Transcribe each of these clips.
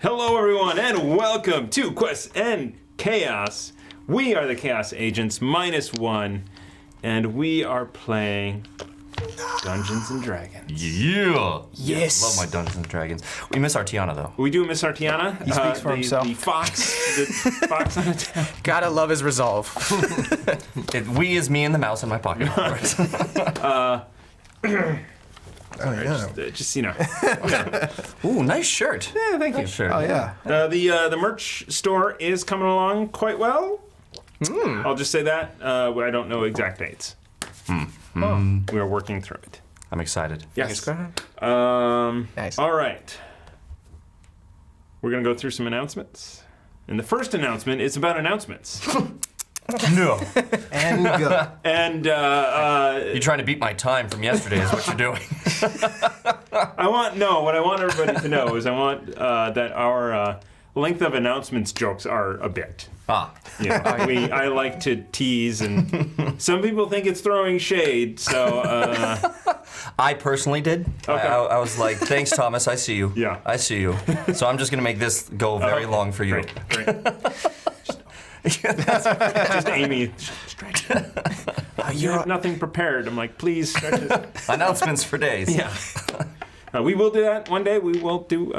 Hello, everyone, and welcome to Quests and Chaos. We are the Chaos Agents -1, and we are playing Dungeons and Dragons. Yeah. Yes. Love my Dungeons and Dragons. We miss Artiana though. We do miss Artiana. He speaks for himself. The fox on the town. Gotta love his resolve. We is me and the mouse in my pocket. Oh yeah. Just you know. Ooh, nice shirt. Yeah, thank you. Nice shirt. Oh yeah. The merch store is coming along quite well. I'll just say that. I don't know exact dates. We are working through it. I'm excited. Yes. Nice. All right. We're gonna go through some announcements, and the first announcement is about announcements. No. And go. And You're trying to beat my time from yesterday is what you're doing. what I want everybody to know is I want that our length of announcements jokes are a bit. You know, I like to tease, and some people think it's throwing shade. So I personally did. Okay. I was like, thanks, Thomas. I see you. Yeah. I see you. So I'm just gonna make this go very long for you. Great. Just Amy, stretch. You have nothing prepared. I'm like, please stretch it. Announcements for days. Yeah. We will do that one day. We will do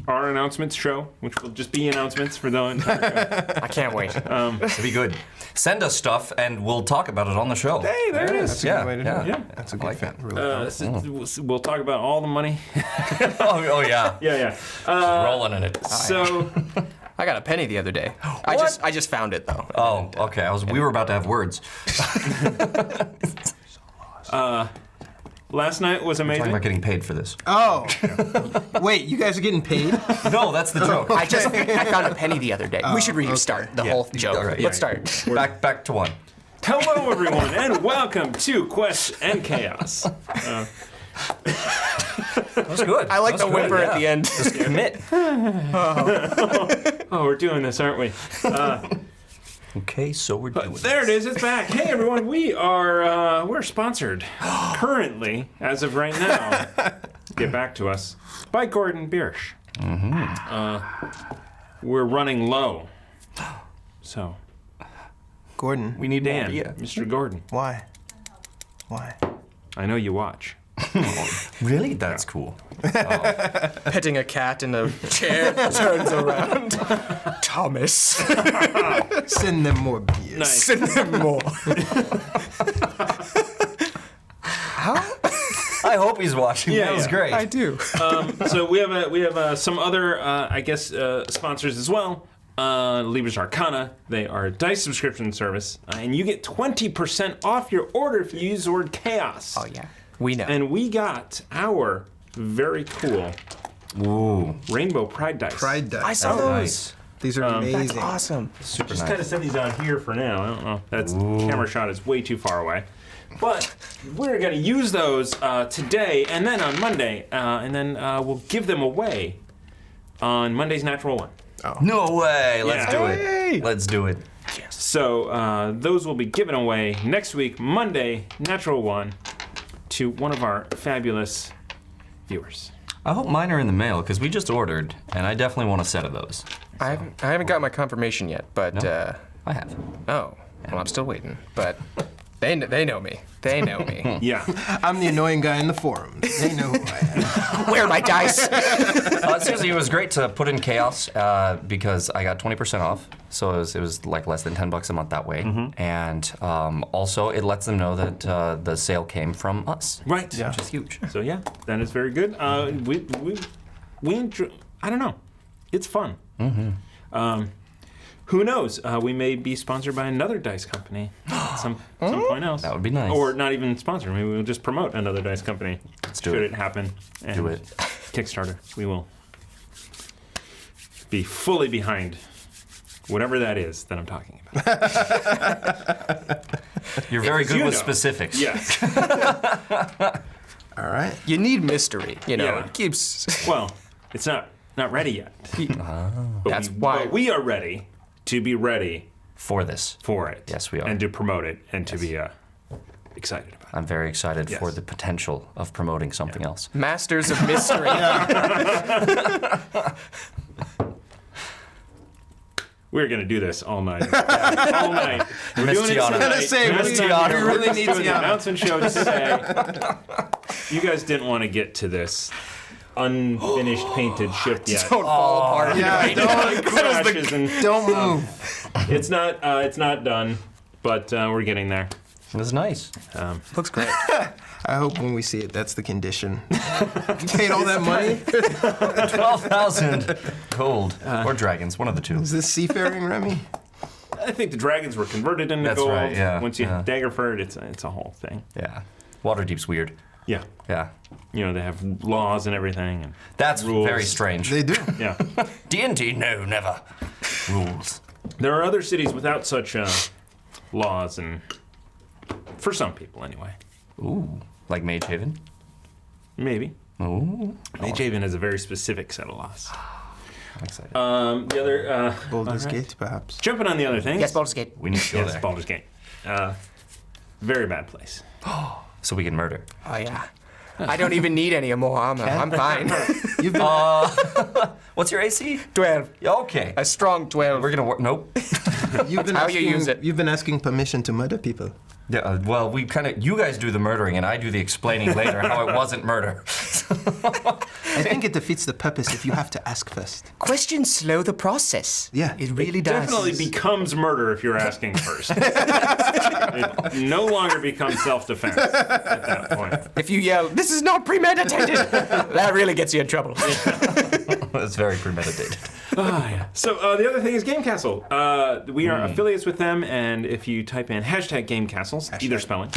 our announcements show, which will just be announcements for the entire show. I can't wait. It'll be good. Send us stuff and we'll talk about it on the show. Hey, there it is. That's a good way to do it. Yeah. That's a good fit. Really fun. We'll talk about all the money. Oh yeah. Yeah. Rolling in it. So, I got a penny the other day. I just found it though. Oh, okay. We were about to have words. last night was Talking amazing. about getting paid for this. Oh. Wait, you guys are getting paid? No, that's the joke. I found a penny the other day. We should restart the whole joke. All right, Let's start. Back to one. Hello, everyone, and welcome to Quests and Chaos. That was good. I like That the was good, whimper at yeah. the end. Just commit. Oh, we're doing this, aren't we? Okay, so we're doing There it is. It's back. Hey, everyone. We're sponsored currently, as of right now. Get back to us by Gordon Biersch. We're running low, so Gordon. We need Dan, more beer. Mr. Gordon, Why? Why? I know you watch. Really? That's cool. Petting a cat in a chair turns around. Thomas. Send them more beers. Nice. Send them more. I hope he's watching. Yeah, That was yeah. great. I do. So we have some other sponsors as well. Libris Arcana. They are a dice subscription service, and you get 20% off your order if you use the word chaos. Oh yeah. We know. And we got our very cool Ooh. Rainbow Pride dice. Pride dice. I saw Oh, those. nice. These are amazing. That's awesome. Super Just nice. kind of set these on here for now. I don't know. That's camera shot is way too far away. But we're going to use those today and then on Monday. And then we'll give them away on Monday's Natural One. No way. Let's Yeah. do it. Let's do it. So those will be given away next week, Monday, Natural One, to one of our fabulous viewers. I hope mine are in the mail because we just ordered, and I definitely want a set of those. I haven't got my confirmation yet, but I have. well, I'm still waiting. But they know me. They know me. Yeah. I'm the annoying guy in the forums. They know who I am. Where are my dice? Seriously, it was great to put in Chaos because I got 20% off. So it was like less than $10 a month that way. And also it lets them know that the sale came from us. Right. Yeah. Which is huge. So yeah, that is very good. We enjoy, I don't know. It's fun. Who knows? We may be sponsored by another dice company at some point else. That would be nice. Or not even sponsored. Maybe we'll just promote another dice company. do Should it. it happen. And Do it. Kickstarter. We will be fully behind whatever that is that I'm talking about. You're very good you with know. specifics. Yes. All right. You need mystery. You know, Yeah. it keeps. Well, it's not ready yet. But That's why. But we are ready to be ready For this. for it. Yes, we are. And to promote it and to be excited about it. I'm very excited Yes. for the potential of promoting something else. Masters of mystery. We're gonna do this all night. All night. We're Miss doing it Tiana. tonight. Gotta say, Miss Miss Tiana, Tiana, we we're really just need doing the Tiana. announcement show today. You guys didn't want to get to this unfinished painted ship yet. Don't fall apart. Yeah, It crashes and don't move. it's not done, but we're getting there. It was nice. Looks great. I hope when we see it, that's the condition. You paid all that money? 12,000 gold. Or dragons, one of the two. Is this seafaring, Remy? I think the dragons were converted into That's gold. right, yeah, Once you yeah. hit Daggerford, it's a whole thing. Yeah. Waterdeep's weird. Yeah. Yeah. You know, they have laws and everything. And That's rules. very strange. They do. Yeah. D&D, no, never. Rules. There are other cities without such laws, and for some people anyway. Ooh. Like Mage Haven? Maybe. Ooh. Mage Haven has a very specific set of laws. I'm excited. The other Baldur's all right. Gate, perhaps. Jumping on the other things. Yes, Baldur's Gate. We need to go Yes, there. Baldur's Gate. Very bad place. So we can murder. Oh yeah. I don't even need any more armor. I'm fine. You've been, What's your AC? 12. Okay. A strong 12. We're gonna work. Nope. you've been how you asking, use it. You've been asking permission to murder people. Yeah. Well, we kind of. You guys do the murdering, and I do the explaining later how it wasn't murder. I think it defeats the purpose if you have to ask first. Questions slow the process. Yeah. It really does. Definitely becomes murder if you're asking first. It no longer becomes self-defense at that point. If you yell, "This is not premeditated," that really gets you in trouble. It's very premeditated. So the other thing is Game Castle. We are affiliates with them, and if you type in #GameCastles, either spelling,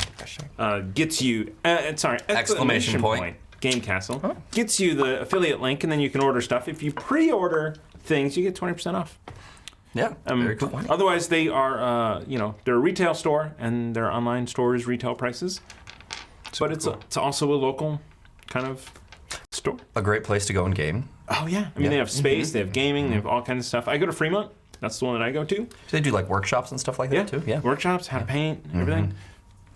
gets you Exclamation point. Game Castle gets you the affiliate link, and then you can order stuff. If you pre-order things, you get 20% off. Yeah. Very cool. Otherwise, they are they're a retail store, and their online store is retail prices. But it's also a local kind of store. A great place to go and game. Oh yeah, I mean they have space, they have gaming, they have all kinds of stuff. I go to Fremont. That's the one that I go to. Do they do like workshops and stuff like that too? Yeah. Workshops, how to paint, everything.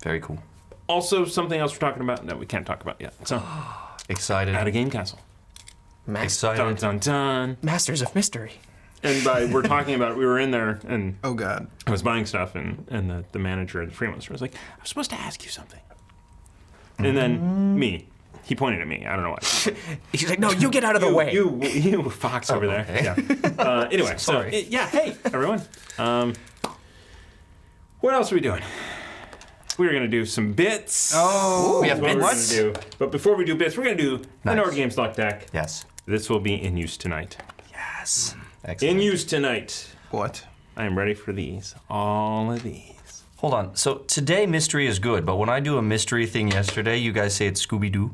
Very cool. Also, something else we're talking about that we can't talk about yet. So, Excited. at a Game Castle. Excited. Dun dun dun. Masters of Mystery. And we're talking about it, we were in there and Oh, God. I was buying stuff, and the manager at the Fremont store was like, "I'm supposed to ask you something." And then he pointed at me. I don't know why. He's like, "No, you get out of the way." You fox over there. okay. Yeah. Anyway, Sorry. Hey, everyone. What else are we doing? We're gonna do some bits. Oh, We have That's what we're bits. gonna do. But before we do bits, we're gonna do the Nice. Nord Games Luck deck. Yes. This will be in use tonight. Yes. Excellent. In use tonight. what? I am ready for these. All of these. Hold on. So today mystery is good, but when I do a mystery thing yesterday, you guys say it's Scooby-Doo.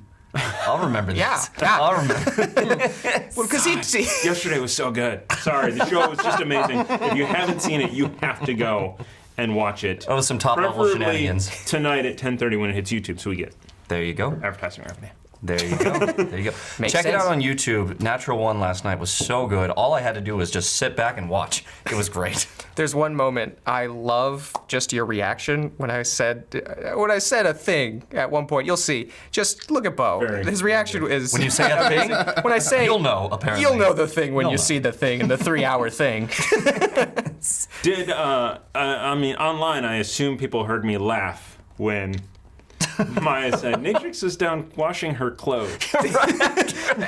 I'll remember this. Yeah. I'll remember. Well, because Yesterday was so good. Sorry, the show was just amazing. If you haven't seen it, you have to go and watch it. That was some top-level Preferably shenanigans. tonight at 10:30 when it hits YouTube, so we get There you go. advertising revenue. There you go. There you go. Makes Check it sense. out on YouTube. Natural One last night was so good. All I had to do was just sit back and watch. It was great. there's one moment I love just your reaction when I said a thing at one point. You'll see. Just look at Bo. Very His reaction is When you say a thing, when I say you'll know, apparently. You'll know the thing when You'll you know. see the thing in the 3-hour thing. Did I mean online? I assume people heard me laugh when Maya said Natrix is down washing her clothes.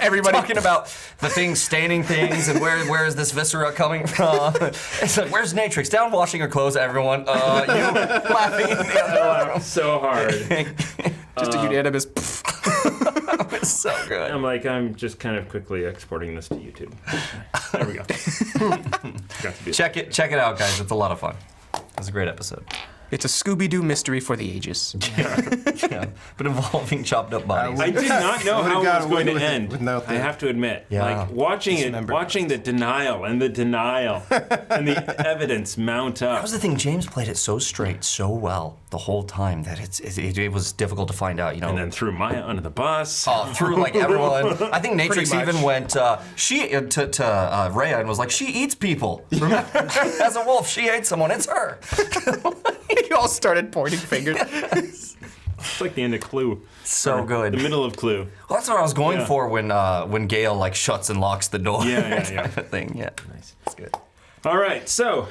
Everybody Talking about the things staining things and where is this viscera coming from? It's like, where's Natrix? Down washing her clothes, everyone. You laughing in the other one. So hard. just a unanimous. It's so good. I'm like, I'm just kind of quickly exporting this to YouTube. There we go. Got to be Check it out, guys. It's a lot of fun. It was a great episode. It's a Scooby-Doo mystery for the ages. Yeah. But involving chopped up bodies. I did not know how it got was going to away with it end. without I that. have to admit, Yeah. like watching the denial and the evidence mount That up. was the thing. James played it so straight, so well the whole time that it was difficult to find out. You know, And then threw Maya under the bus. through like everyone. I think Natrix Pretty much. even went to Rhea and was like, she eats people. Remember? As a wolf, she ate someone. It's her. You all started pointing fingers. It's like the end of Clue. So Or good. The middle of Clue. Well, that's what I was going Yeah. for when Gale like shuts and locks the door. Yeah. Type of thing. Yeah. Nice. It's good. All right, so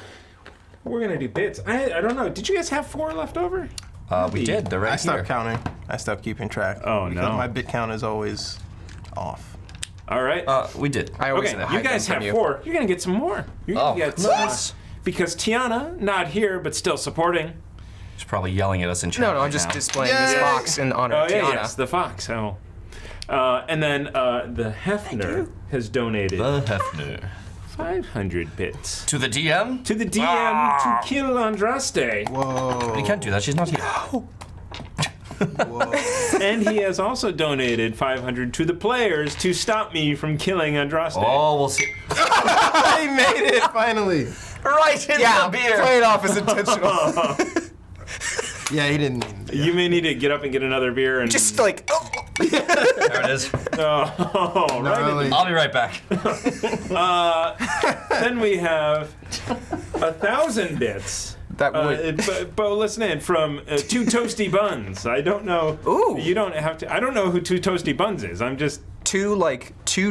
we're gonna do bits. I don't know. Did you guys have 4 left over? We did. They're right I stopped here. counting. I stopped keeping track. Oh, because no. my bit count is always off. All right. We did. I always Okay, you hide guys them have from 4. You're gonna get some more. You're gonna get some, nice. because Tiana, not here, but still supporting. She's probably yelling at us in chat. No, I'm right just now. displaying this Yay! box in honor Oh of yeah, Tiana. yes, the fox. Oh. And then the Hefner has donated The Hefner. 500 bits To the DM? to the DM to kill Andraste. Whoa. We can't do that. She's not here. Whoa. And he has also donated 500 to the players to stop me from killing Andraste. Oh, we'll see. I made it finally. Right in Yeah, the beer. play it off as intentional. Yeah, he didn't. Yeah. You may need to get up and get another beer and Just like, oh. There it is. oh, right. Gnarly. I'll be right back. Then we have 1,000 bits. That would. Bo, listen in from Two Toasty Buns. I don't know. Ooh. You don't have to. I don't know who Two Toasty Buns is. I'm just two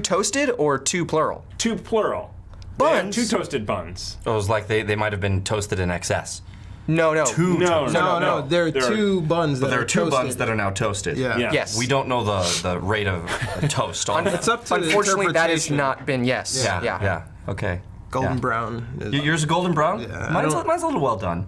toasted or two plural? two plural. Buns? Two toasted buns. It was like they might have been toasted in excess. No. No, No, there are two buns that But there are are two toasted. buns that are now toasted. Yeah. Yeah. Yes. We don't know the rate of toast on It's up to the Unfortunately, that has interpretation. not been yes. Yeah. Okay. Golden Yeah. brown. Is, Yours is golden brown? Yeah, I mine's don't- a little well done.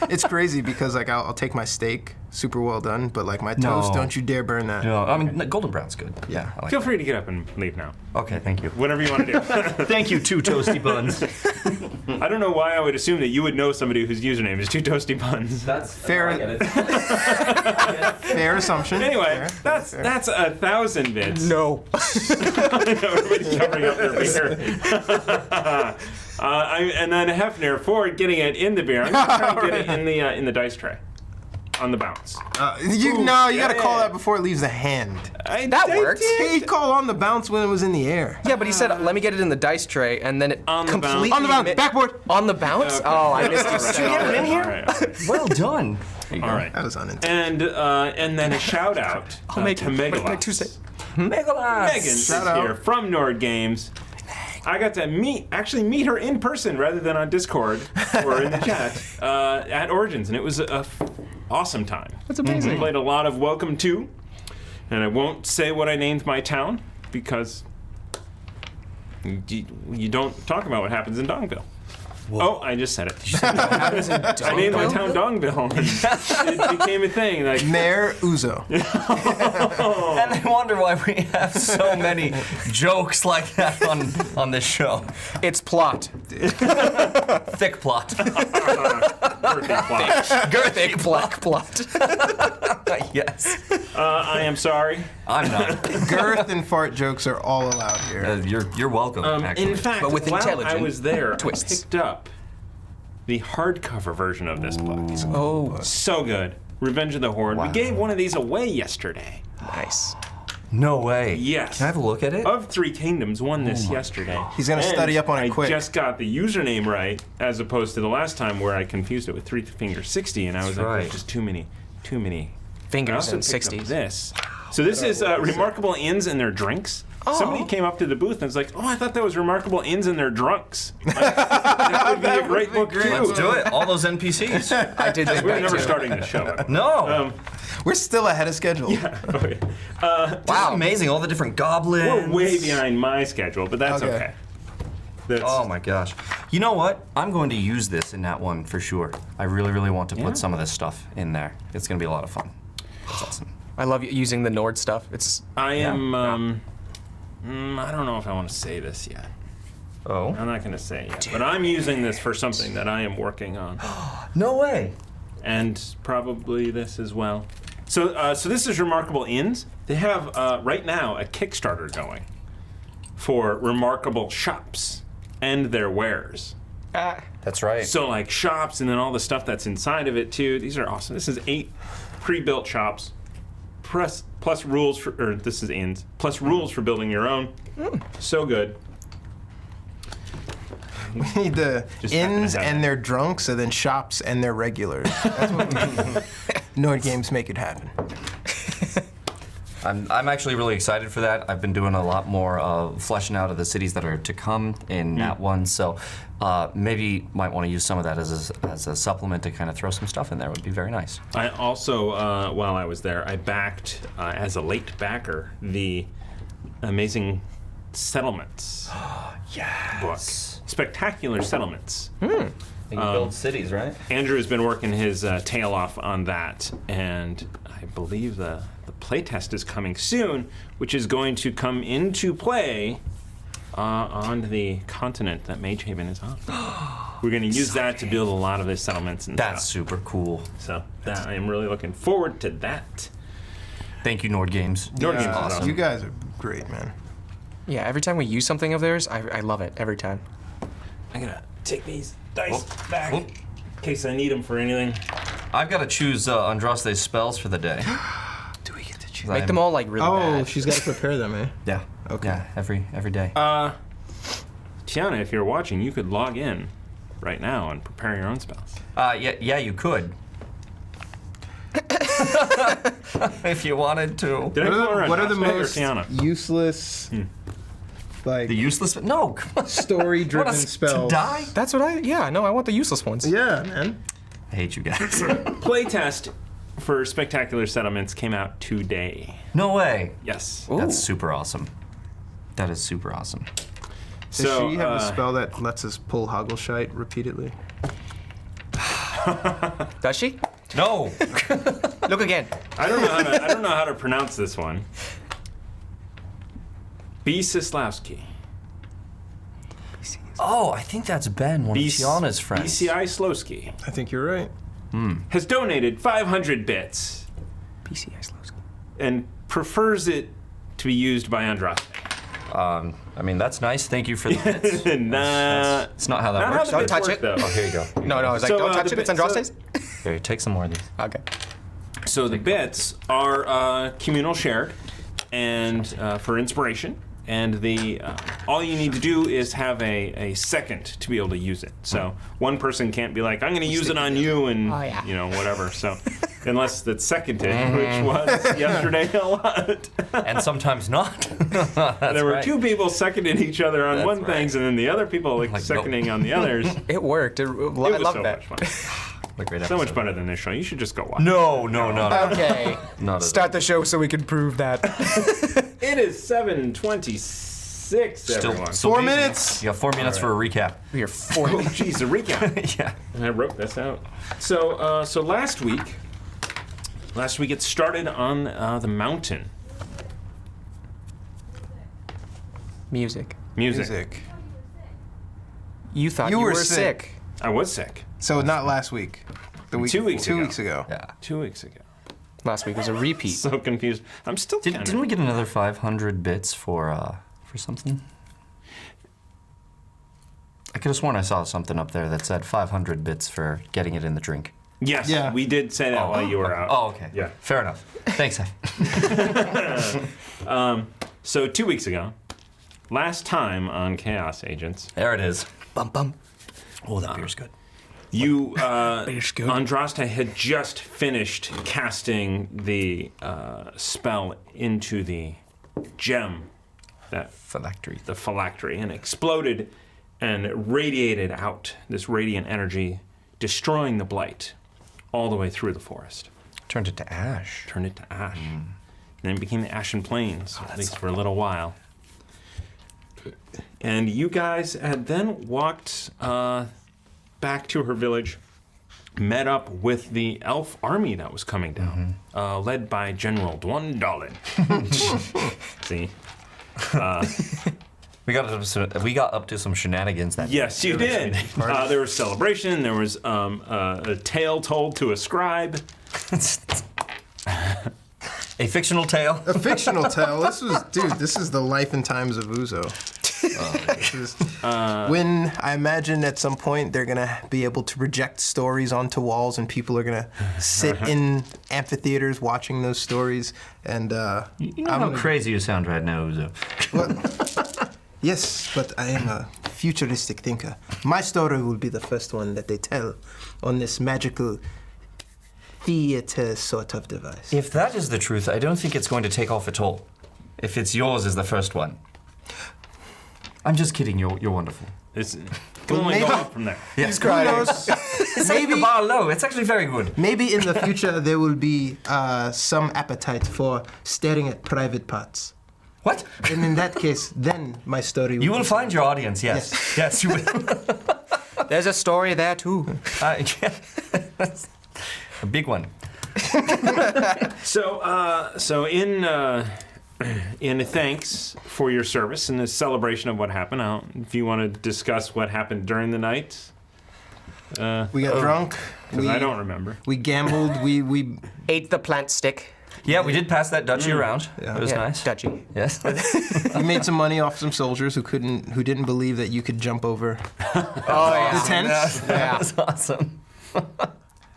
it's crazy because like I'll take my steak, super well done, but like my toast, No. don't you dare burn that. No, I mean, golden brown's good. Yeah. I like Feel that. free to get up and leave now. Okay, thank you. Whatever you want to do. Thank you, two toasty buns. I don't know why I would assume that you would know somebody whose username is Two Toasty Buns. That's Fair- I get it. Fair assumption. Anyway, Fair. that's 1,000 bits. No. Everybody's covering up their beer. And then Hefner for getting it in the beer. I'm gonna try and get it in the dice tray, on the bounce. You gotta yeah. call that before it leaves the hand. That works. He called on the bounce when it was in the air. Yeah, but he said, let me get it in the dice tray, and then it On the bounce. completely... On the bounce, backboard. On the bounce? Okay. Oh, I missed you. All right. saying get it in here? All right. Well done. There you go. All right. That was unintended. And then a shout out to Megalos. Make Tuesday. Megalas. Megan is Shout out. here from Nord Games. I got to meet her in person rather than on Discord or in the chat at Origins, and it was a awesome time. That's amazing. We played a lot of Welcome To, and I won't say what I named my town because you don't talk about what happens in Dongville. Oh, I just said it. I named my town Dongville, and it became a thing. Like, Mayor Uzo. And I wonder why we have so many jokes like that on this show. It's plot. Thick plot. perfect plot. Thick black plot. Yes. I am sorry. I'm not. Girth and fart jokes are all allowed here. You're welcome, actually. In fact, But with while I intelligent was there, twists. I picked up the hardcover version of this book. Oh, So good. Revenge of the Horde. We gave one of these away yesterday. nice. No way. Yes. Can I have a look at it? Of Three Kingdoms won this yesterday. He's gonna And study up on it I quick. just got the username right, as opposed to the last time where I confused it with Three Finger 60, and I was That's like, right. there's just too many. I Fingers also and picked up 60s. this. So this is Remarkable Inns and Their Drinks. Somebody came up to the booth and was like, "Oh, I thought that was Remarkable Inns and Their Drunks." Like, that would be a great book too. Let's do it. All those NPCs. I did think We're that never too. starting the show. No. We're still ahead of schedule. Okay. Wow. Amazing. All the different goblins. We're way behind my schedule, but that's Okay. okay. That's, Oh my gosh. You know what? I'm going to use this in that one for sure. I really, really want to Yeah. put some of this stuff in there. It's going to be a lot of fun. That's awesome. I love using the Nord stuff. It's I am. I don't know if I want to say this yet. Oh. I'm not going to say it yet. But I'm using this for something that I am working on, No way. and probably this as well. So, so this is Remarkable Inns. They have right now a Kickstarter going for remarkable shops and their wares. That's right. So like shops and then all the stuff that's inside of it too. These are awesome. This is 8 pre-built shops, plus rules for, or this is inns, plus rules for building your own. So good. We need the Just happen to inns have and it. their drunks, and then shops and their regulars. That's what we need. Nord Games make it happen. I'm actually really excited for that. I've been doing a lot more fleshing out of the cities that are to come in that one, so maybe might want to use some of that as a supplement to kind of throw some stuff in there. Would be very nice. I also, while I was there, I backed, as a late backer, the Amazing Settlements book. Spectacular Settlements. And you build cities, right? Andrew has been working his tail off on that, and I believe the playtest is coming soon, which is going to come into play on the continent that Mage Haven is on. We're going to use that to build a lot of the settlements and That's stuff. super cool. So I am really looking forward to that. Thank you, Nord Games. Nord Games is awesome. You guys are great, man. Yeah, every time we use something of theirs, I love it every time. I'm going to take these dice back in case I need them for anything. I've got to choose Andraste's spells for the day. Do we get to choose? Make them all like really bad. She's got to prepare them, eh? Yeah. Okay. Yeah, every day. Tiana, if you're watching, you could log in right now and prepare your own spells. Yeah, you could. If you wanted to. Did I call her What are the Andraste or most Tiana? useless, like, The useless. No, come on. story-driven Want us to spells? die? That's what I want the useless ones. Yeah, man. I hate you guys. Playtest for Spectacular Settlements came out today. No way. Yes. Ooh. That's super awesome. That is super awesome. Does she have a spell that lets us pull Hoggleshite repeatedly? Does she? No. Look again. I don't know how to pronounce this one. Besislawski. Oh, I think that's Ben, one of Tiana's friends. BCI Slowski I think you're right. has donated 500 bits PCI Slowski. and prefers it to be used by Andraste. I mean, that's nice. Thank you for the bits. Nah, It's not how that not how works. the bits touch work, it. though. Oh, here you go. No, I was like, So, don't touch the it. It's bit- Andraste's. Here, take some more of these. Okay. So the bits are communal shared, and for inspiration. And the all you need to do is have a second to be able to use it. So one person can't be like, I'm going to use it on you, and Oh, yeah. you know, whatever. So unless that's seconded, which was yesterday a lot. And sometimes not. That's There were right. two people seconding each other on one right. things, and then the other people like Like, seconding on the others. It worked. I It was love so that. much fun. A great So much episode. better than this show. You should just go watch. No. Okay. Not at Start the show so we can prove that. It is 7:26. Everyone. 4 minutes. You got 4 minutes for a recap. We are 4 Oh, geez, a recap. Yeah. And I wrote this out. So last week it started on the mountain. Music. Music. You thought You you were were sick. sick. I was sick So not last week. The week 2 weeks Two ago. weeks ago. Yeah. 2 weeks ago. Last week was a repeat. So confused. I'm still kind Didn't we get another 500 bits for something? I could have sworn I saw something up there that said 500 bits for getting it in the drink. Yes, Yeah. we did say that while you were out. Oh, okay. Yeah. Fair enough. Thanks. So 2 weeks ago, last time on Chaos Agents, There it is. Bum bum. Oh, that beer's good. you, Beer's good. Andraste had just finished casting the spell into the gem, that Phylactery. the phylactery, and exploded and radiated out this radiant energy, destroying the blight all the way through the forest. Turned it to ash. Turned it to ash. And then it became the Ashen Plains, at least for a little while. And you guys had then walked back to her village, met up with the elf army that was coming down, led by General Dwandalin. See? We got up to some shenanigans that Yes, you did. There was celebration. There was a tale told to a scribe. A fictional tale. A fictional tale. This is the life and times of Uzo. This is when I imagine at some point they're gonna be able to project stories onto walls, and people are gonna sit in amphitheaters watching those stories. And You know how crazy you sound right now, Uzo. yes, but I am a futuristic thinker. My story will be the first one that they tell on this magical theater sort of device. If that is the truth, I don't think it's going to take off at all. If it's yours as the first one. I'm just kidding, you're wonderful. It's can only go maybe- up from there. He's crying. It's maybe the bar low. It's actually very good. Maybe in the future there will be some appetite for staring at private parts. What? And in that case, then my story You will be- find your audience, yes. Yes, you will. There's a story there too. Yeah. A big one. So in thanks for your service and the celebration of what happened, if you want to discuss what happened during the night, We got drunk. 'cause I don't remember. We gambled. We Ate the plant stick. Yeah, we did pass that duchy around. Yeah. It was Yeah, nice. Dutchy. Yes. we made some money off some soldiers who didn't believe that you could jump over Oh yeah. the tents. That Yeah. was awesome.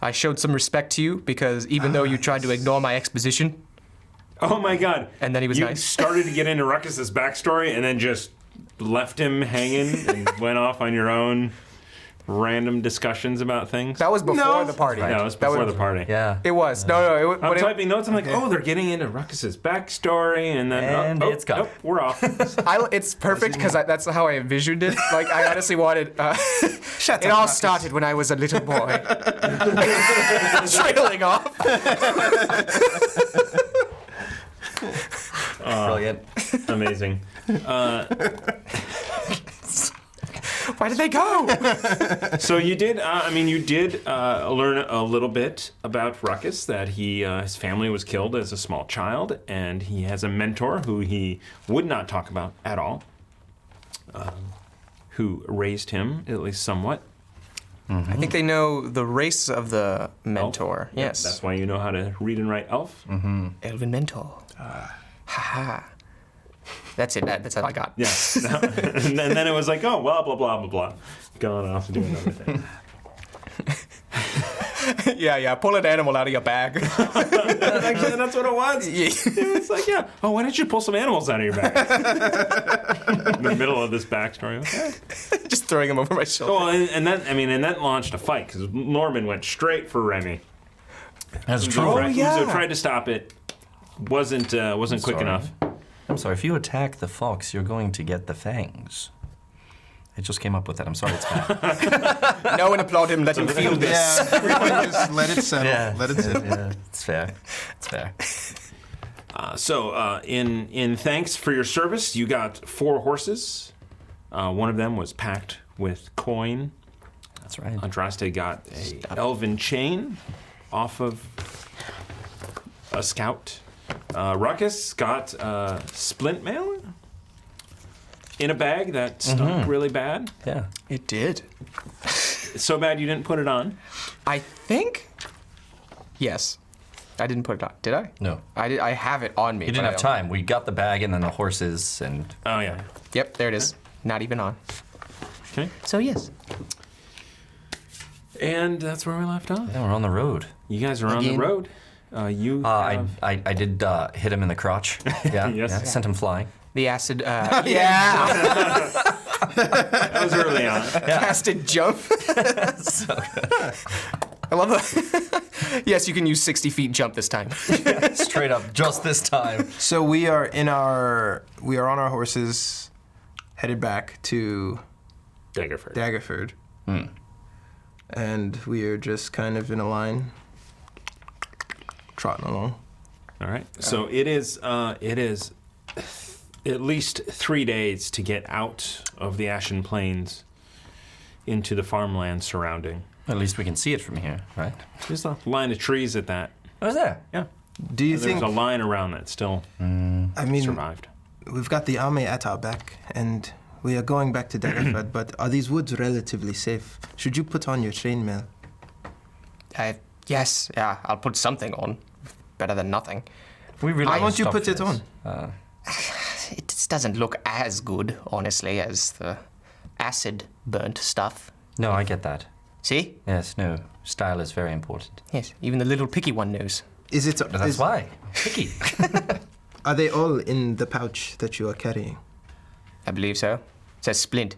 I showed some respect to you because even though you tried to ignore my exposition, Oh my God! And then he was you nice. started to get into Ruckus's backstory and then just left him hanging and went off on your own random discussions about things. that was before No. the party. Yeah, it was That before the party. Yeah. It was. No. I'm typing notes. I'm like, oh, they're getting into Ruckus's backstory, and then And it's gone. Nope, we're off. It's perfect because that's how I envisioned it. Like I honestly wanted. Shut It up, all Marcus. started when I was a little boy. Trailing off. Brilliant. Amazing. Why did they go? So you did. You did learn a little bit about Ruckus. That his family was killed as a small child, and he has a mentor who he would not talk about at all. Who raised him at least somewhat. I think they know the race of the mentor. Elf. Yes. That's why you know how to read and write elf. Elven mentor. Ha. That's it. That's all I got. Yeah. And then it was like, oh, blah blah blah blah blah. Going off to do another thing. Yeah. Pull an animal out of your bag. Actually, that's what it was. It was like, yeah. Oh, why don't you pull some animals out of your bag? In the middle of this backstory. Okay. Just throwing them over my shoulder. Oh, and that launched a fight because Norman went straight for Remy. That's Uzo tried to stop it. Wasn't quick sorry. enough. I'm sorry. If you attack the fox, you're going to get the fangs. I just came up with that. I'm sorry. It's bad. No one applaud him. Let him feel this. Yeah, everyone just let it settle. Yeah. Let it sit. Yeah, it's fair. It's fair. In thanks for your service, you got 4 horses. One of them was packed with coin. That's right. Andraste got a elven chain off of a scout. Ruckus got splint mail in a bag that stunk really bad. Yeah. It did. So bad you didn't put it on. I think. Yes. I didn't put it on. Did I? No. I have it on me. You didn't have time. We got the bag and then the horses and. Oh yeah. Yep, there it is. Not even on. Okay. So yes. And that's where we left off. Yeah, we're on the road. You guys are on the Again? road. You. I did hit him in the crotch. Yeah. Yes. Yeah. Sent him flying. The acid. That was early on. Casted jump. I love that. Yes, you can use 60 feet jump this time. Straight up, just this time. So we are on our horses, headed back to Daggerford. Daggerford, and we are just kind of in a line, trotting along. All right. So it is at least 3 days to get out of the Ashen Plains into the farmland surrounding. At least we can see it from here, right? There's a line of trees at that. Oh, is there? Yeah. Do you There's think? a line around that still I mean, survived. we've got the army at our back, and we are going back to Daggerford. But are these woods relatively safe? Should you put on your chainmail? Yes, yeah, I'll put something on. Better than nothing. We really. Why won't you put it on? It just doesn't look as good, honestly, as the acid burnt stuff. No, I get that. See? Yes, no. Style is very important. Yes, even the little picky one knows. Is it? That's why. Picky. Are they all in the pouch that you are carrying? I believe so. It says splint.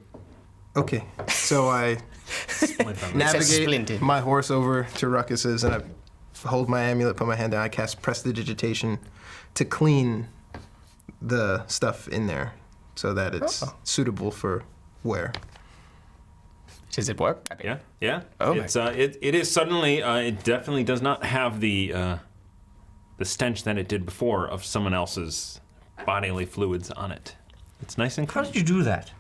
Okay, so I It says navigate splinted. my horse over to Ruckus's, and I hold my amulet, put my hand down, I cast Prestidigitation to clean the stuff in there so that it's suitable for wear. Does it work? I mean, Yeah. Oh, It's it is suddenly it definitely does not have the stench that it did before of someone else's bodily fluids on it. It's nice and How clean. did you do that?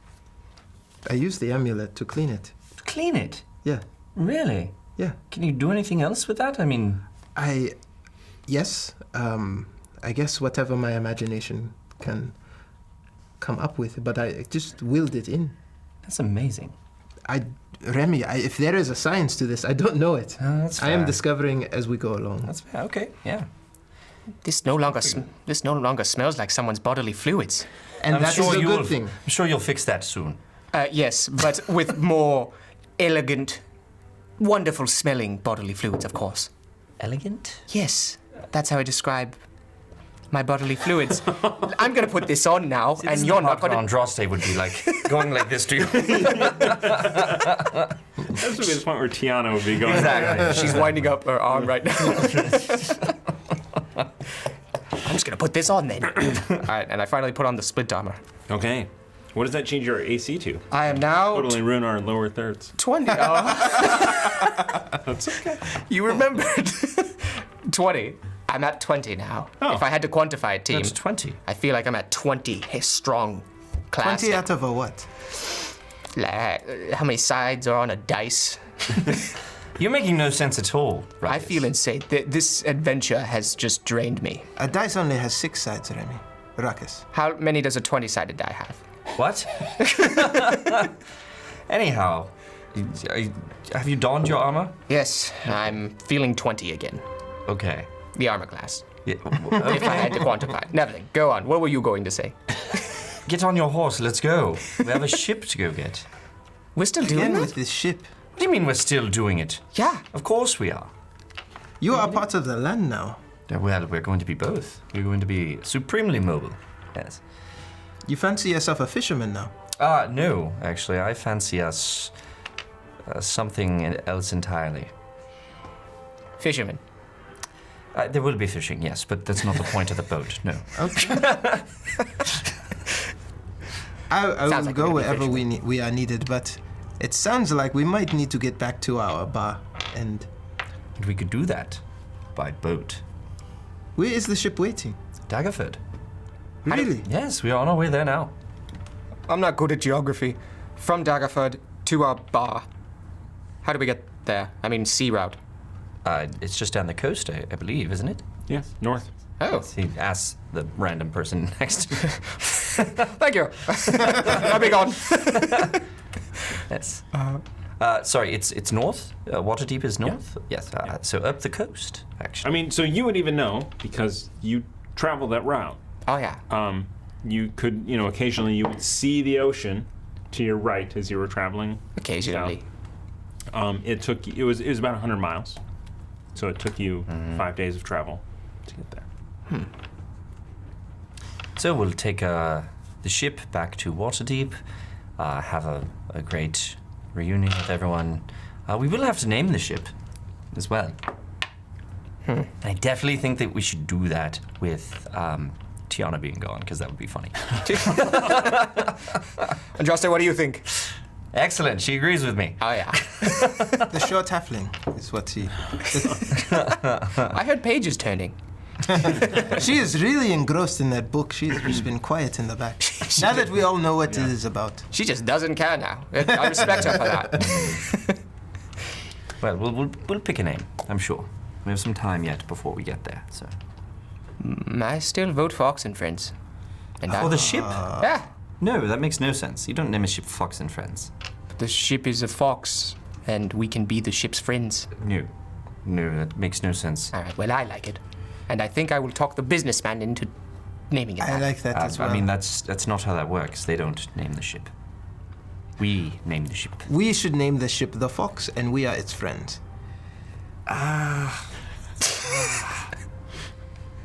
I use the amulet to clean it. To clean it? Yeah. Really? Yeah. Can you do anything else with that? I mean, Yes. I guess whatever my imagination can come up with, but I just willed it in. that's amazing. Remy, if there is a science to this, I don't know it. That's I am fair. discovering as we go along. That's fair. Okay, yeah. this no longer smells like someone's bodily fluids. And that is a good thing. I'm sure you'll fix that soon. Yes, but with more elegant, wonderful smelling bodily fluids, of course. Elegant? Yes, that's how I describe my bodily fluids. I'm gonna put this on now, and you're not gonna. Andraste would be like going like this to you. This would be the point where Tiana would be going. Exactly. She's winding up her arm right now. I'm just gonna put this on then. All right, and I finally put on the split armor. Okay. What does that change your AC to? I am now Totally ruin our lower thirds. 20. That's okay. You remembered. 20. I'm at 20 now. Oh. If I had to quantify it, team, That's 20. I feel like I'm at 20 strong class. 20 out of a what? How many sides are on a dice? You're making no sense at all. I feel insane. This adventure has just drained me. A dice only has 6 sides, Remy. Ruckus. How many does a 20-sided die have? What? Anyhow, have you donned your armor? Yes, I'm feeling 20 again. Okay. The armor class. Yeah. If I had to quantify. Neville, go on. What were you going to say? Get on your horse, let's go. We have a ship to go get. We're still doing Again that? with this ship. What do you mean we're still doing it? Yeah. Of course we are. You are part of the land now. Well, we're going to be both. We're going to be supremely mobile. Yes. You fancy yourself a fisherman now? No, actually, I fancy us something else entirely. Fisherman. There will be fishing, yes, but that's not the point of the boat, no. Okay. I Sounds will like go we're gonna be wherever fishermen. we are needed, but it sounds like we might need to get back to our bar. And And we could do that by boat. where is the ship waiting? Daggerford. Really? Yes, we are on our way there now. I'm not good at geography. From Daggerford to our bar. How do we get there? I mean, sea route. It's just down the coast, I believe, isn't it? Yes, north. Oh, He asks the random person next to him. thank you. I'll be gone. Yes. Sorry, it's north? Waterdeep is north? Yes, so up the coast, actually. I mean, so you would even know because you travel that route. Oh, yeah. You could, occasionally you would see the ocean to your right as you were traveling. Occasionally. It was about 100 miles, so it took you 5 days of travel to get there. So we'll take the ship back to Waterdeep, have a great reunion with everyone. We will have to name the ship as well. And I definitely think that we should do that with Tiana being gone, because that would be funny. Andraste, what do you think? Excellent, she agrees with me. Oh, yeah. The short halfling is what he. I heard pages turning. She is really engrossed in that book. She's just been quiet in the back. Now that we all know what it is about. She just doesn't care now. I respect her for that. Well, we'll pick a name, I'm sure. We have some time yet before we get there, so. I still vote Fox and Friends. And For the ship? Yeah. No, that makes no sense. You don't name a ship Fox and Friends. The ship is a fox, and we can be the ship's friends. No, that makes no sense. All right, well, I like it. And I think I will talk the businessman into naming it I that. like that as well. I mean, that's not how that works. They don't name the ship. We name the ship. We should name the ship the Fox, and we are its friends.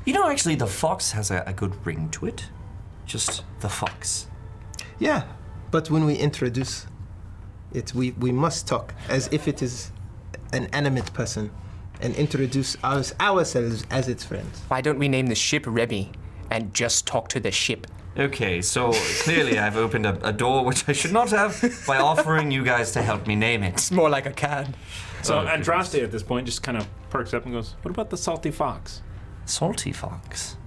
You know, actually, the Fox has a good ring to it. Just the Fox. Yeah, but when we introduce it, we must talk as if it is an animate person and introduce ourselves as its friends. Why don't we name the ship Remy and just talk to the ship? Okay, so clearly I've opened a door which I should not have by offering you guys to help me name it. It's more like a can. So Andraste at this point just kind of perks up and goes, "What about the salty fox?" Salty fox.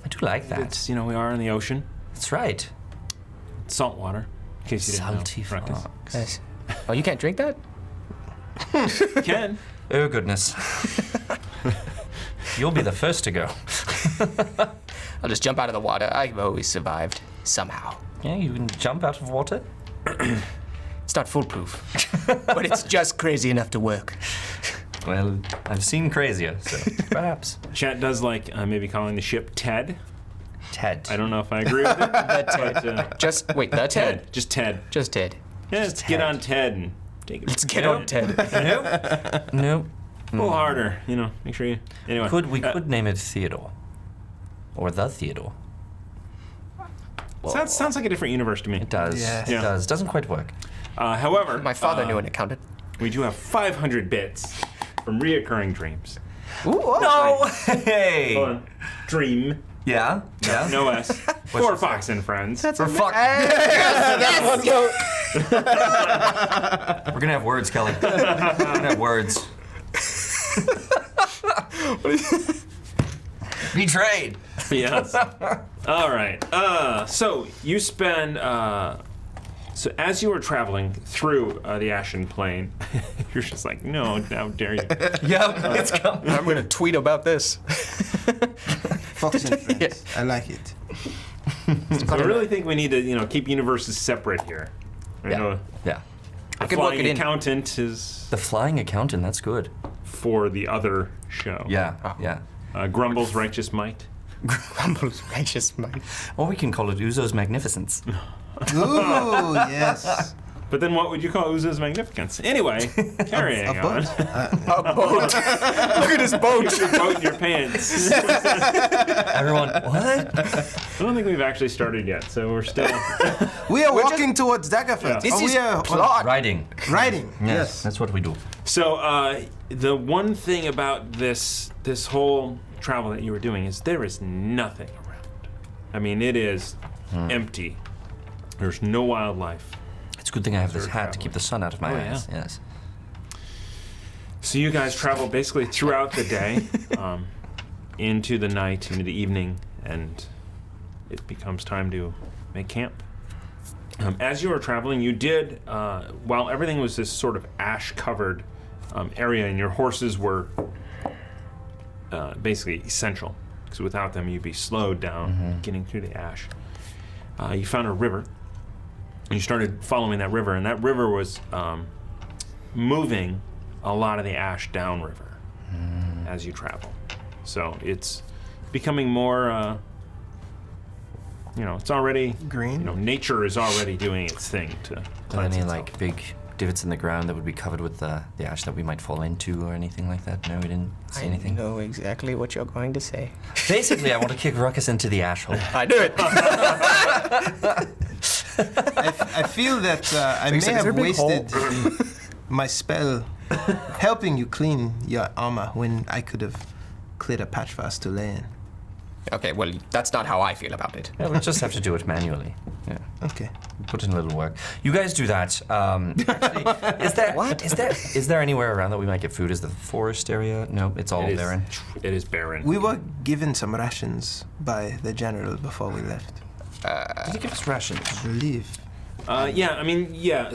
I do like that. It's, we are in the ocean. That's right. Salt water, in case you didn't know. Salty Ruckus. fox. Yes. Oh, you can't drink that? You can. Oh, goodness. You'll be the first to go. I'll just jump out of the water. I've always survived, somehow. Yeah, you can jump out of water. It's not foolproof, but it's just crazy enough to work. Well, I've seen crazier, so perhaps. Chat does like maybe calling the ship Ted. Ted. I don't know if I agree with it. But, Just, wait, the Ted? Ted. Just Ted. Just Ted. Yeah, let's get on Ted and take it. Let's get on Ted. Nope. A little harder, make sure you. Anyway. We could name it Theodore. Or the Theodore. Sounds like a different universe to me. It does. Yeah. It does. Doesn't quite work. However, My father knew an accountant. we do have 500 bits from reoccurring dreams. Ooh, No! Hey! Hold on. Dream. Yeah? Yeah? No S. For Fox and Friends. For fuck. We're gonna have words, Kelly. We're gonna have words. Betrayed. Yes. All right. So you spend. So as you were traveling through the Ashen Plain, you're just like, no, how dare you? Yep, it's coming. I'm going to tweet about this. Fox and friends. I like it. So I really think we need to, keep universes separate here. Yeah. Yeah. The could work flying it in. accountant is The flying accountant, that's good. for the other show. Yeah, yeah. Grumble's Righteous Might. Grumble's righteous mind. Or we can call it Uzo's Magnificence. Ooh, yes. But then what would you call Uzo's Magnificence? Anyway, carrying A boat? on. A boat. Look at his boat. Your boat in your pants. Everyone, what? I don't think we've actually started yet, so we're still. We are walking towards Daggerford. Yeah. This Oh, is we are plot. Riding. riding. Yes, that's what we do. So the one thing about this whole travel that you were doing is there is nothing around. I mean, it is empty. There's no wildlife. It's a good thing I have this hat to traveling. keep the sun out of my Oh, eyes. Yes. So you guys travel basically throughout the day, into the night, into the evening, and it becomes time to make camp. As you were traveling, you did, while everything was this sort of ash-covered area, and your horses were basically essential, because without them you'd be slowed down getting through the ash. You found a river, and you started following that river, and that river was moving a lot of the ash downriver as you travel. So it's becoming more, it's already Green? Nature is already doing its thing to Are cleanse there any itself. big divots in the ground that would be covered with the ash that we might fall into or anything like that? No, we didn't see I anything. know exactly what you're going to say. Basically, I want to kick Ruckus into the ash hole. I knew it. I feel that I may is there a have big hole? wasted my spell helping you clean your armor when I could have cleared a patch for us to lay in. Okay, well, that's not how I feel about it. Yeah, we'll just have to do it manually. Yeah, Okay. put in a little work. You guys do that. Actually, is there anywhere around that we might get food? Is the forest area? No, it's all It is- barren. It is barren. We were given some rations by the general before we left. Did he give us rations? I believe.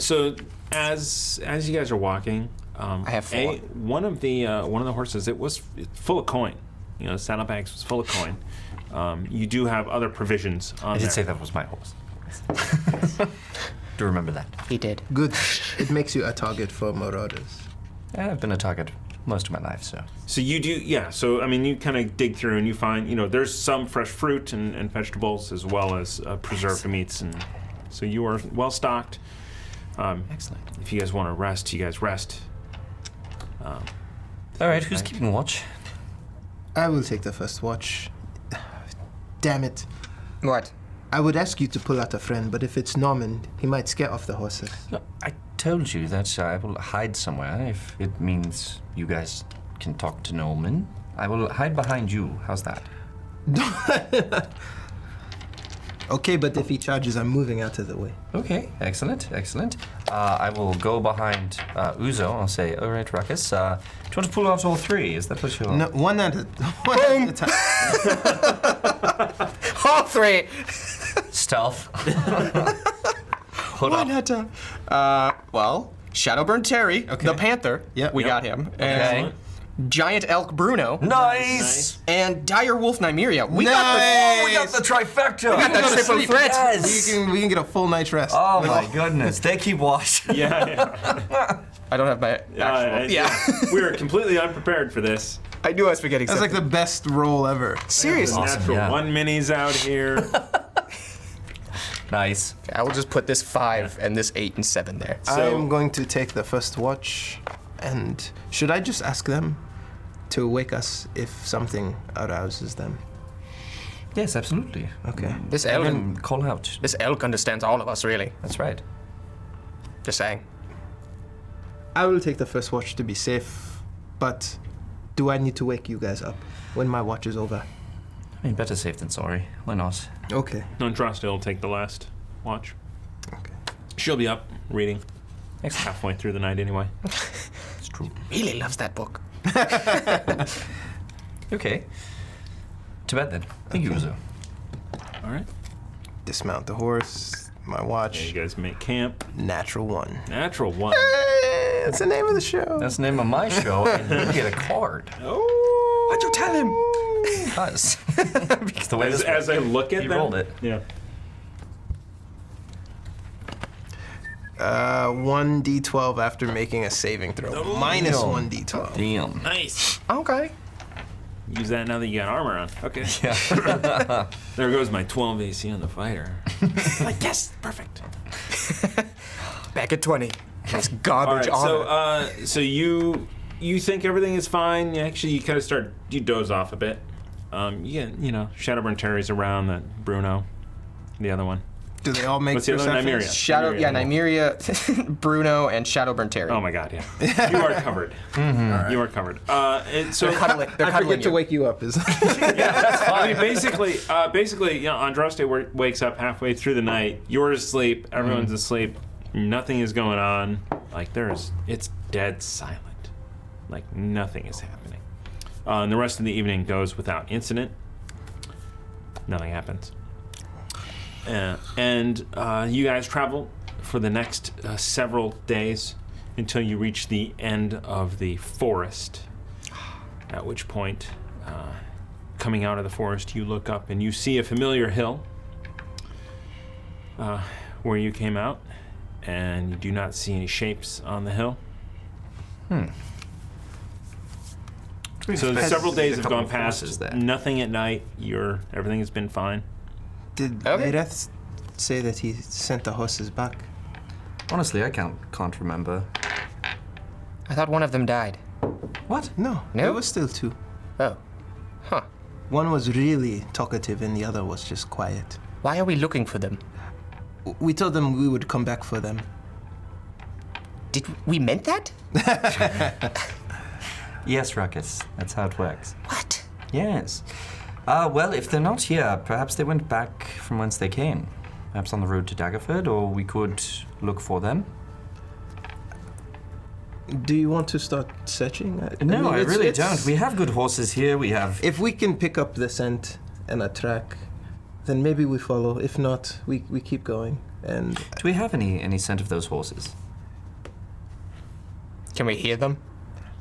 So as you guys are walking, I have 4. one of the horses, it was full of coin. The saddlebags was full of coin. You do have other provisions on I there. did say that was my horse. Do remember that. He did. Good. It makes you a target for marauders. Yeah, I've been a target most of my life, so. So you do, yeah. So you kind of dig through and you find, there's some fresh fruit and vegetables as well as preserved meats, and so you are well stocked. Excellent. If you guys want to rest, you guys rest. All right, who's keeping watch? I will take the first watch. Damn it. What? I would ask you to pull out a friend, but if it's Norman, he might scare off the horses. No, I told you that I will hide somewhere if it means you guys can talk to Nolan. I will hide behind you. How's that? Okay, but if he charges, I'm moving out of the way. Okay, excellent, excellent. I will go behind Uzo. I'll say, all right, Ruckus, do you want to pull out all three? Is that what you want? No, one at a time. All three. Stealth. Hold One up. at a time. Well, Shadowburn Terry, the Panther. Yep. We got him. And Giant Elk Bruno. Nice. And Dire Wolf Nymeria. We We got the trifecta. got the triple threat. Yes. We can get a full night's rest. Oh my goodness. They keep watch. Yeah. I don't have my actual. Yeah. We were completely unprepared for this. I knew I was forgetting That's something. like the best roll ever. Seriously. Awesome, Natural yeah. 1 minis out here. Nice. I will just put this 5 and this 8 and 7 there. So- I'm going to take the first watch, and should I just ask them to wake us if something arouses them? Yes, absolutely. Okay. This I elk, can call out. this elk understands all of us, really. That's right. Just saying. I will take the first watch to be safe, but do I need to wake you guys up when my watch is over? I mean, better safe than sorry. Why not? Okay. Andraste will take the last watch. Okay. She'll be up reading. Halfway through the night anyway. It's true. Really loves that book. Okay. To bed then. Thank you, Uzo. All right. Dismount the horse, my Yeah, watch, you guys make camp. natural 1. Natural 1. Hey, that's the name of the show. That's the name of my show, and you get a card. Oh. What'd you tell him? Because because the way As, this as I look at he them. rolled it. Yeah. 1d12 after making a saving throw. Minus no. 1d12. Damn. Nice. Okay. Use that now that you got armor on. Okay. Yeah. There goes my 12 AC on the fighter. Like, yes, perfect. Back at 20. Nice All garbage right, armor. so you think everything is fine. Actually, you kind of you doze off a bit. You get, Shadowburn Terry's around, that Bruno, the other one. Do they all make What's the other one? perceptions? Nymeria. Shadow, yeah, Nymeria, Bruno, and Shadowburn Terry. Oh my God, yeah. You are covered. Right. You are covered. So They're cuddling. They're I cuddling forget to you. wake you up. I mean, basically, Andraste wakes up halfway through the night. You're asleep. Everyone's asleep. Nothing is going on. Like it's dead silent. Like nothing is happening. And the rest of the evening goes without incident. Nothing happens. And you guys travel for the next several days until you reach the end of the forest. At which point, coming out of the forest, you look up and you see a familiar hill where you came out, and you do not see any shapes on the hill. So several days have gone past. Nothing at night. Everything has been fine. Did Okay. Lereth say that he sent the horses back? Honestly, I can't remember. I thought one of them died. What? No, No? there was still 2. Oh. Huh. One was really talkative and the other was just quiet. Why are we looking for them? We told them we would come back for them. Did we meant that? Yes, Ruckus. That's how it works. What? Yes. Well, if they're not here, perhaps they went back from whence they came. Perhaps on the road to Daggerford, or we could look for them. Do you want to start searching? No, mean, I it's- really it's- don't. We have good horses here. We have. If we can pick up the scent and a track, then maybe we follow. If not, we keep going. And Do we have any scent of those horses? Can we hear them?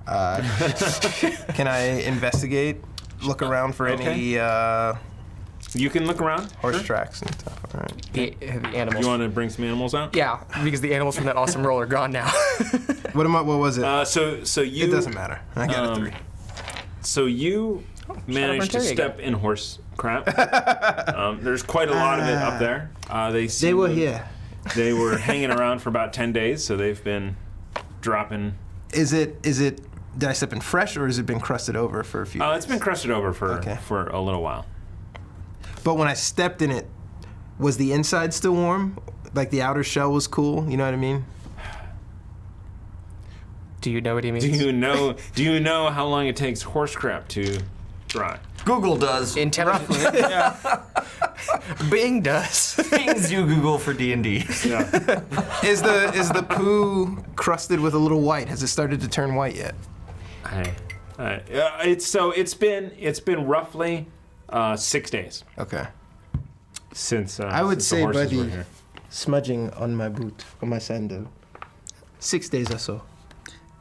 can I investigate? Look around for any You can look around. horse tracks and stuff. All right. The animals. You want to bring some animals out? Yeah, because the animals from that awesome roll are gone now. What was it? So you. It doesn't matter. I got a 3. So you managed to Terry step in horse crap. There's quite a lot of it up there. They were here. They were hanging around for about 10 days, so they've been dropping. Is it? Did I step in fresh, or has it been crusted over for a few? It's been crusted over Okay. for a little while. But when I stepped in it, was the inside still warm? Like the outer shell was cool? You know what I mean? Do you know what he means? Do you know how long it takes horse crap to dry? Google does. Intelligent. Bing does. Things you Google for D&D. Yeah. Is the poo crusted with a little white? Has it started to turn white yet? It's been roughly 6 days Okay. since I would since the say by horses were the here. smudging on my boot, on my sandal. 6 days or so.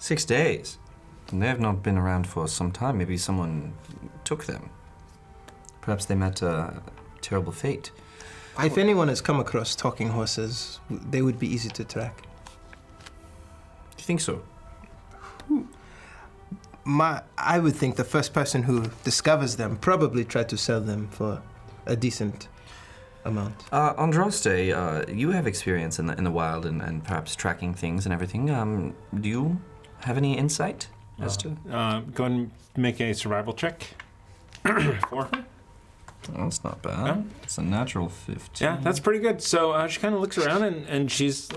6 days. And they have not been around for some time. Maybe someone took them. Perhaps they met a terrible fate. If anyone has come across talking horses, they would be easy to track. Do you think so? I would think the first person who discovers them probably tried to sell them for a decent amount. Andraste, you have experience in the wild and perhaps tracking things and everything. Do you have any insight as to? Go and make a survival check for her. Oh, that's not bad. Yeah. It's a natural 15. Yeah, that's pretty good. So she kind of looks around and she's,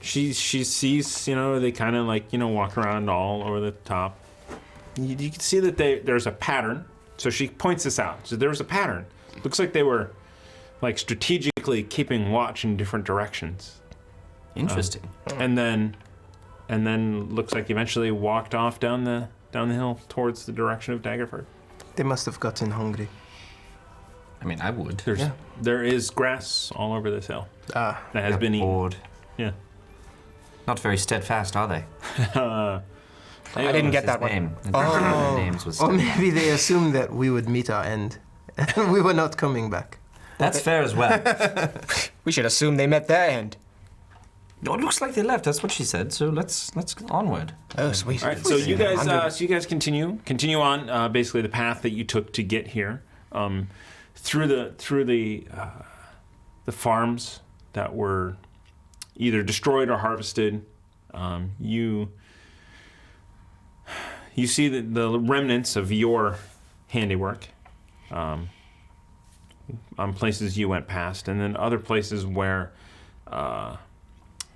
she sees, they kind of walk around all over the top. You can see that there's a pattern. So she points this out. So there was a pattern. Looks like they were strategically keeping watch in different directions. Interesting. And then looks like eventually walked off down the hill towards the direction of Daggerford. They must have gotten hungry. I mean, I would. There is grass all over this hill Ah. that has been eaten. Bored. Yeah. Not very steadfast, are they? I didn't get that one. Name. Their names was Or maybe they assumed that we would meet our end. And we were not coming back. That's fair as well. We should assume they met their end. No, it looks like they left. That's what she said. So let's onward. Oh, sweet. All right, so you guys continue on basically the path that you took to get here, through the farms that were either destroyed or harvested. You see the remnants of your handiwork on places you went past, and then other places where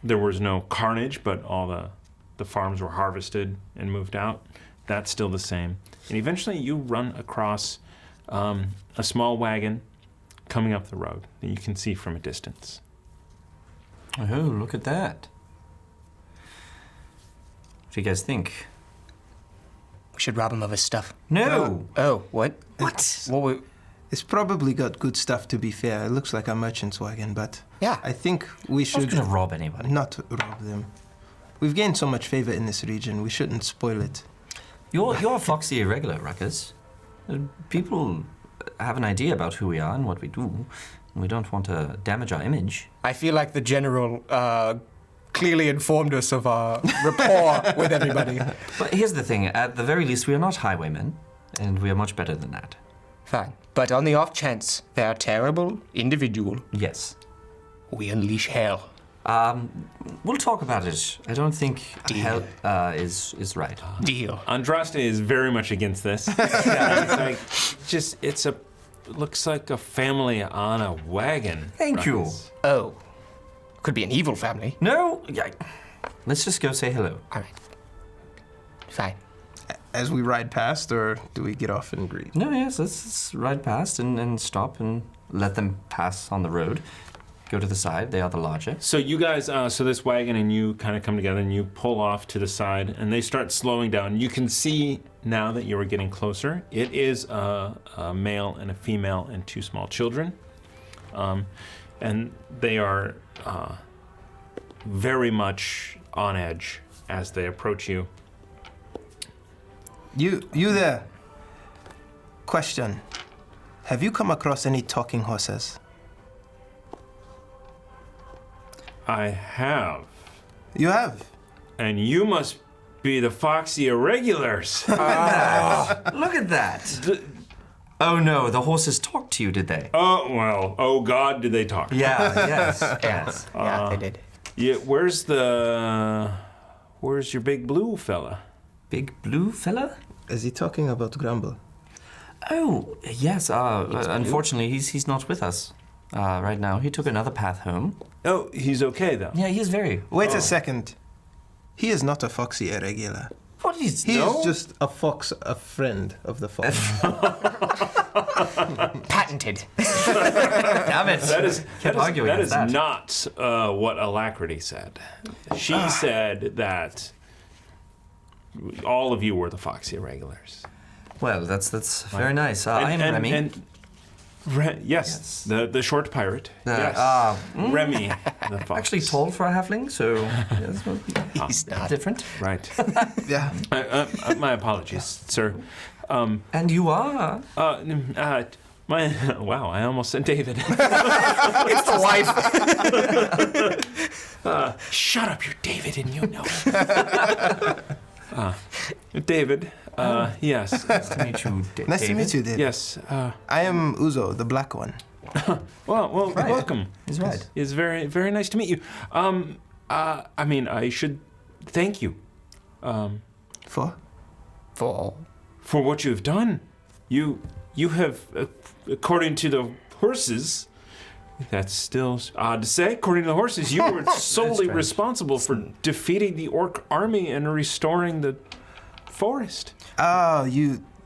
there was no carnage, but all the farms were harvested and moved out. That's still the same. And eventually you run across a small wagon coming up the road that you can see from a distance. Oh, look at that. What do you guys think? We should rob him of his stuff. No! Oh, what? What? It's probably got good stuff, to be fair. It looks like a merchant's wagon, but Yeah. I think we I'm should not gonna rob anybody. not rob them. We've gained so much favor in this region, we shouldn't spoil it. You're a Foxy Irregular, Ruckus. People have an idea about who we are and what we do. And we don't want to damage our image. I feel like the general clearly informed us of our rapport with everybody. But here's the thing. At the very least, we are not highwaymen. And we are much better than that. Fine. But on the off chance they're a terrible individual, Yes. we unleash hell. We'll talk about it. I don't think Deal. hell is right. Deal. Andraste is very much against this. It's looks like a family on a wagon. Thank you. Ruckus. Oh. Could be an evil family. No, let's just go say hello. All right. Fine. As we ride past, or do we get off and greet? No, yes, let's ride past and stop and let them pass on the road. Go to the side. They are the larger. So you guys, so this wagon and you kind of come together and you pull off to the side and they start slowing down. You can see now that you are getting closer, it is a male and a female and two small children. And they are very much on edge as they approach you. You there. Question. Have you come across any talking horses? I have. You have? And you must be the Foxy Irregulars. Look at that. Oh no, the horses talked to you, did they? Oh, well, oh God, did they talk. Yeah, yes. Yeah, they did. Yeah, where's your big blue fella? Big blue fella? Is he talking about Grumble? Oh, yes. Unfortunately, he's not with us right now. He took another path home. Oh, he's okay though. Yeah, he's very. Wait a second. He is not a Foxy Irregular. What is He is just a fox, a friend of the fox. Patented. Damn it! That is not what Alacrity said. She said that all of you were the Foxy Irregulars. Well, that's very nice. I'm Remy. Yes, the short pirate. Yes, Remy, the fox. Actually tall for a halfling, so yes, He's not. different. Right. Yeah. My apologies, sir. And you are? Wow, I almost said David. It's the wife. Shut up, you're David, and you know it. David. Yes. Nice to meet you, Nice to meet you, David. Yes. I am Uzo, the black one. Well, Right. welcome. He's right. It's very, very nice to meet you. I mean, I should thank you For? For what you've done. You have, according to the horses, that's still odd to say. According to the horses, you were solely responsible for defeating the orc army and restoring the forest. Oh,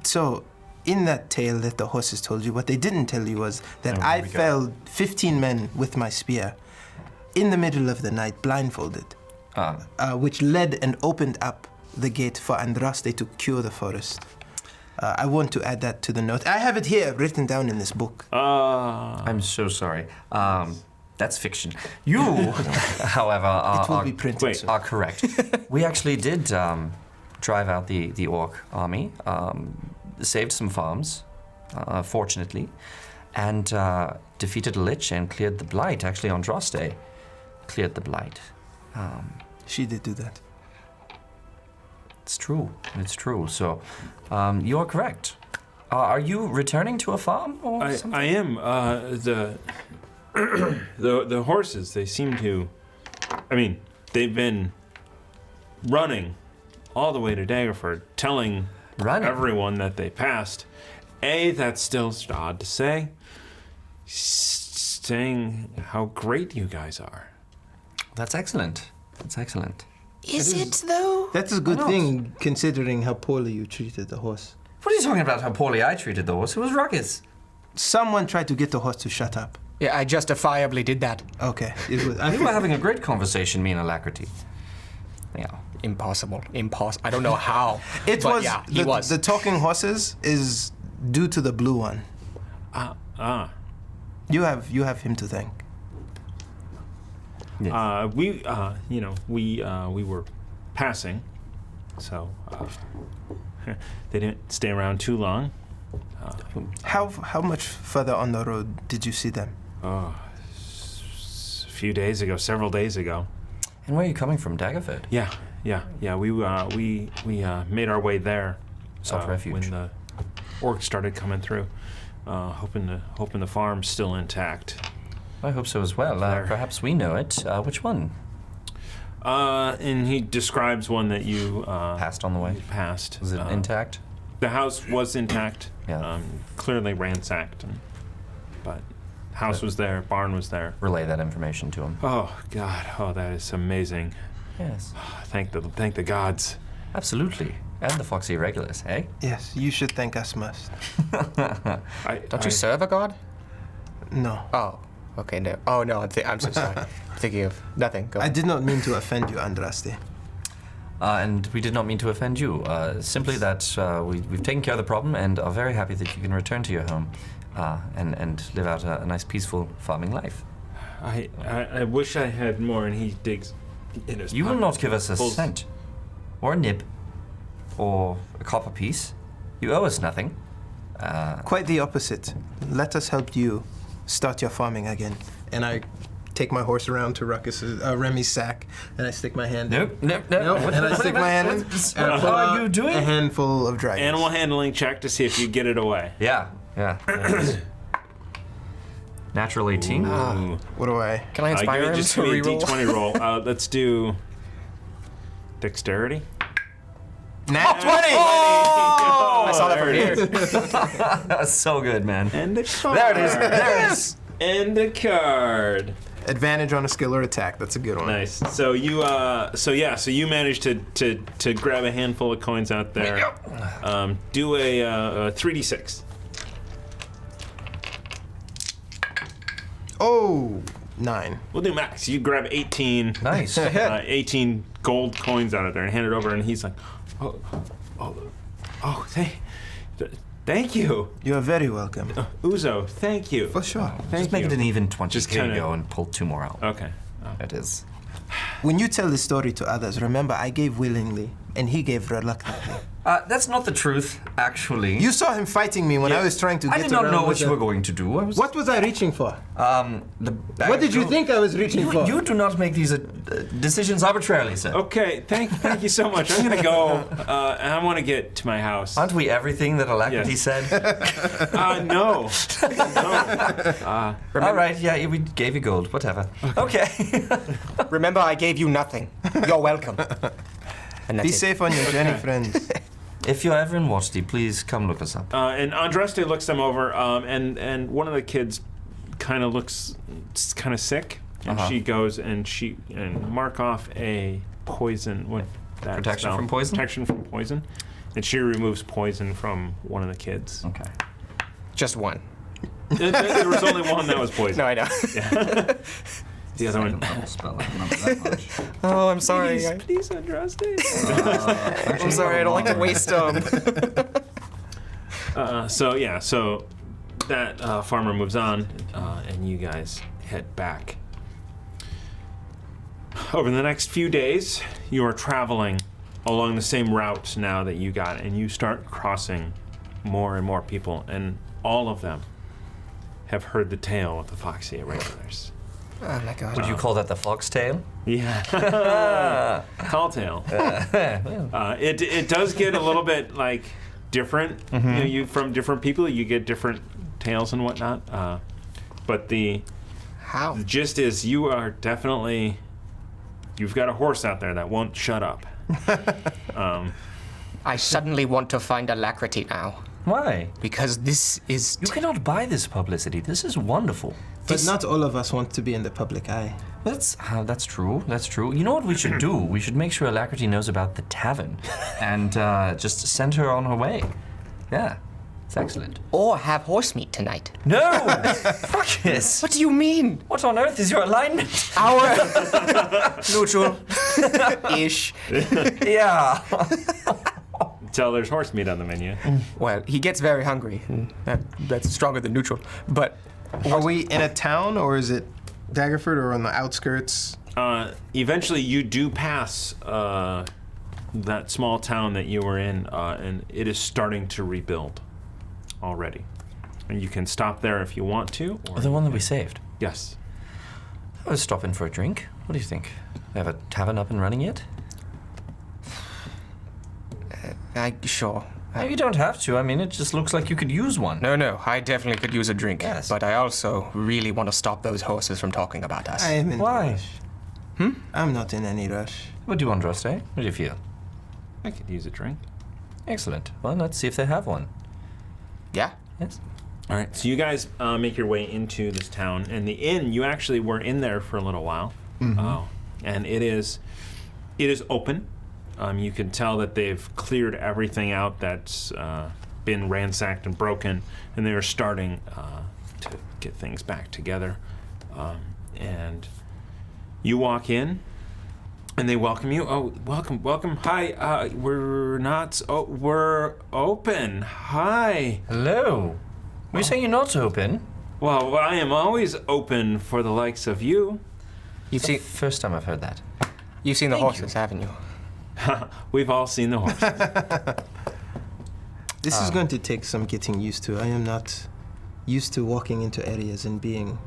so in that tale that the horses told you, what they didn't tell you was that I felled 15 men with my spear in the middle of the night, blindfolded, which led and opened up the gate for Andraste to cure the forest. I want to add that to the note. I have it here, written down in this book. I'm so sorry. That's fiction. You, however, It will be printed. are correct. We actually did drive out the orc army, saved some farms, fortunately, and defeated a lich and cleared the blight. Actually, Andraste cleared the blight. She did do that. It's true. It's true. So, you are correct. Are you returning to a farm or something? I am. The horses, they seem to. I mean, they've been running all the way to Daggerford, telling everyone that they passed. That's still odd to say. Saying how great you guys are. That's excellent. That's excellent. Is it though? That's a good not? thing, considering how poorly you treated the horse. What are you talking about? How poorly I treated the horse? It was ruckus. Someone tried to get the horse to shut up. Yeah, I justifiably did that. Okay. I We were having a great conversation, me and Alacrity. Yeah. Impossible. I don't know how. It but was, yeah, he was. The talking horses is due to the blue one. You have him to thank. We were passing, so they didn't stay around too long. How much further on the road did you see them? A few days ago, several days ago. And where are you coming from, Daggerford? Yeah. We made our way there. Sought refuge. When the orcs started coming through, hoping the farm's still intact. I hope so as well. Perhaps we know it. Which one? And he describes one that you Passed on the way. passed. Was it intact? The house was intact. Yeah. Clearly ransacked, but house was there, barn was there. Relay that information to him. Oh God! Oh, that is amazing. Yes. Thank the gods. Absolutely. And the Foxy Irregulars, eh? Yes, you should thank us most. Don't you serve a god? No. Oh, okay, no. Oh, no, I'm so sorry. I'm thinking of nothing. Go I on. did not mean to offend you, Andraste. And we did not mean to offend you. Simply that we've taken care of the problem and are very happy that you can return to your home and live out a nice, peaceful farming life. I wish I had more. And he digs in his. You will pocket, not give us a pulls- cent, or a nib, or a copper piece. You owe us nothing. Quite the opposite. Let us help you start your farming again. And I take my horse around to Remy's sack, and I stick my hand in. Nope. And I stick my hand in, and I pull What are out you doing? a handful of dragons. Animal handling check to see if you get it away. Yeah. Natural 18. Ooh. What do I? Can I inspire him just to give me a reroll? D20 roll. Let's do dexterity. Nat 20! I saw that from here. That's so good, man. And a card. There it is. There it is. And a card. Advantage on a skill or attack. That's a good one. Nice. So you managed to grab a handful of coins out there. Do a 3d6. Oh, 9. We'll do max. You grab 18. Nice. 18 gold coins out of there and hand it over, and he's like, thank you, You are very welcome. Uzo. Thank you. For sure. Thank Just make you. it an even 20. Just There you kinda- go, and pull 2 more out. Okay. It is. When you tell the story to others, remember I gave willingly, and he gave reluctantly. That's not the truth, actually. You saw him fighting me when I was trying to get I did not around know with what you the- were going to do. What was I reaching for? The bag What did you of- think I was reaching for? You do not make these decisions arbitrarily, sir. Okay. Thank you so much. I'm gonna go. And I want to get to my house. Aren't we everything that Alacrity Yes. said? No. All right, yeah, we gave you gold, whatever. Okay. Remember, I gave you nothing. You're welcome. And that's Be it. safe on your journey, friends. If you're ever in Waterdeep, please come look us up. And Andraste looks them over, and one of the kids kind of looks kind of sick, and she goes and mark off a poison. What that Protection spell? from poison? Protection from poison, and she removes poison from one of the kids. Okay. Just one. There was only one that was poison. No, I know. The other one. Spell, I remember that much. Oh, I'm sorry. Please, Andraste. I'm sorry. I don't like to waste them. So that farmer moves on, and you guys head back. Over the next few days, you are traveling along the same route now that you got, and you start crossing more and more people, and all of them have heard the tale of the Foxy Irregulars. Oh my god. Would you call that the foxtail? Yeah. Tall tale. It does get a little bit like different. You from different people, you get different tales and whatnot. But the How? gist is you are definitely, you've got a horse out there that won't shut up. I suddenly want to find Alacrity now. Why? Because this is... You cannot buy this publicity. This is wonderful. But not all of us want to be in the public eye. That's true. That's true. You know what we should do? We should make sure Alacrity knows about the tavern, and just send her on her way. Yeah, it's excellent. Or have horse meat tonight. No, Marcus. What do you mean? What on earth is your alignment? Our... Neutral. Ish. Yeah. Tell there's horse meat on the menu. Well, he gets very hungry. And that's stronger than neutral. But Are we in a town, or is it Daggerford, or on the outskirts? Eventually, you do pass that small town that you were in, and it is starting to rebuild already. And you can stop there if you want to. Or The one that we saved. yes. I was stopping for a drink. What do you think? They have a tavern up and running yet? sure. You don't have to. I mean, it just looks like you could use one. No, I definitely could use a drink. Yes. But I also really want to stop those horses from talking about us. I am in Why? no rush. I'm not in any rush. What do you want, Andraste? What do you feel? I could use a drink. Excellent. Well, let's see if they have one. Yeah? Yes. All right, so you guys make your way into this town, and the inn, you actually were in there for a little while. And it is open. You can tell that they've cleared everything out that's been ransacked and broken, and they are starting to get things back together. And you walk in, and they welcome you. Oh, welcome. Hi, we're open. Hi. Hello. Were you saying you're not open? Well, I am always open for the likes of you. First time I've heard that. You've seen the Thank horses, haven't you? We've all seen the horses. This is going to take some getting used to. I am not used to walking into areas and being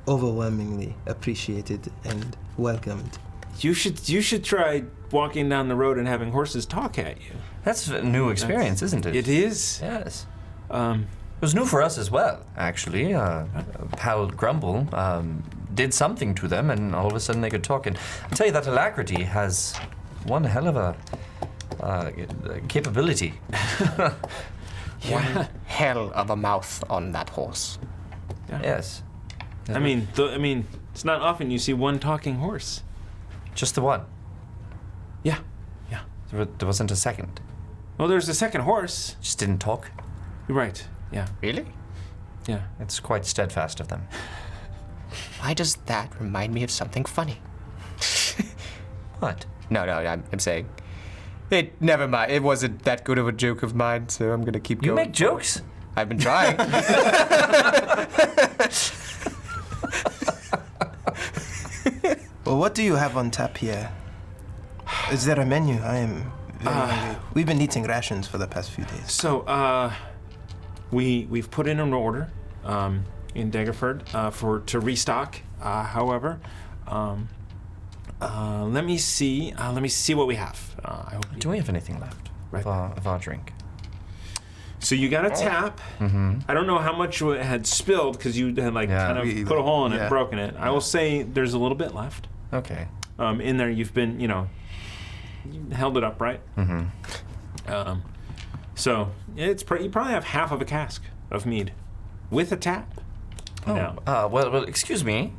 overwhelmingly appreciated and welcomed. You should try walking down the road and having horses talk at you. That's a new experience, isn't it? It is. Yes. It was new for us as well, actually. Pal Grumble did something to them, and all of a sudden they could talk. And I'll tell you that Alacrity has one hell of a capability. One hell of a mouth on that horse. Yes. I mean, it's not often you see one talking horse. Just the one. Yeah. There wasn't a second. Well, there's a second horse. Just didn't talk. You're right. Yeah. Really? Yeah. It's quite steadfast of them. Why does that remind me of something funny? What? No, I'm saying. Never mind. It wasn't that good of a joke of mine, so I'm gonna keep You going. make jokes? I've been trying. Well, what do you have on tap here? Is there a menu? I am very hungry. We've been eating rations for the past few days. So, we've put in an order in Daggerford to restock. However, let me see what we have. Do we have anything left of our drink? So you got a tap. Mm-hmm. I don't know how much it had spilled because you had kind of put a hole in it, broken it. I will say there's a little bit left. Okay. In there, you've been, you held it upright. Mm-hmm. So it's you probably have half of a cask of mead with a tap. Oh. Well, excuse me.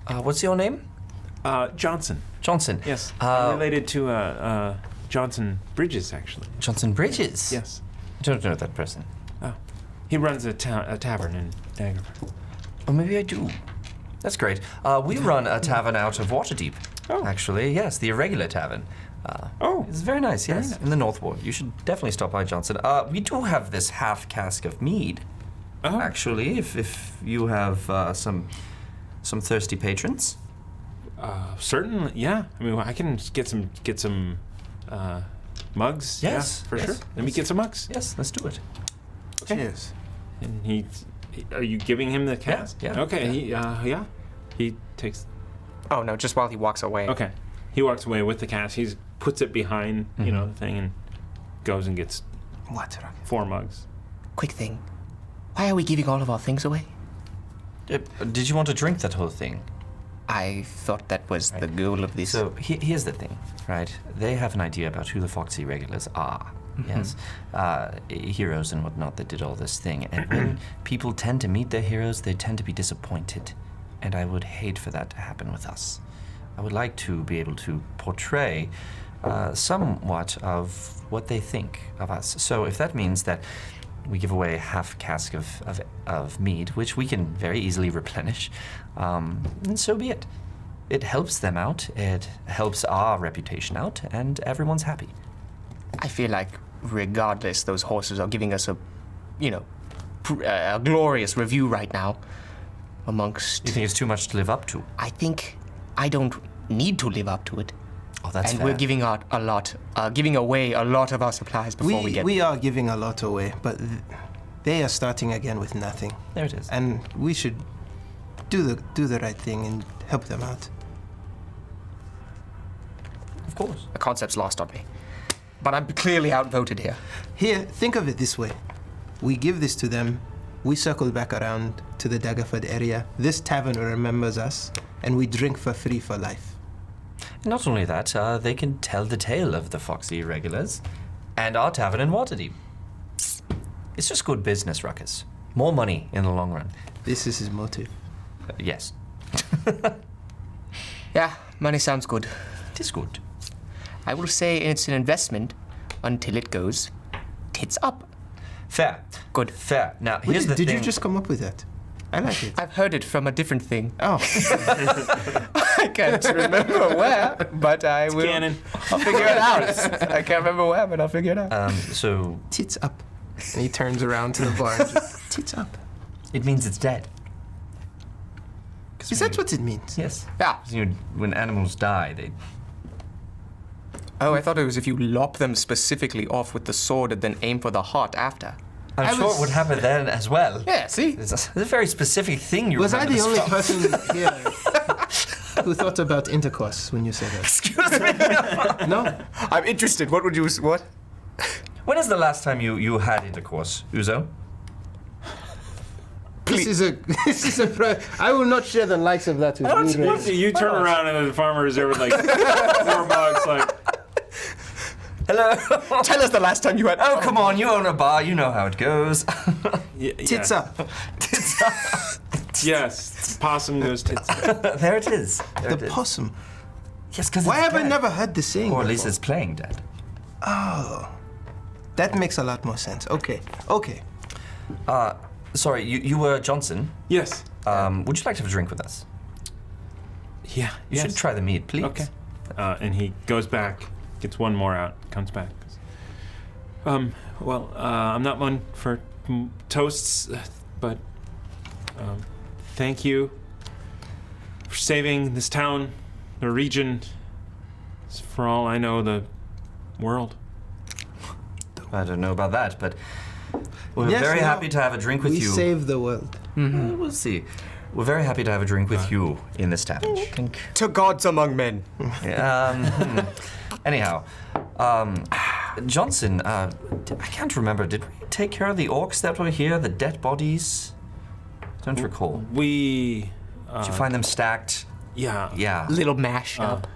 What's your name? Johnson. Johnson. Yes. Related to Johnson Bridges, actually. Johnson Bridges. Yes. I don't know that person. Oh. He runs a tavern in Daggerford. Oh, maybe I do. That's great. We run a tavern out of Waterdeep. Oh. Actually, yes, the Irregular Tavern. It's very nice, yes, in the North Ward. You should definitely stop by, Johnson. We do have this half cask of mead. Oh. Actually, if you have some thirsty patrons. Certainly, yeah. I mean, I can get some mugs. Yes, yeah, for yes, sure. Let me get some mugs. Yes, let's do it. Okay. Cheers. And are you giving him the cask? Yeah. Okay. Yeah. He takes. Oh no, just while he walks away. Okay. He walks away with the cask. He puts it behind, the thing, and goes and gets What? 4 mugs. Quick thing. Why are we giving all of our things away? Did you want to drink that whole thing? I thought that was the goal of this. So here's the thing, right? They have an idea about who the Foxy Irregulars are. Yes, heroes and whatnot that did all this thing. And when people tend to meet their heroes, they tend to be disappointed. And I would hate for that to happen with us. I would like to be able to portray somewhat of what they think of us. So if that means that we give away half cask of mead, which we can very easily replenish, and so be it. It helps them out, it helps our reputation out, and everyone's happy. I feel like regardless, those horses are giving us a glorious review right now amongst... You think it's too much to live up to? I think I don't need to live up to it. Oh, that's and fair. we're giving out a lot, giving away a lot of our supplies before we get... We are giving a lot away, but they are starting again with nothing. There it is. And we should do the right thing and help them out. Of course. The concept's lost on me. But I'm clearly outvoted here. Here, think of it this way. We give this to them, we circle back around to the Daggerford area, this tavern remembers us, and we drink for free for life. Not only that, they can tell the tale of the Foxy Irregulars and our tavern in Waterdeep. It's just good business, Ruckus. More money in the long run. This is his motive. Yes. Yeah, money sounds good. It is good. I will say it's an investment until it goes tits up. Fair. Good. Fair. Now, here's the thing. Did you just come up with that? I like it. I've heard it from a different thing. Oh. I can't remember where, but I will. Canon. I'll figure it out. I can't remember where, but I'll figure it out. So... Tits up. And he turns around to the bar and just, tits up. It means it's dead. Is that what it means? Yes. Yeah. When animals die, they... Oh, I thought it was if you lop them specifically off with the sword and then aim for the heart after. I'm sure it would happen then as well. Yeah, see? It's a very specific thing you Was I remember the this only from. person here who thought about intercourse when you said that? Excuse me? No? I'm interested. What would you... What? When is the last time you had intercourse, Uzo? This is a. I will not share the likes of that with you. Ray. You turn around and the farmer is there with 4 mugs, like... Hello? Tell us the last time you had... Oh, come on, you own a bar, you know how it goes. Tits up. Yes. possum goes tits. There it is. There The it is. possum. Yes, because Why have I never heard this saying Or at least before? it's playing dead. That makes a lot more sense. Okay. Sorry, you were Johnson. Yes. Would you like to have a drink with us? Yeah. You should try the mead, please. Okay. And he goes back, gets one more out, comes back. Well, I'm not one for toasts, but thank you for saving this town, the region, for all I know, the world. I don't know about that, but we're Yes, very no. happy to have a drink with We you. save the world. We'll see. We're very happy to have a drink with you in this tavern. To gods among men. Anyhow, Johnson, I can't remember. Did we take care of the orcs that were here? The dead bodies? Don't recall. We, Did you find them stacked? yeah. Yeah. Little mashed up.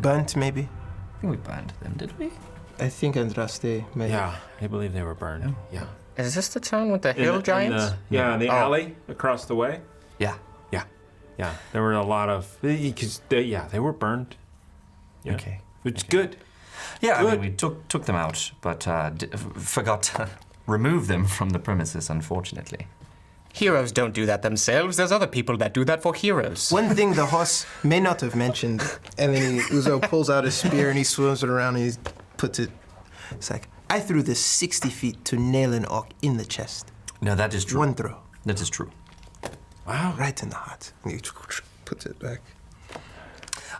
Burnt, maybe? I think we burned them, did we? I think Andraste may. Yeah, I believe they were burned. Yeah. Is this the town with the In hill the- giants? in the alley across the way. Yeah. Yeah, there were a lot of, because they were burned. Yeah. Okay. Which is good. Yeah, I Good. mean, we took them out, but forgot to remove them from the premises, unfortunately. Heroes don't do that themselves. There's other people that do that for heroes. One thing the horse may not have mentioned, and then Uzo pulls out his spear and he swims it around and he puts it. It's like, I threw this 60 feet to nail an orc in the chest. No, that is true. One throw. That is true. Wow. Right in the heart. And he puts it back.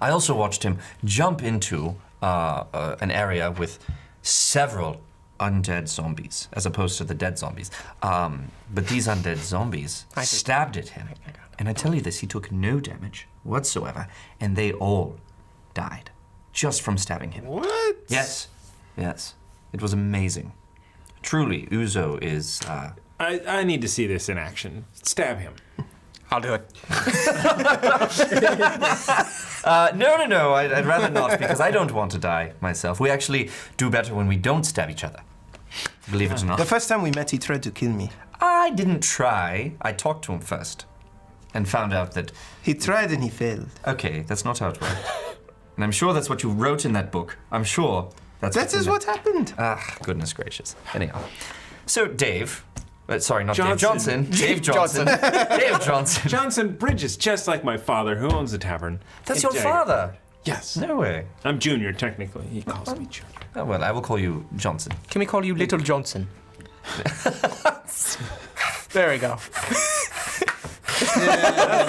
I also watched him jump into an area with several undead zombies, as opposed to the dead zombies. But these undead zombies stabbed at him. And I tell you this, he took no damage whatsoever, and they all died just from stabbing him. What? Yes. It was amazing. Truly, Uzo is... I need to see this in action. Stab him. I'll do it. No, I'd rather not, because I don't want to die myself. We actually do better when we don't stab each other. Believe it or not. The first time we met, he tried to kill me. I didn't try. I talked to him first and found out that, He tried and he failed. okay, that's not how it worked. And I'm sure that's what you wrote in that book. I'm sure that's That is what happened. Ah, goodness gracious. Anyhow. So, Dave. Sorry, not Johnson. Dave Johnson. Dave Johnson. Dave Johnson. Johnson Bridges, just like my father, who owns the tavern. That's in your Daggerford. father. Yes. No way. I'm Junior, technically. He calls me Junior. Oh, well, I will call you Johnson. Can we call you Little Johnson? There we go.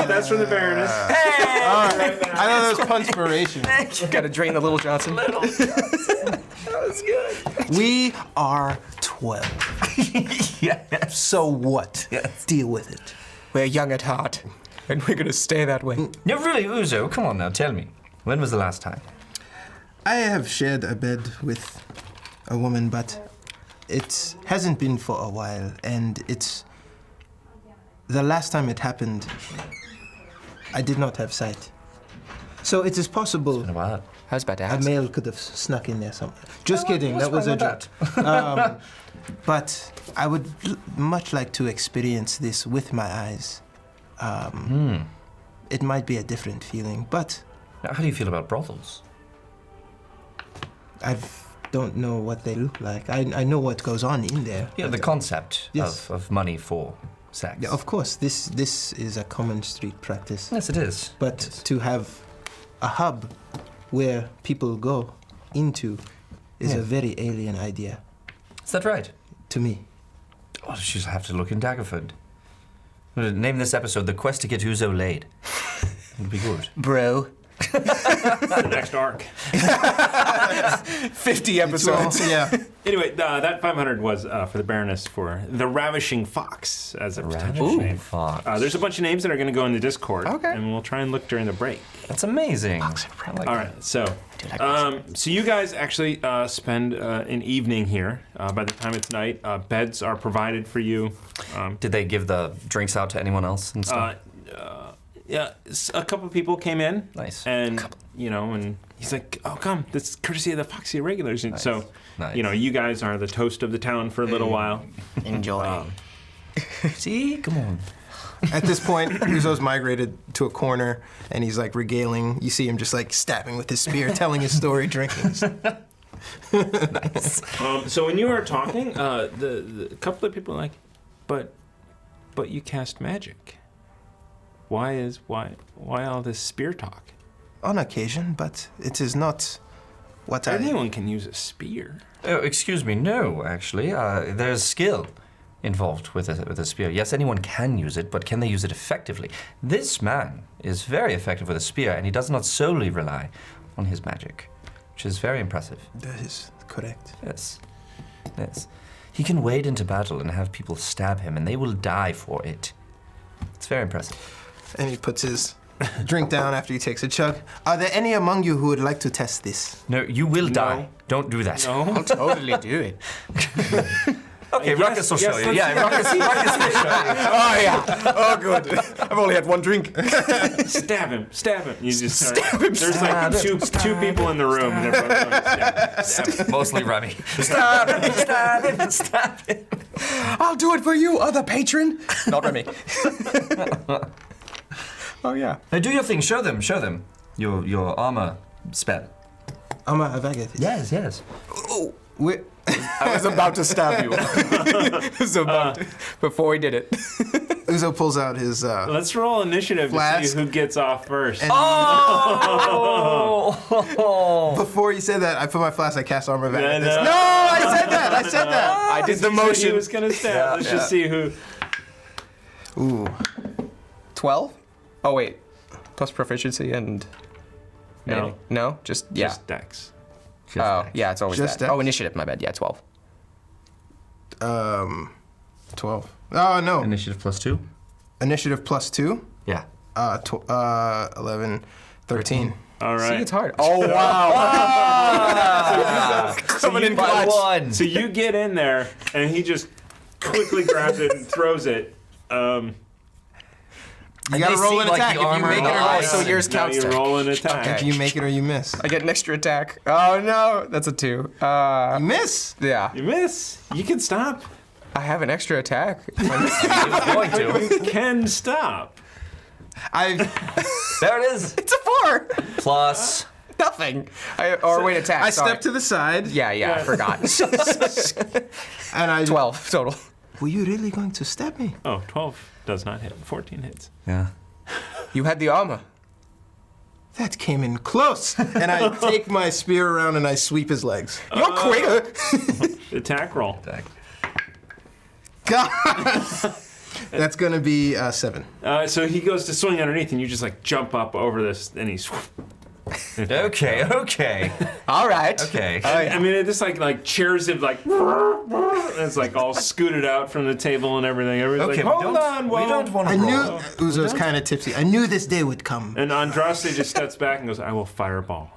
That's from the Baroness. I know that was conspiration. Gotta drain the Little Johnson. We are 12. Yes. So what? Yes. Deal with it. We're young at heart, and we're gonna stay that way. No, really, Uzo, come on now, tell me. When was the last time? I have shared a bed with a woman, but it hasn't been for a while, and it's... The last time it happened, I did not have sight. So it is possible In a while. I was about to a ask. male could have snuck in there somewhere. Just kidding, what's that was a wrong joke. with But I would much like to experience this with my eyes. It might be a different feeling, but Now, how do you feel about brothels? I don't know what they look like. I know what goes on in there. Yeah, the concept Yes. of money for sex. Yeah, of course, this is a common street practice. Yes, it is. But to have a hub where people go into is a very alien idea Is that right? to me. Oh, she'll have to look in Daggerford. Name this episode "The Quest to Get Uzo Laid." It'd be good. Bro. The next arc. 50 episodes. Yeah. Anyway, that 500 was for the Baroness for the Ravishing Fox as a potential name. Fox. There's a bunch of names that are going to go in the Discord. Okay. And we'll try and look during the break. That's amazing. I like All that. right, so so you guys actually spend an evening here. By the time it's night, beds are provided for you. Did they give the drinks out to anyone else and stuff? Yeah, a couple of people came in. Nice. And and he's like, "Oh, come! This is courtesy of the Foxy Irregulars." And so, Nice. you guys are the toast of the town for a little while. Enjoy. See, come on. At this point, Uzo's migrated to a corner, and he's like regaling. You see him just like stabbing with his spear, telling his story, drinking. So when you were talking, the couple of people are like, but you cast magic. Why all this spear talk? On occasion, but it is not what Anyone can use a spear. Oh, excuse me, no, actually. There's skill involved with a spear. Yes, anyone can use it, but can they use it effectively? This man is very effective with a spear, and he does not solely rely on his magic, which is very impressive. That is correct. Yes. He can wade into battle and have people stab him, and they will die for it. It's very impressive. And he puts his drink down after he takes a chug. Are there any among you who would like to test this? No, you will die. Don't do that. No. I'll totally do it. Okay, Ruckus will show you. let's- Yeah, Ruckus will show you. Oh, yeah. Oh, good. I've only had one drink. Stab him. You just Stab him, There's like two people in the room, and they're both going to stab him. Mostly Remy. Stab him, stab him, stab him. I'll do it for you, other patron. Not Remy. Oh, yeah. Now do your thing. Show them. Your armor spell. I'm a Vagat. Yes. Oh, wait. I was about to stab you. Before he did it. Uzo pulls out his. Let's roll initiative to Flask. see who gets off first. And Oh! before you said that, I put my flask. I cast armor back. Yeah, at this. no. No, I said that. I did the He motion. was going to stab. Let's just see who. Ooh. 12? Oh, wait. Plus proficiency and... No. No? Just, yeah. Just Dex. Oh, yeah, it's always Just that. Dex? Oh, initiative, my bad. Yeah, 12. 12. Oh no. Initiative +2. Initiative +2. Yeah. 11, 13. All See, right. it's hard. Oh, wow. Coming in clutch. one. So you get in there, and he just quickly grabs it and throws it. You gotta roll an attack. the If you armor make it or Oh, miss. so yours Now counts. you roll an attack. If you make it or you miss. I get an extra attack. Oh, no. That's a 2. You miss. Yeah. You miss. You can stop. I have an extra attack. Going to. You can stop. I There it is. It's a 4. Plus. Nothing. Wait, attack. I sorry. step to the side Yeah, I forgot. and I 12 total. Were you really going to stab me? Oh, 12 does not hit. 14 hits. Yeah. You had the armor. That came in close. And I take my spear around and I sweep his legs. You're quicker. Attack roll. God. That's gonna be 7. So he goes to swing underneath, and you just like jump up over this, and he's. Okay. All right. Okay. I mean, it just like chairs him like. It's like all scooted out from the table and everything. Everybody's Okay, like, we hold on, we don't want to I knew roll. Uzo's kind of tipsy. I knew this day would come. And Andraste just steps back and goes, "I will fireball."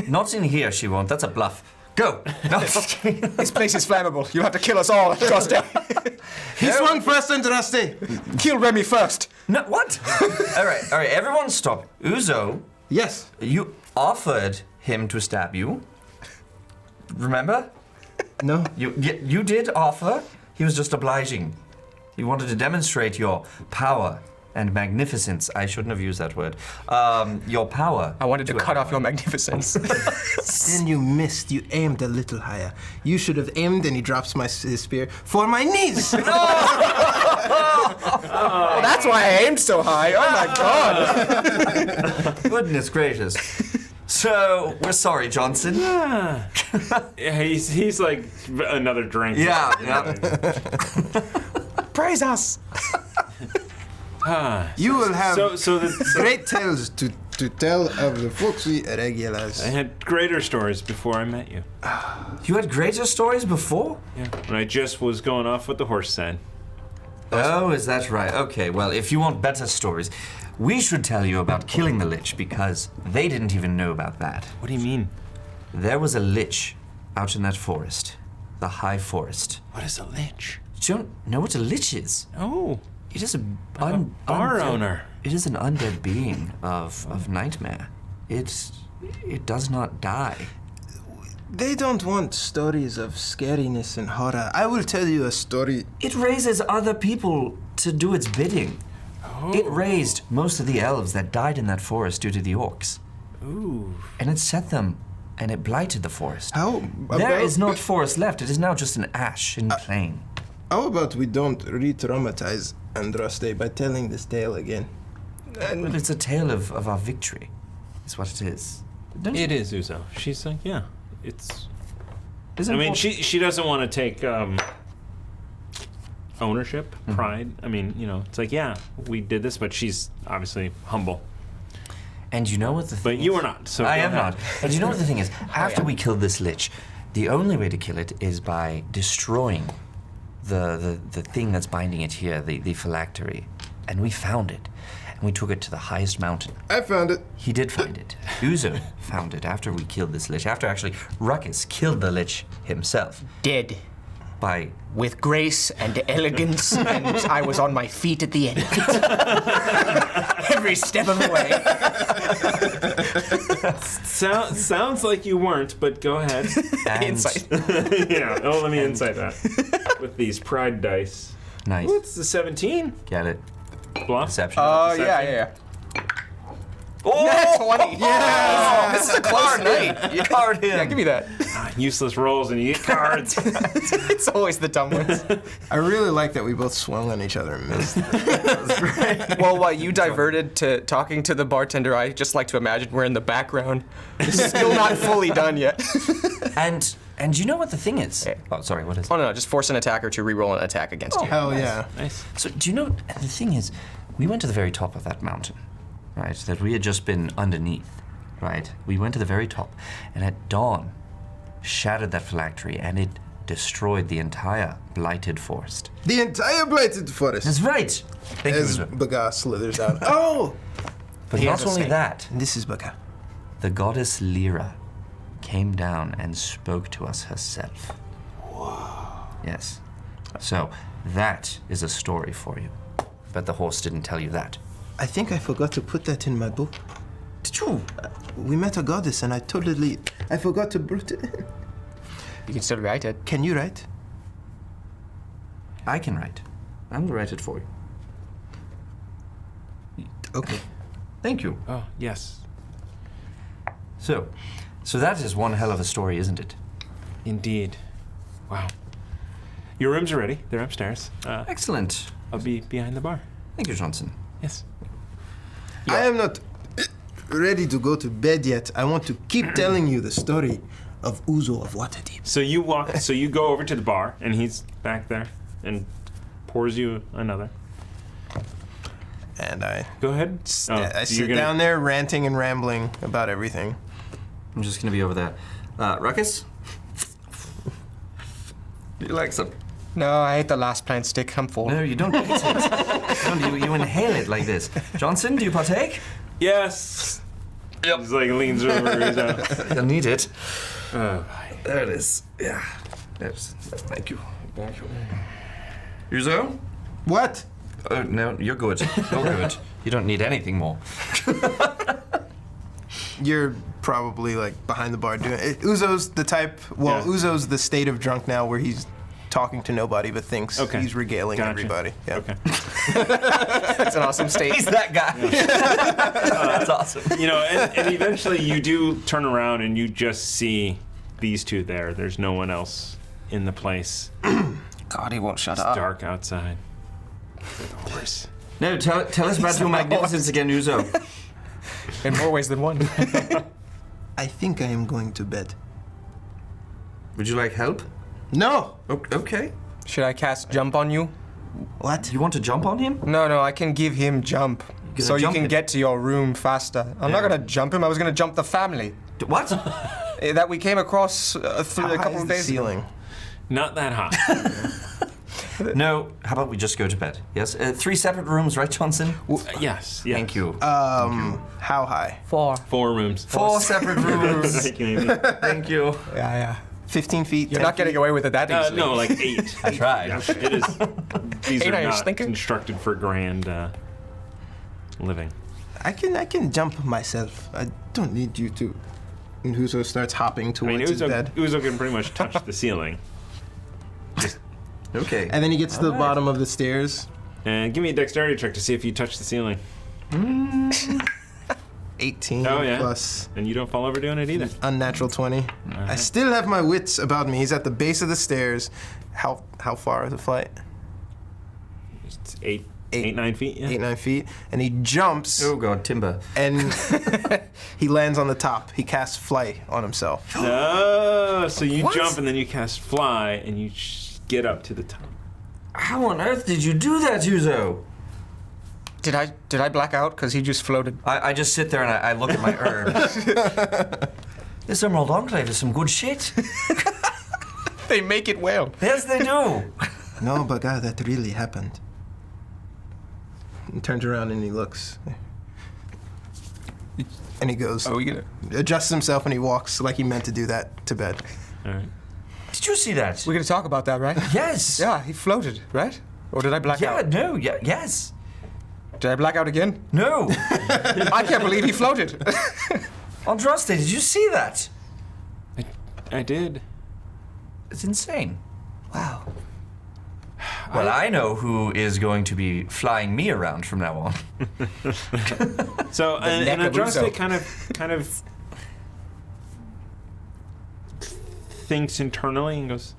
Not in here, she won't. That's a bluff. Go. No. This place is flammable. You'll have to kill us all, Costa. He swung first, Andraste. Kill Remy first. No, what? All right, everyone stop. Uzo, Yes. you offered him to stab you. Remember? No. You did offer. He was just obliging. He wanted to demonstrate your power and magnificence. I shouldn't have used that word. Your power. I wanted to cut off your magnificence. Then you missed. You aimed a little higher. You should have aimed, and he drops his spear for my knees. Well, that's why I aimed so high. Oh my god. Goodness gracious. So, we're sorry, Johnson. Yeah, he's like another drink. Yeah. Praise us. You will have So great tales to tell of the Foxy I Irregulars. had greater stories before I met you. You had greater stories before? Yeah, when I just was going off what the horse said. Oh, is that right? Okay, well, if you want better stories, we should tell you about killing the Lich, because they didn't even know about that. What do you mean? There was a Lich out in that forest, the High Forest. What is a lich? You don't know what a Lich is? Oh, It is a bar owner. It is an undead being of nightmare. It does not die. They don't want stories of scariness and horror. I will tell you a story. It raises other people to do its bidding. It raised most of the elves that died in that forest due to the orcs. Ooh. And it set them, and it blighted the forest. How There about, is not forest left. It is now just an ash in plain. how about we don't re-traumatize Andraste by telling this tale again? But it's a tale of our victory. Is what it is. Don't you- It is Uzo. She's like, yeah, it's. isn't I mean, what- she doesn't want to take ownership, pride. I mean, you know, it's like, yeah, we did this, but she's obviously humble. And you know what the thing But is? you are not. So I go am ahead. not. And you know what the thing is? After we killed this lich, the only way to kill it is by destroying the thing that's binding it here, the phylactery. And we found it. And we took it to the highest mountain. I found it. He did find it. Uzo found it after we killed this lich. After actually Ruckus killed the lich himself Dead. by With grace and elegance, and I was on my feet at the end of it. Every step of the way. Sounds like you weren't, but go ahead. and Insight. Yeah, oh, let me insight that. With these pride dice. Nice. What's the 17? Get it. Bluff? Deception. Oh, yeah. oh! 20. Yeah. This is a close night. You card him. Yeah, give me that. Useless rolls and you get cards. It's always the dumb ones. I really like that we both swung on each other and missed. Well, while you diverted to talking to the bartender, I just like to imagine we're in the background. Still not fully done yet. And you know what the thing is? Oh, sorry, what is it? Oh, no, just force an attacker to reroll an attack against you. Hell yeah. Nice. So, do you know, the thing is, we went to the very top of that mountain, right, that we had just been underneath, right? We went to the very top, and at dawn, shattered that phylactery, and it destroyed the entire blighted forest. The entire blighted forest. That's right! Thank As you, Baga slithers out. Oh! But He not has a only snake. that, This is Baga. the goddess Lyra came down and spoke to us herself. Whoa. Yes. So, that is a story for you. But the horse didn't tell you that. I think I forgot to put that in my book. Did you? We met a goddess and I forgot to put it in. You can still write it. Can you write? I can write. I will write it for you. Okay. Thank you. Oh, yes. So that is one hell of a story, isn't it? Indeed. Wow. Your rooms are ready. They're upstairs. Excellent. I'll be behind the bar. Thank you, Johnson. Yes. I am not ready to go to bed yet. I want to keep telling you the story of Uzo of Waterdeep. So you walk. So you go over to the bar, and he's back there, and pours you another. And I Go ahead. I so you're sit gonna- down there ranting and rambling about everything. I'm just gonna be over there. Ruckus? You like some? No, I ate the last plant stick. I'm full. No, you don't eat it. You inhale it like this. Johnson, do you partake? Yes. Yep. He's like leans over. He's I need it. oh, There it is. Yeah. Thank you. Thank you. Uzo? What? Oh, no, you're good. You're good. You don't need anything more. You're probably like behind the bar doing it. Uzo's the type. Well, Yeah. Uzo's the state of drunk now where he's talking to nobody but thinks Okay. he's regaling Gotcha. everybody. Yeah. Okay. That's an awesome state. He's that guy. That's awesome. You know, and eventually you do turn around and you just see these two there. There's no one else in the place. God, he won't shut It's up. dark outside. The horse. No, tell us about your magnificence again, Uzo. In more ways than one. I think I am going to bed. Would you like help? No. Okay. Should I cast jump on you? What? You want to jump on him? No, I can give him jump. gonna So you jump can him? get to your room faster. I'm not gonna jump him, I was gonna jump the family What? that we came across through How a high couple is of the days ago. ceiling? Not that hot. No, how about we just go to bed? Yes? 3 separate rooms, right, Johnson? Yes. Thank you. How high? 4. 4 rooms. 4 separate rooms. Thank you, Amy. Thank you. Yeah. 15 feet. You're 10 not getting feet? away with it that easily. No, like 8. I tried. Yeah, it is. These are Irish not thinker. constructed for grand living. I can jump myself. I don't need you to. And Uzo starts hopping I towards mean, his bed. Uzo can pretty much touch the ceiling. Okay. And then he gets to the bottom of the stairs And give me a dexterity check to see if you touch the ceiling. 18 Oh, yeah. plus And you don't fall over doing it either. unnatural 20. I still have my wits about me. He's at the base of the stairs. How far is the flight? It's 9 feet. Yeah. 8-9 feet. And he jumps. Oh god, timber. And he lands on the top. He casts flight on himself. Oh, so you jump and then you cast fly and you get up to the top. How on earth did you do that, Uzo? Did I black out? Because he just floated. I just sit there and I look at my herbs. This Emerald Enclave is some good shit. They make it well. Yes, they do. No, but God, that really happened. He turns around and he looks. And he goes, Are we gonna? adjusts himself and he walks like he meant to do that to bed. All right. Did you see that? We're gonna talk about that, right? Yes. Yeah, he floated, right? Or did I black Yeah, out? no, yeah, yes. Did I black out again? No. I can't believe he floated. Andraste, did you see that? I did. It's insane. Wow. Well, I know who is going to be flying me around from now on. So and neck of Andraste Uzo. kind of thinks internally and goes,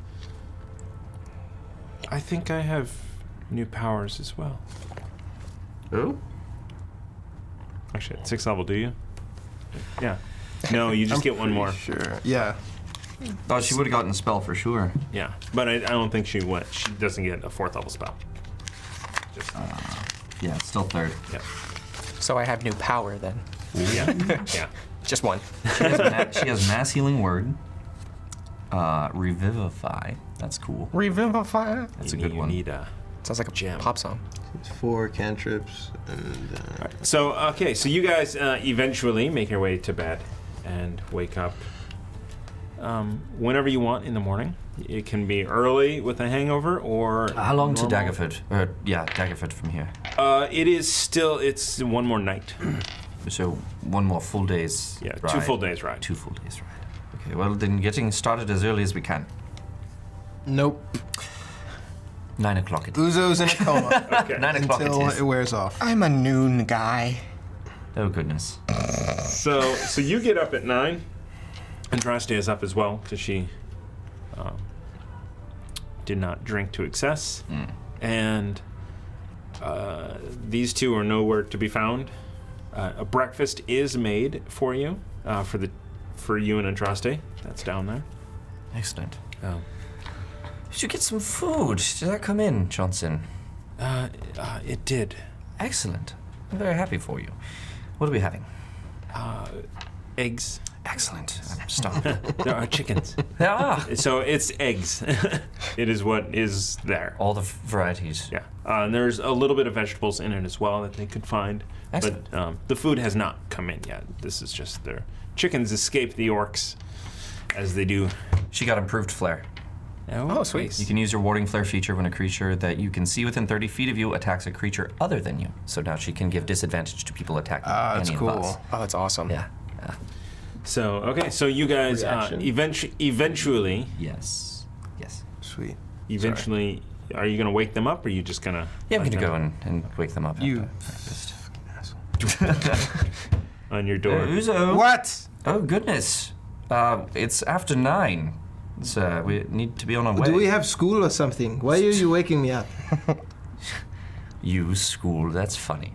I think I have new powers as well. Oh? Actually, at 6th level, do you? Yeah. No, you just get one more. Sure. Yeah. Oh, she would have gotten a spell for sure. Yeah, but I don't think she went. She doesn't get a 4th level spell. Just, Yeah, it's still third. yeah. So I have new power then. Yeah. Yeah. Just one. She has Mass Healing Word. Revivify. That's cool. Revivify. That's a good one. You need a Sounds like a Gem. pop song. It's 4 cantrips and. So, okay, so you guys eventually make your way to bed and wake up whenever you want in the morning. It can be early with a hangover or. How long to normal. Daggerford? Yeah, Daggerford from here. It's one more night. So one more full day's Yeah, ride. 2 full days ride. 2 full days ride. Okay, well then getting started as early as we can. Nope. 9 o'clock it is. Uzo's in a coma Okay. 9 o'clock it until is. it wears off. I'm a noon guy. Oh goodness. So you get up at 9. Andraste is up as well because she did not drink to excess, and these two are nowhere to be found. A breakfast is made for you for you and Andraste. That's down there. Excellent. Oh. Did you get some food? Did that come in, Johnson? It did. Excellent. I'm very happy for you. What are we having? Eggs. Excellent. I'm starved. There are chickens. Ah! So it's eggs. It is what is there. All the varieties. Yeah. And there's a little bit of vegetables in it as well that they could find. Excellent. But the food has not come in yet. This is just their chickens escape the orcs as they do. She got improved flare. Oh, sweet. nice. You can use your warding flare feature when a creature that you can see within 30 feet of you attacks a creature other than you. So now she can give disadvantage to people attacking That's any cool. of us. Oh, that's awesome. Yeah. So, okay, so you guys Reaction. eventually, Yes. Yes. Sweet. are you going to wake them up or are you just going to... Yeah, I'm gonna go and wake them up. You after breakfast. On your door. Uzo. What? Oh goodness. It's after 9. So we need to be on our way. Do we have school or something? Why are you waking me up? You school, that's funny.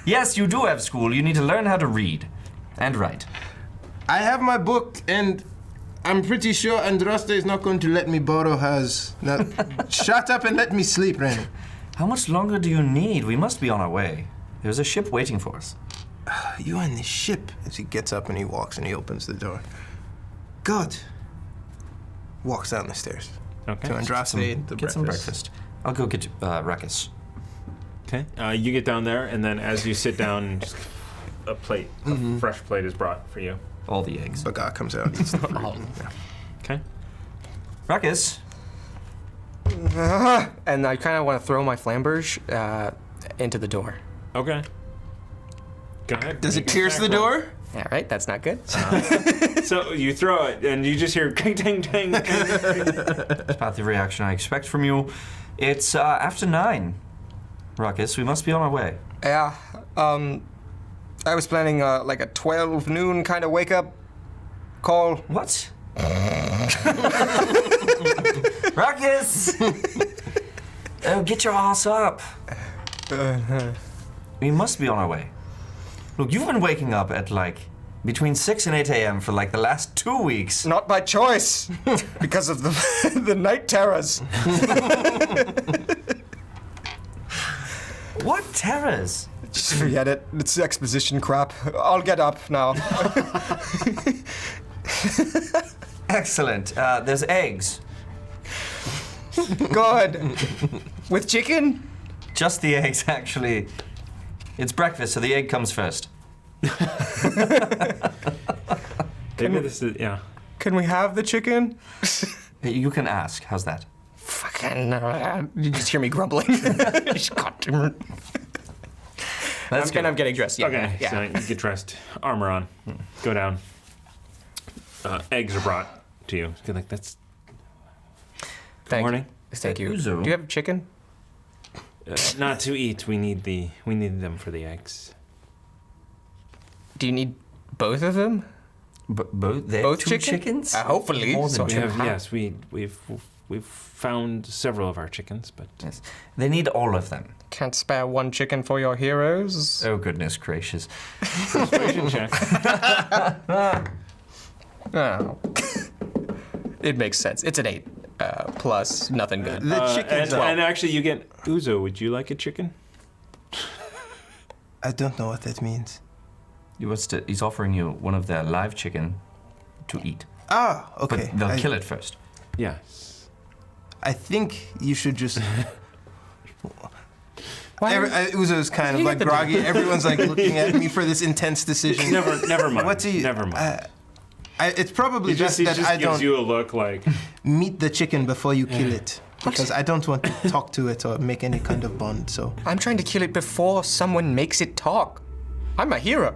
Yes, you do have school. You need to learn how to read and write. I have my book, and I'm pretty sure Andraste is not going to let me borrow hers. Now, shut up and let me sleep, Ren. How much longer do you need? We must be on our way. There's a ship waiting for us. You on this ship? As he gets up and he walks and he opens the door. God. Walks down the stairs. Okay. To Andraste, the Get some breakfast. I'll go get Ruckus. Okay. You get down there, and then as you sit down, just a fresh plate is brought for you. All the eggs. Baga comes out, eats the fruit. Yeah. Okay. Ruckus. And I kind of want to throw my flamberge into the door. Okay. Go ahead. Does it Make an pierce the attack roll. door? All right, that's not good. So you throw it, and you just hear ting, ting, ting, ting. It's about the reaction I expect from you. It's after 9. Ruckus, we must be on our way. Yeah, I was planning like a 12 noon kind of wake up call. What? Ruckus! Oh, get your ass up. We must be on our way. Look, you've been waking up at like between 6 and 8 a.m. for like the last 2 weeks. Not by choice, because of the night terrors. What terrors? Just forget it. It's exposition crap. I'll get up now. Excellent. There's eggs. Good. With chicken? Just the eggs, actually. It's breakfast, so the egg comes first. Maybe this is, yeah. Can we have the chicken? You can ask. How's that? Fucking. You just hear me grumbling. That's good. I'm getting dressed. Yeah. Okay, Yeah. so you get dressed, armor on, go down. Eggs are brought to you. You're like, that's... Thank morning. Thank you. Uzo. Do you have chicken? Not to eat. We need them for the eggs. Do you need both of them? Both? They have Both two chicken? chickens? Hopefully. More than So- We two. have, yes, we've found several of our chickens, but Yes. They need all of them. Can't spare one chicken for your heroes. Oh, goodness gracious. persuasion check. Oh. It makes sense. It's an 8 plus nothing good. The chickens And actually, you get Uzo. Would you like a chicken? I don't know what that means. He's offering you one of their live chicken to eat. Ah, okay. But they'll kill it first. Yes. I think you should just. Uzo's kind of like groggy. Everyone's like looking at me for this intense decision. Never mind. What do you? Never mind. It's probably he just just that I gives don't you a look like. meet the chicken before you kill it. Because I don't want to talk to it or make any kind of bond, so. I'm trying to kill it before someone makes it talk. I'm a hero.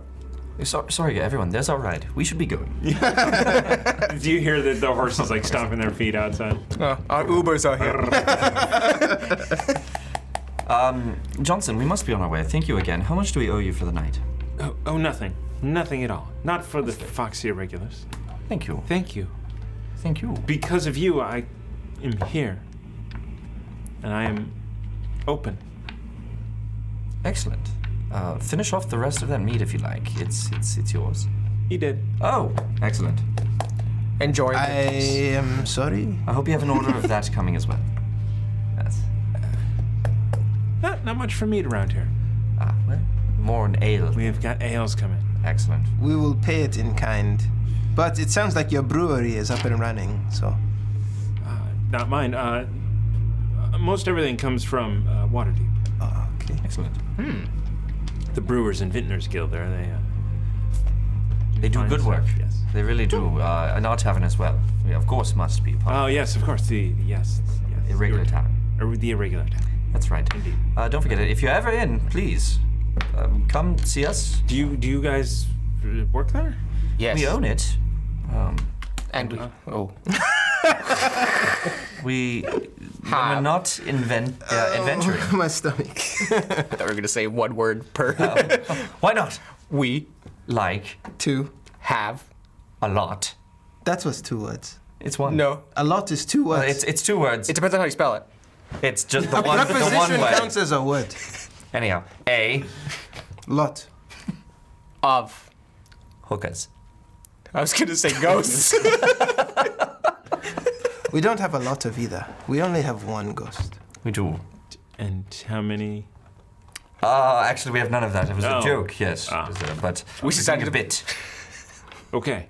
Sorry, everyone. That's all right. We should be going. Do you hear that the horses like stomping their feet outside? Our Ubers are here. Johnson, we must be on our way. Thank you again. How much do we owe you for the night? Oh, nothing. Nothing at all. Not for the Foxy Irregulars. Thank you. Thank you. Thank you. Because of you, I am here. And I am open. Excellent. Finish off the rest of that meat if you like. It's yours. He did. Oh, excellent. Enjoy. I am sorry. I hope you have an order of that coming as well. Yes. Not much for meat around here. Well, more an ale. We have got ales coming. Excellent. We will pay it in kind. But it sounds like your brewery is up and running, so. Not mine. Most everything comes from Waterdeep. Oh, okay. Excellent. The Brewers and Vintners Guild there. They do Fine good work. stuff, yes. They really do. And our tavern as well. We, of course, must be part Oh, yes, of course. Yes. of Irregular Tavern. The Irregular Tavern. That's right. Indeed. Don't forget it. If you're ever in, please come see us. Do you guys work there? Yes. We own it. And we. Oh. We're not adventuring. My stomach. I thought we were going to say one word per. Why not? We Like 2. have. a lot. That was 2 words. It's one. No. A lot is 2 words. It's 2 words. It depends on how you spell it. It's just the a one. The one preposition way. counts as a word. Anyhow, a Lot. Of. hookers. I was going to say ghosts. We don't have a lot of either. We only have 1 ghost. We do. And how many? Actually, we have none of that. It was a Oh. joke. Yes, but We should send a it. bit. Okay.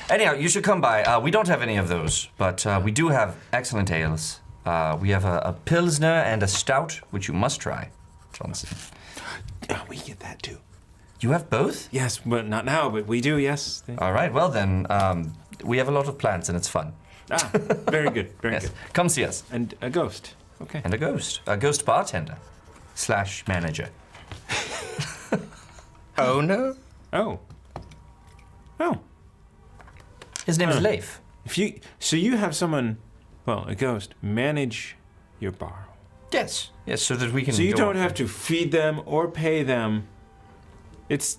Anyhow, you should come by. We don't have any of those, but we do have excellent ales. We have a Pilsner and a Stout, which you must try, Johnson. Oh, we get that too. You have both? Yes, but not now. But we do. Yes. All right, well then, we have a lot of plants and it's fun. Very good. Very Yes. good. Come see us. And a ghost. Okay. And a ghost bartender / manager. Owner? Oh. Oh. His name is Leif. So you have someone, well, a ghost, manage your bar. Yes, so that we can. So you go don't have to feed them or pay them.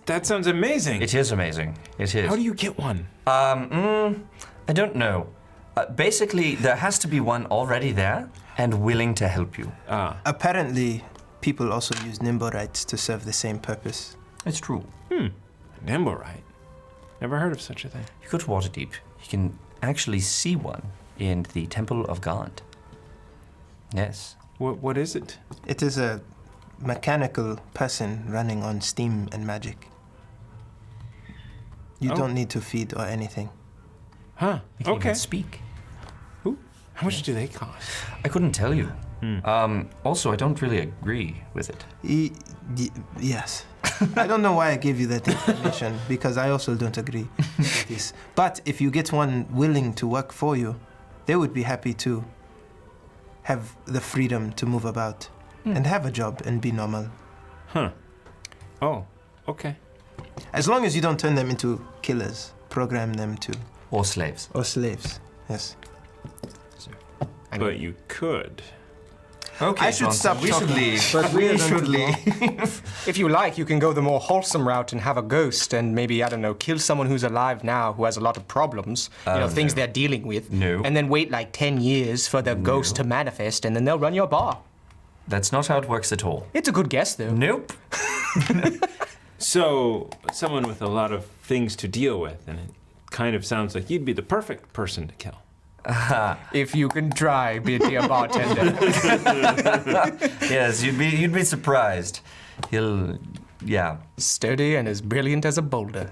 That sounds amazing. It is amazing. It is. How do you get one? I don't know. Basically, there has to be one already there and willing to help you. Apparently, people also use Nimborites to serve the same purpose. It's true. Nimblewright. Never heard of such a thing. You go to Waterdeep. You can actually see one in the Temple of God. Yes. What is it? It is a mechanical person running on steam and magic. You don't need to feed or anything. Huh. You can Okay. even speak. Ooh. How much do they cost? I couldn't tell you. Also, I don't really agree with it. Yes. I don't know why I gave you that information, because I also don't agree with this. But if you get one willing to work for you, they would be happy to have the freedom to move about and have a job and be normal. Huh. Oh, okay. As long as you don't turn them into killers, program them to. Or slaves. Or slaves, yes. But you could. Okay, I should stop we should talking, leave. but we should leave. If you like, you can go the more wholesome route and have a ghost and maybe, I don't know, kill someone who's alive now who has a lot of problems, things they're dealing with. No. And then wait like 10 years for the ghost to manifest and then they'll run your bar. That's not how it works at all. It's a good guess, though. Nope. So, someone with a lot of things to deal with, and it kind of sounds like you'd be the perfect person to kill. If you can try, be a dear bartender. Yes, you'd be surprised. Yeah, Sturdy and as brilliant as a boulder.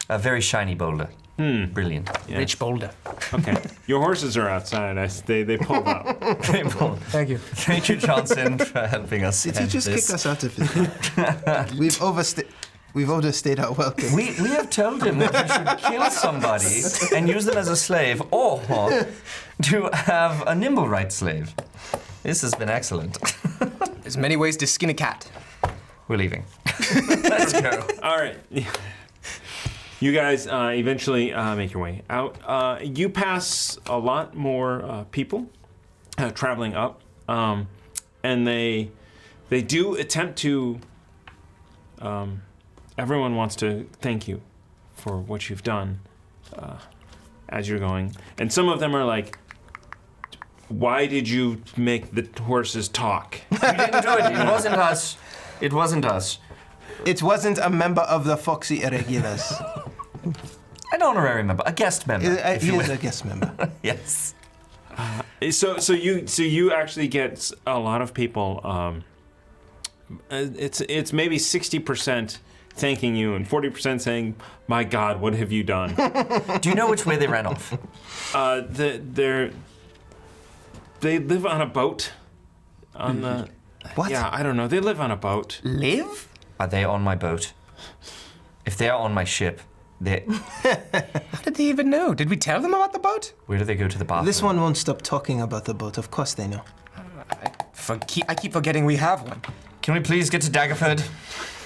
a very shiny boulder. Brilliant. Yeah. Rich boulder. Okay. Your horses are outside. They pulled up. Thank you. Thank you, Johnson, for helping us. Did he just kick us out of it? We've overstayed our welcome. We have told him that he should kill somebody and use them as a slave, or to have a Nimblewright slave. This has been excellent. There's many ways to skin a cat. We're leaving. Let's go. All right. You guys eventually make your way out. You pass a lot more people traveling up, and they do attempt to. Everyone wants to thank you for what you've done as you're going, and some of them are like, "Why did you make the horses talk?" We didn't do it. It wasn't us. It wasn't us. It wasn't a member of the Foxy Irregulars. An honorary member, a guest member. if He you is will. a guest member. Yes. So you actually get a lot of people. It's maybe 60% thanking you and 40% saying, "My God, what have you done?" Do you know which way they ran off? They live on a boat. On the What? Yeah, I don't know. They live on a boat. Live? Are they on my boat? If they are on my ship, How did they even know? Did we tell them about the boat? where do they go to the bathroom? This one won't stop talking about the boat. Of course they know. I keep forgetting we have one. Can we please get to Daggerford?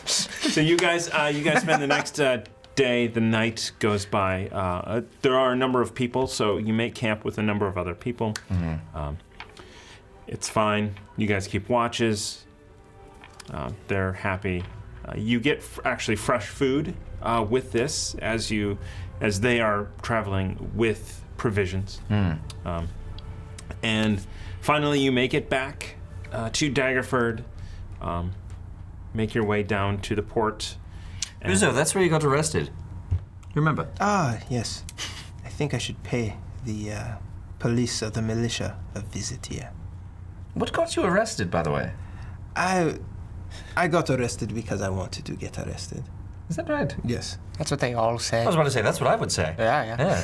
So you guys spend the next day. The night goes by. There are a number of people, so you make camp with a number of other people. It's fine. You guys keep watches. They're happy. You get actually fresh food with this as they are traveling with provisions. And finally, you make it back to Daggerford. Make your way down to the port. and- Uzo, that's where you got arrested. You remember? Ah, yes. I think I should pay the police or the militia a visit here. What got you arrested, by the way? I got arrested because I wanted to get arrested. Is that right? Yes. That's what they all say. I was about to say, that's what I would say. Yeah.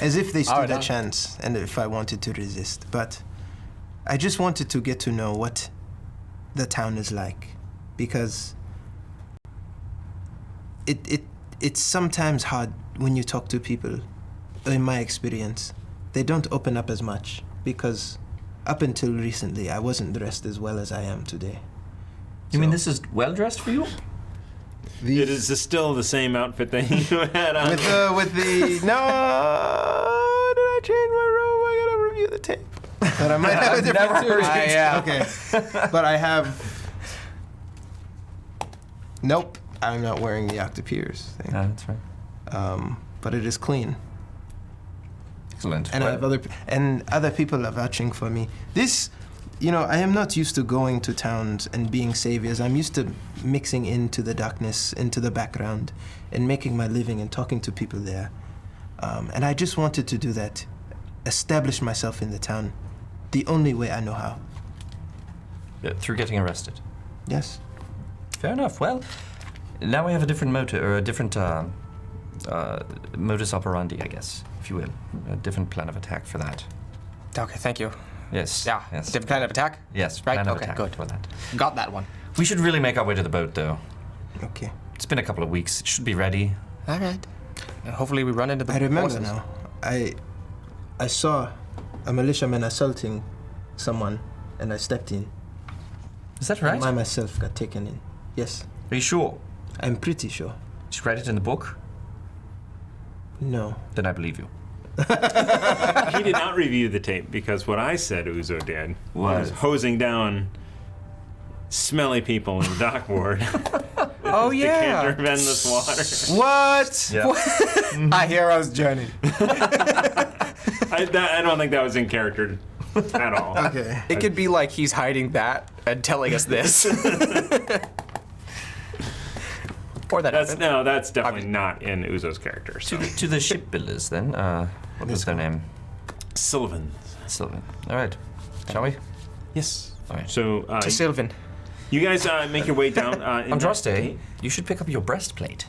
As if they stood Alright, a chance and if I wanted to resist. But I just wanted to get to know what the town is like. Because it's sometimes hard when you talk to people. In my experience, they don't open up as much. Because up until recently, I wasn't dressed as well as I am today. You mean this is well dressed for you? It is still the same outfit that you had on. with the no. Did I change my robe? I gotta review the tape. But I might have a different never suit. heard you yeah. Okay. But I have. Nope. I'm not wearing the Octopiers thing. Yeah, that's right. But it is clean. Excellent. And I have other people are vouching for me. This, I am not used to going to towns and being saviors. I'm used to mixing into the darkness, into the background, and making my living and talking to people there. And I just wanted to do that, establish myself in the town, the only way I know how. Through getting arrested. Yes. Fair enough. Well, now we have a different modus operandi, I guess, if you will. A different plan of attack for that. Okay, thank you. Yes. Yeah. Yes. Different plan of attack? Yes. Right, Plan of okay, attack good. for that. Got that one. We should really make our way to the boat, though. Okay. It's been a couple of weeks. It should be ready. All right. Hopefully we run into the I remember forces. now. I saw a militiaman assaulting someone, and I stepped in. Is that And right? I myself got taken in. Yes. Are you sure? I'm pretty sure. Did you write it in the book? No. Then I believe you. He did not review the tape because what I said Uzo did was hosing down smelly people in the dock ward. Oh, They can't prevent this water. What? Yeah. A hero's journey. I don't think that was in character at all. Okay. It could be like he's hiding that and telling us this. Or that happened. That's definitely not in Uzo's character. So. To the shipbuilders, then. What was their name? Sylvan. Sylvan. All right. Shall we? Yes. All right. So To Sylvan. you guys make your way down. Andraste, you should pick up your breastplate.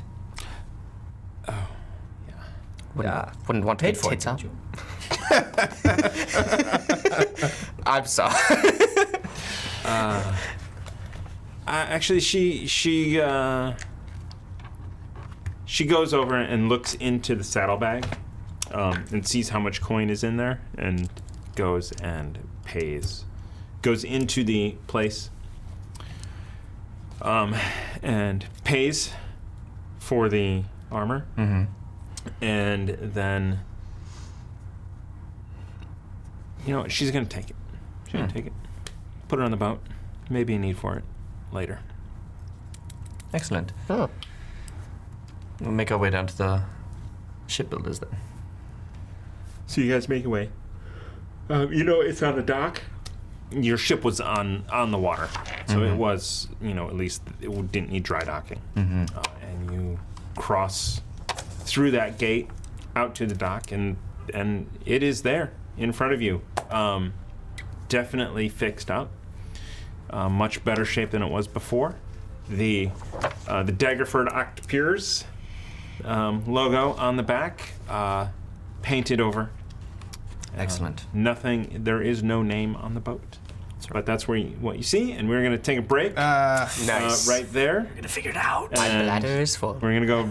Wouldn't want to Paid get for it, tits out. didn't you? I'm sorry. Actually, she goes over and looks into the saddlebag and sees how much coin is in there and goes and pays. Goes into the place and pays for the armor. Mm-hmm. And then, she's going to take it. She's going to take it. Put it on the boat. Maybe a need for it later. Excellent. Oh. We'll make our way down to the shipbuilders then. So you guys make your way. It's on the dock. Your ship was on the water, so it was, at least it didn't need dry docking. Mm-hmm. And you cross through that gate out to the dock, and it is there in front of you. Definitely fixed up. Much better shape than it was before. The Daggerford Octopiers logo on the back, painted over. Excellent. Nothing. There is no name on the boat, but that's what you see. And we're gonna take a break Nice. right there. We're gonna figure it out. My And bladder is full. we're gonna go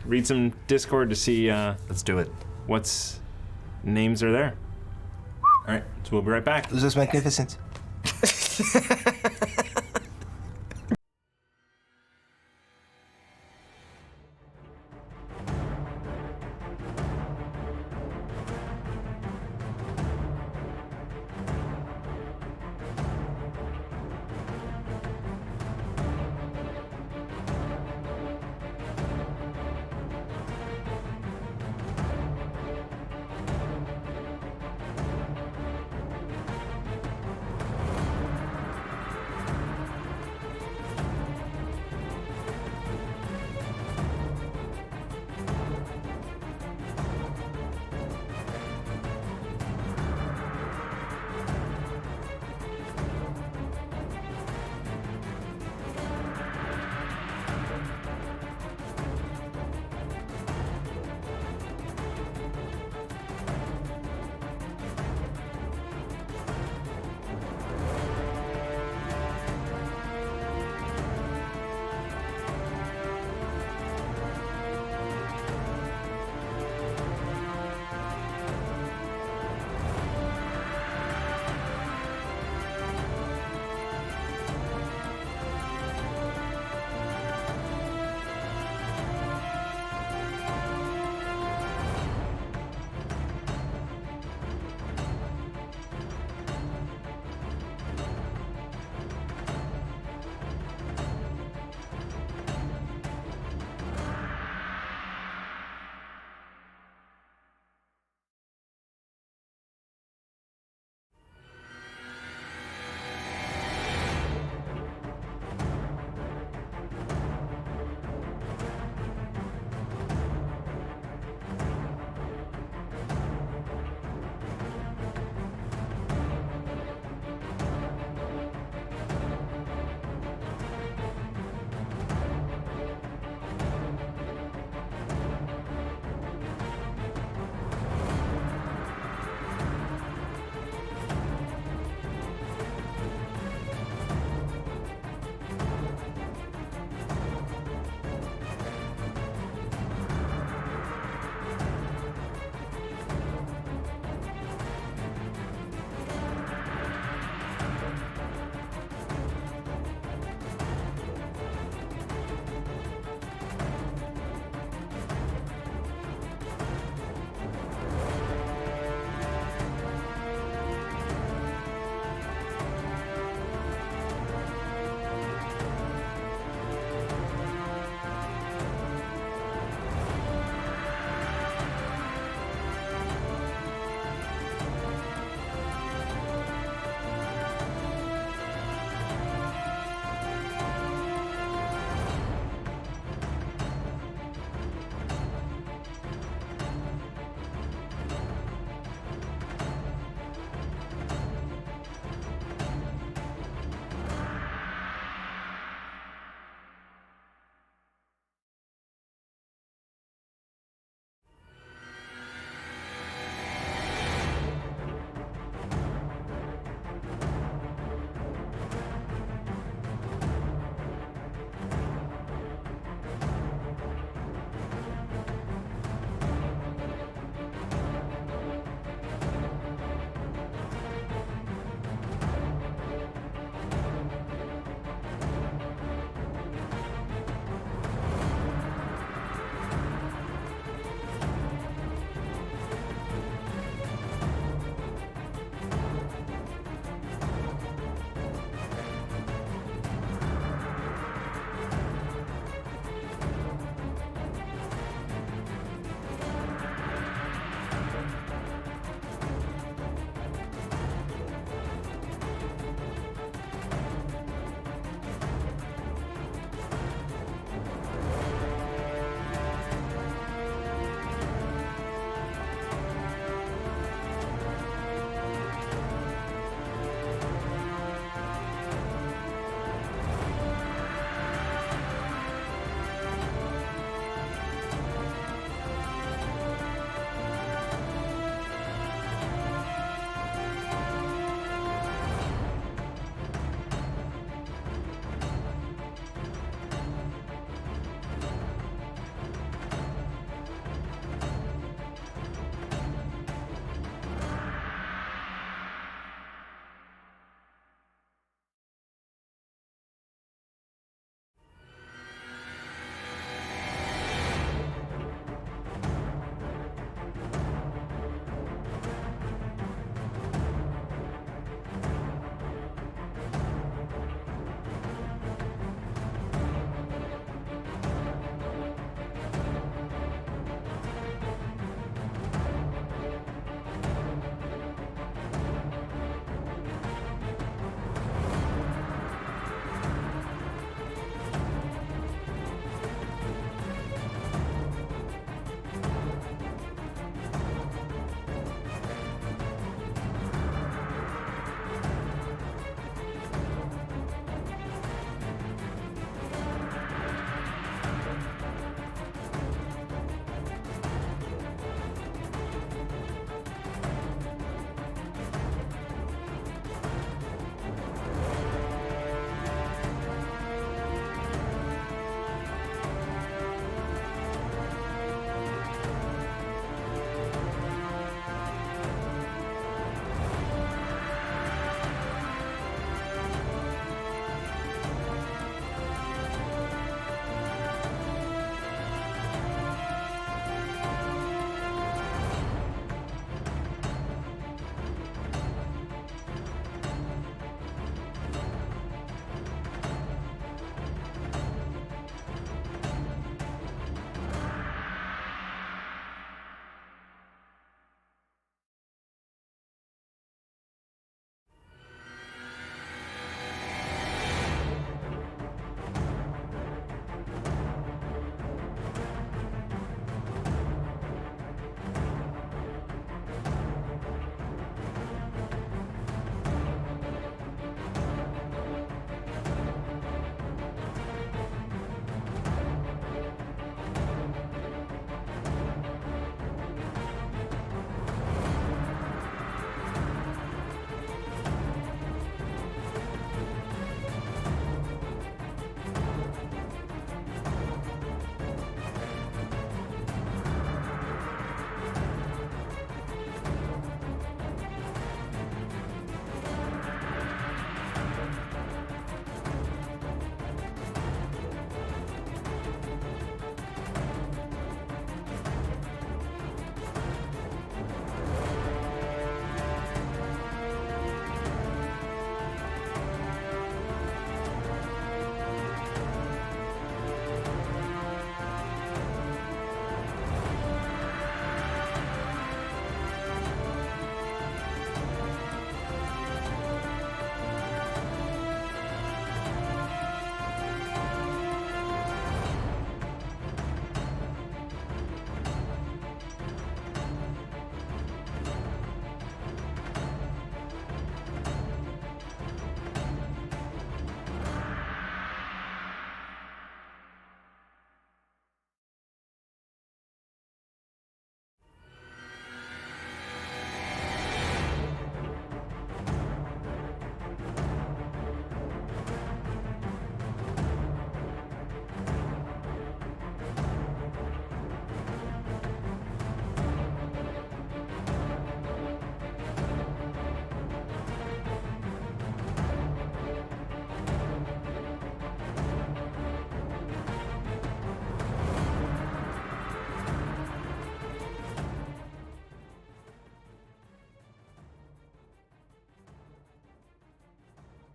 read some Discord to see Let's do it. what's names are there. All right, so we'll be right back. This is magnificent.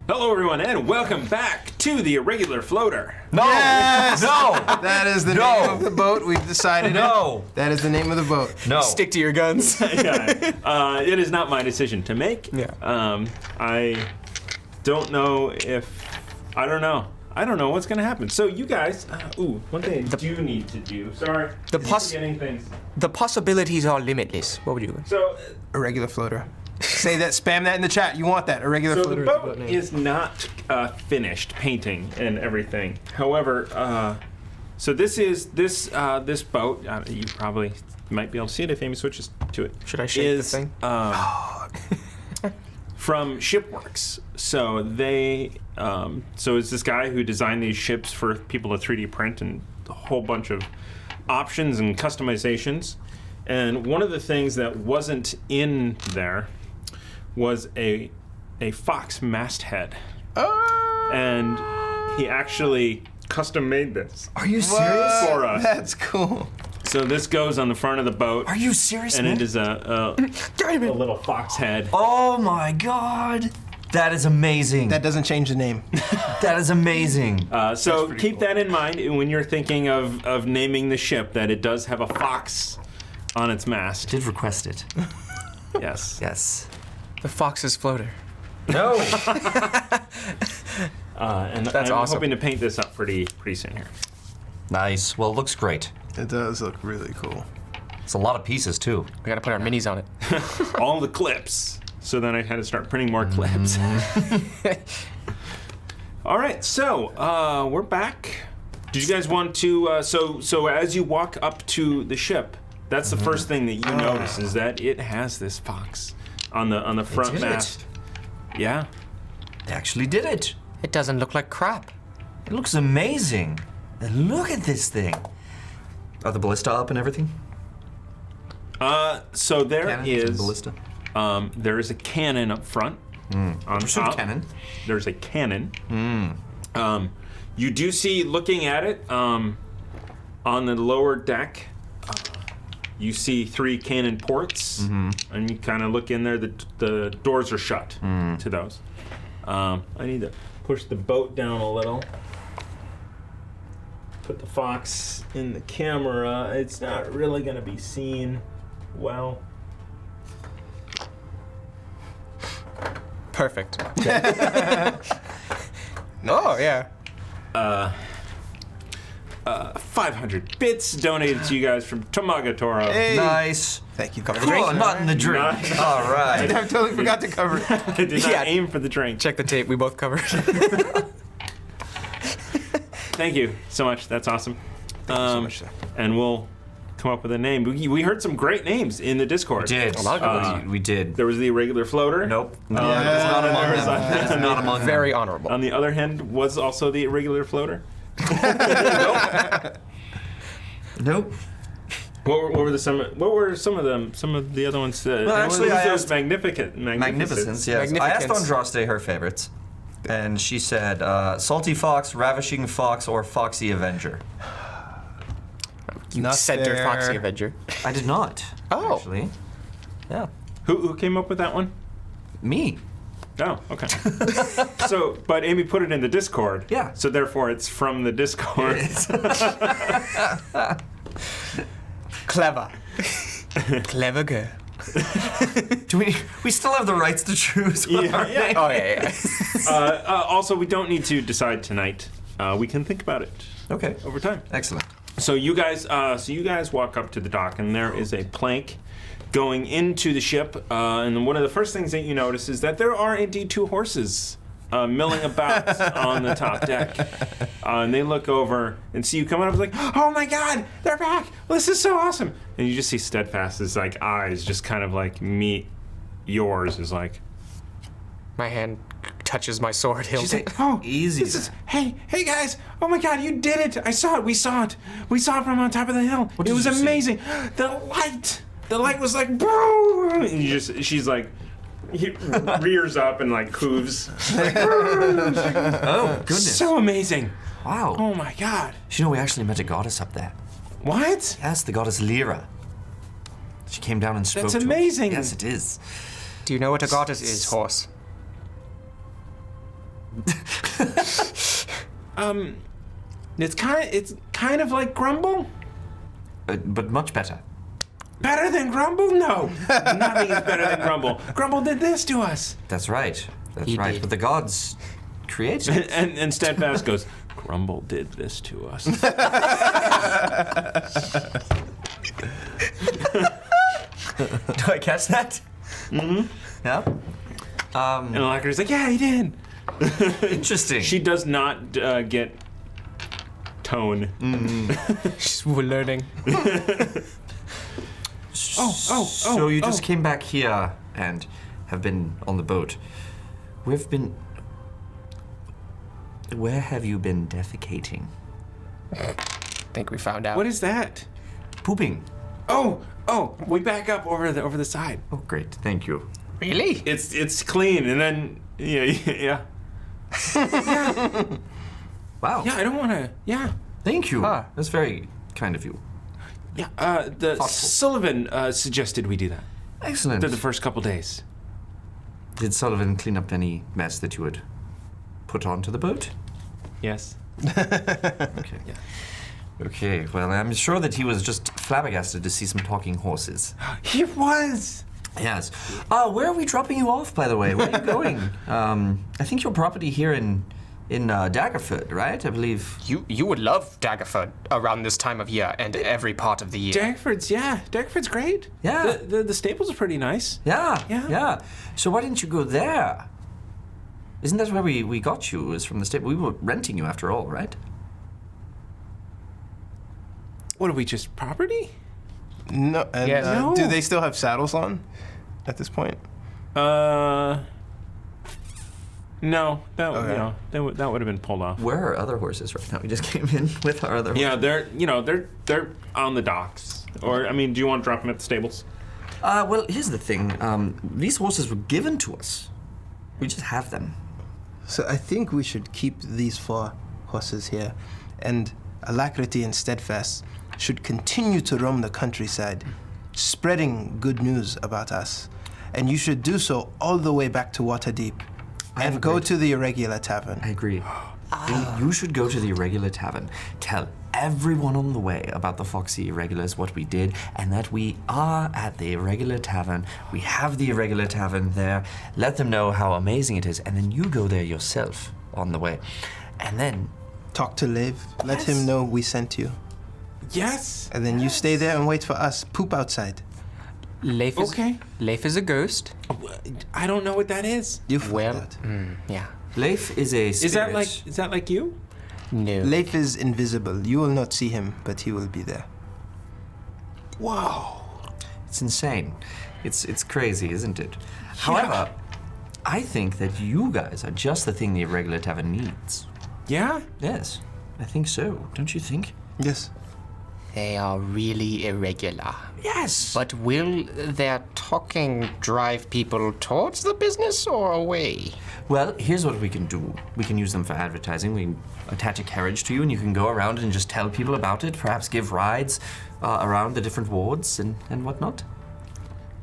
Hello, everyone, and welcome back to the Irregular Floater. No! Yes! No! That is the name of the boat. We've decided. No! That is the name of the boat. No. Stick to your guns. Yeah. It is not my decision to make. Yeah. I don't know if... I don't know. I don't know what's going to happen. So you guys... one thing I do need to do. Sorry. The I'm forgetting things. The possibilities are limitless. What would you do? So... Irregular floater. Say that. Spam that in the chat. You want that? Irregular So floater. the boat is not finished painting and everything. However, so this is this boat. You probably might be able to see it if Amy switches to it. Should I shake the thing? From Shipworks. So they, so it's this guy who designed these ships for people to 3D print and a whole bunch of options and customizations. And one of the things that wasn't in there was a Fox masthead. Oh, And he actually custom made this Are you serious? for us. That's cool. So this goes on the front of the boat. Are you serious, And man? it is a little fox head. Oh my god. That is amazing. That doesn't change the name. That is amazing. So keep that in mind when you're thinking of naming the ship, that it does have a fox on its mast. Did request it. Yes. Yes. The Fox's floater. No. And That's I'm awesome. hoping to paint this up pretty soon here. Nice. Well, it looks great. It does look really cool. It's a lot of pieces too. We gotta put our minis on it. All the clips. So then I had to start printing more clips. All right, so we're back. Did you guys want to? So as you walk up to the ship, that's the first thing that you notice is that it has this fox on the front did it. mast. Yeah. They actually did it. It doesn't look like crap. It looks amazing. And look at this thing. Are the ballista up and everything? So there Cannon? is Ballista? there is a cannon up front. On Pursuit top. cannon. There's a cannon. You do see, looking at it, on the lower deck, you see 3 cannon ports, and you kind of look in there. The doors are shut to those. I need to push the boat down a little. Put the fox in the camera. It's not really going to be seen well. Perfect. Oh, yeah. 500 bits donated to you guys from Tamagatoro. Hey. Nice. Thank you. Cover the Cool, drink. not in the drink. Nice. All right. I totally forgot to cover it. I did not Yeah. aim for the drink. Check the tape. We both covered. Thank you so much. That's awesome. Thank you so much, sir. And we'll come up with a name. We heard some great names in the Discord. Did. A lot of good ones. We did. There was the Irregular Floater. Nope. No, Yeah. that's not among There was them. a- That is not among them. Very honorable. On the other hand, was also the Irregular Floater. Nope. What were some of them? Some of the other ones. actually, I asked- Magnificence. Magnificence, yes. I asked Magnificence. Andraste her favorites, and she said Salty Fox, Ravishing Fox, or Foxy Avenger. You Not center fair. Foxy Avenger. I did not. Oh. Actually. Yeah. Who came up with that one? Me. Oh, okay. So, but Amy put it in the Discord. Yeah. So therefore, it's from the Discord. Clever. Clever girl. Do we still have the rights to choose? what our Yeah. name- Oh, yeah. Also, we don't need to decide tonight. We can think about it Okay. over time. Excellent. So you guys walk up to the dock, and there is a plank going into the ship. And one of the first things that you notice is that there are indeed 2 horses milling about on the top deck. And they look over and see you coming up. It's like, oh my God, they're back! Well, this is so awesome! And you just see Steadfast's like eyes just kind of like meet yours. Is like, My hand touches my sword hilt. she's like, oh, Easy. This is, hey guys! Oh my God, you did it! I saw it. We saw it. We saw it from on top of the hill. It did was you see? amazing. The light was like, boom! And she's like, he rears up and like hooves. Oh, goodness. So amazing. Wow. Oh my God. You know, we actually met a goddess up there. What? Yes, the goddess Lyra. She came down and spoke That's to us. amazing. Yes, it is. Do you know what a goddess is, horse? It's kind of like Grumble. But much better. Better than Grumble? No, nothing is better than Grumble. Grumble did this to us. That's right. That's He right. did. But the gods created it. And Steadfast goes, Grumble did this to us. Do I catch that? Mm-hmm. Yeah. And Alacrity's like, yeah, he did. Interesting. She does not get tone. We're learning. So you just came back here and have been on the boat. Where have you been defecating? I think we found out. What is that? Pooping. Oh, we back up over the side. Oh, great. Thank you. Really? It's clean, and then yeah. Wow. Yeah, I don't want to. Yeah, Thank you. Huh. That's very kind of you. yeah. The Thoughtful. Sullivan suggested we do that. Excellent. For the first couple days. Did Sullivan clean up any mess that you had put onto the boat? Yes. Okay. Yeah. Okay, well, I'm sure that he was just flabbergasted to see some talking horses. He was. Yes. Where are we dropping you off, by the way? Where are you going? I think your property here in Daggerford, right? I believe. You would love Daggerford around this time of year and every part of the year. Daggerford's great. Yeah. The stables are pretty nice. Yeah. So why didn't you go there? Isn't that where we got you? Was from the stable? We were renting you after all, right? What are we, just property? No, and Yes. No. do they still have saddles on at this point? No, that Okay. that would have been pulled off. Where are other horses right now? We just came in with our other. Yeah, they're on the docks. Or I mean, do you want to drop them at the stables? Well, here's the thing. These horses were given to us. We just have them. So I think we should keep these 4 horses here, and Alacrity and Steadfast should continue to roam the countryside, spreading good news about us. And you should do so all the way back to Waterdeep, and go to the Irregular Tavern. I agree. You should go to the Irregular Tavern. Tell everyone on the way about the Foxy Irregulars, what we did, and that we are at the Irregular Tavern. We have the Irregular Tavern there. Let them know how amazing it is, and then you go there yourself on the way. And then Talk to Lev, let him know we sent you. Yes. And then you stay there and wait for us. Poop outside. Leif is, Okay. Leif is a ghost. I don't know what that is. You find Well, out. yeah. Leif is a spirit. Is that like you? No. Leif is invisible. You will not see him, but he will be there. Whoa. It's insane. It's crazy, isn't it? However, I think that you guys are just the thing the Irregular Tavern needs. Yeah. Yes, I think so. Don't you think? Yes. They are really irregular. Yes. But will their talking drive people towards the business or away? Well, here's what we can do. We can use them for advertising. We can attach a carriage to you, and you can go around and just tell people about it. Perhaps give rides around the different wards and whatnot.